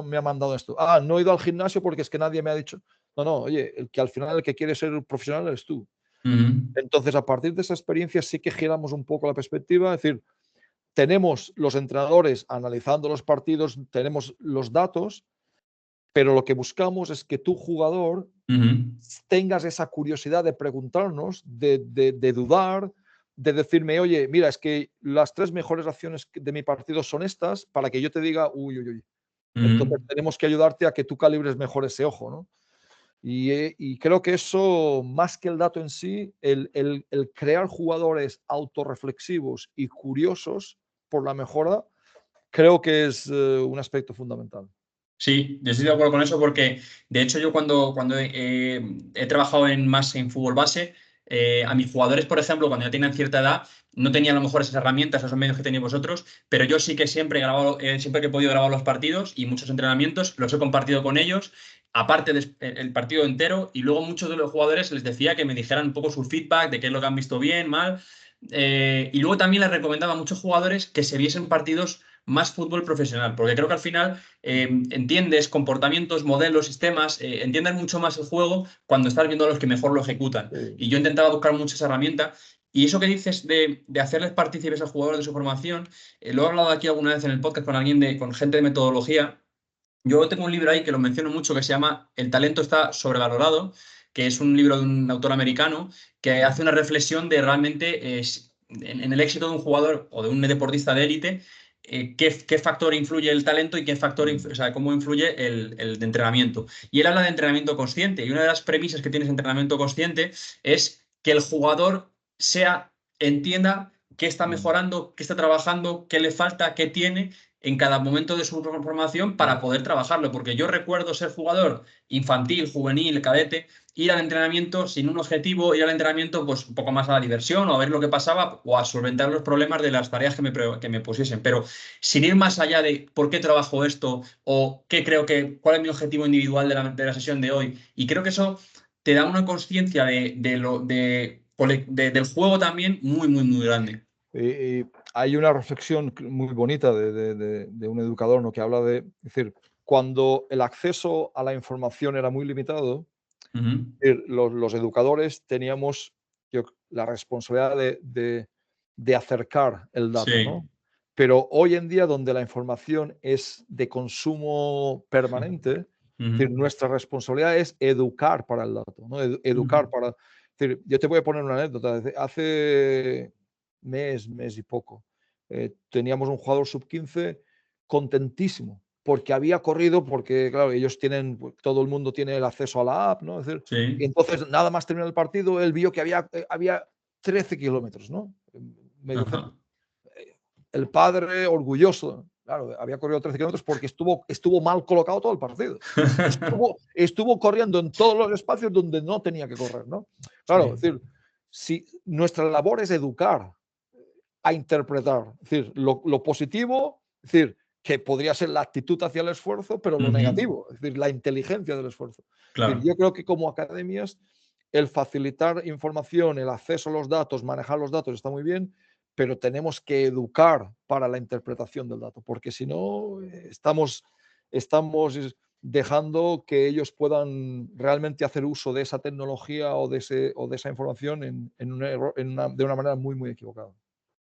me ha mandado esto. No he ido al gimnasio porque es que nadie me ha dicho. No, no, oye, el que al final el que quiere ser profesional eres tú. Ujú, Entonces, a partir de esa experiencia sí que giramos un poco la perspectiva, es decir, tenemos los entrenadores analizando los partidos, tenemos los datos, pero lo que buscamos es que tu jugador ujú, tengas esa curiosidad de preguntarnos, de dudar, de decirme, oye, mira, es que las 3 mejores acciones de mi partido son estas, para que yo te diga, uy, uy, uy. ujú. Entonces tenemos que ayudarte a que tú calibres mejor ese ojo, ¿no? Y creo que eso, más que el dato en sí, el crear jugadores autorreflexivos y curiosos por la mejora, creo que es un aspecto fundamental. Sí, yo estoy de acuerdo con eso porque, de hecho, yo cuando he trabajado más en fútbol base, a mis jugadores, por ejemplo, cuando ya tenían cierta edad, no tenían a lo mejor esas herramientas, esos medios que tenéis vosotros, pero yo sí que siempre que he podido grabar los partidos y muchos entrenamientos, los he compartido con ellos, aparte del partido entero, y luego muchos de los jugadores les decía que me dijeran un poco su feedback de qué es lo que han visto bien, mal, y luego también les recomendaba a muchos jugadores que se viesen partidos más fútbol profesional, porque creo que al final entiendes comportamientos, modelos, sistemas, entiendes mucho más el juego cuando estás viendo a los que mejor lo ejecutan. Sí. Y yo intentaba buscar muchas herramientas. Y eso que dices de hacerles partícipes a jugadores de su formación, lo he hablado aquí alguna vez en el podcast con gente de metodología. Yo tengo un libro ahí que lo menciono mucho que se llama El talento está sobrevalorado, que es un libro de un autor americano que hace una reflexión de realmente en el éxito de un jugador o de un deportista de élite, qué factor influye el talento y o sea, cómo influye el de entrenamiento. Y él habla de entrenamiento consciente, y una de las premisas que tiene ese entrenamiento consciente es que el jugador entienda qué está mejorando, qué está trabajando, qué le falta, qué tiene en cada momento de su formación para poder trabajarlo. Porque yo recuerdo ser jugador infantil, juvenil, cadete, ir al entrenamiento sin un objetivo, ir al entrenamiento pues un poco más a la diversión o a ver lo que pasaba o a solventar los problemas de las tareas que me pusiesen. Pero sin ir más allá de por qué trabajo esto o qué creo que, cuál es mi objetivo individual de la sesión de hoy. Y creo que eso te da una conciencia del juego también muy, muy, muy grande. Y hay una reflexión muy bonita de un educador, ¿no? Que habla de, es decir, cuando el acceso a la información era muy limitado, los educadores teníamos la responsabilidad de acercar el dato, Sí. ¿no? Pero hoy en día, donde la información es de consumo permanente, es decir, nuestra responsabilidad es educar para el dato, ¿no? Educar para... Es decir, yo te voy a poner una anécdota. Hace mes y poco, teníamos un jugador sub-15 contentísimo, porque había corrido, porque claro, ellos tienen, todo el mundo tiene el acceso a la app, ¿no? Es decir, y Sí. entonces nada más terminar el partido, él vio que había 13 kilómetros, ¿no? Medio Ajá. centro. El padre orgulloso, claro, había corrido 13 kilómetros porque estuvo mal colocado todo el partido. Estuvo corriendo en todos los espacios donde no tenía que correr, ¿no? Claro, es Sí. decir, si nuestra labor es educar a interpretar, es decir, lo positivo, es decir, que podría ser la actitud hacia el esfuerzo, pero lo negativo, es decir, la inteligencia del esfuerzo. Es decir, Claro. yo creo que como academias, el facilitar información, el acceso a los datos, manejar los datos está muy bien, pero tenemos que educar para la interpretación del dato, porque si no, estamos dejando que ellos puedan realmente hacer uso de esa tecnología o de esa información de una manera muy, muy equivocada.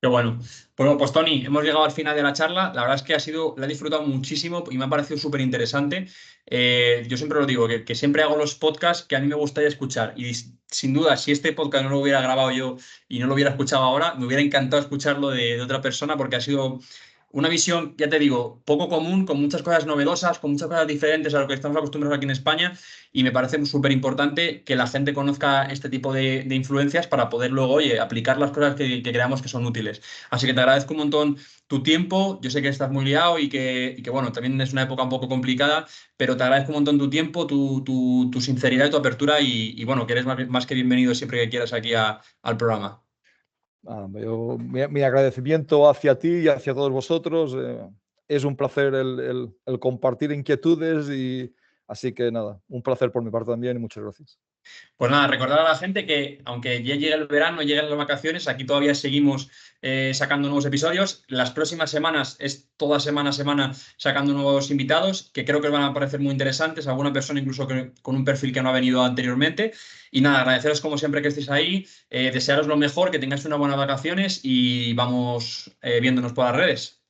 Qué bueno. Bueno, pues Tony, hemos llegado al final de la charla. La verdad es que la he disfrutado muchísimo y me ha parecido súper interesante. Yo siempre lo digo, que siempre hago los podcasts que a mí me gustaría escuchar. Y sin duda, si este podcast no lo hubiera grabado yo y no lo hubiera escuchado ahora, me hubiera encantado escucharlo de otra persona porque ha sido una visión, ya te digo, poco común, con muchas cosas novedosas, con muchas cosas diferentes a lo que estamos acostumbrados aquí en España. Y me parece súper importante que la gente conozca este tipo de influencias para poder luego, oye, aplicar las cosas que creamos que son útiles. Así que te agradezco un montón tu tiempo. Yo sé que estás muy liado bueno, también es una época un poco complicada, pero te agradezco un montón tu tiempo, tu sinceridad y tu apertura bueno, que eres más que bienvenido siempre que quieras aquí al programa. Mi agradecimiento hacia ti y hacia todos vosotros. Es un placer el compartir inquietudes y así que nada, un placer por mi parte también y muchas gracias. Pues nada, recordar a la gente que aunque ya llegue el verano, lleguen las vacaciones, aquí todavía seguimos sacando nuevos episodios. Las próximas semanas es toda semana a semana sacando nuevos invitados que creo que os van a parecer muy interesantes, alguna persona incluso con un perfil que no ha venido anteriormente. Y nada, agradeceros como siempre que estéis ahí, desearos lo mejor, que tengáis unas buenas vacaciones y vamos viéndonos por las redes.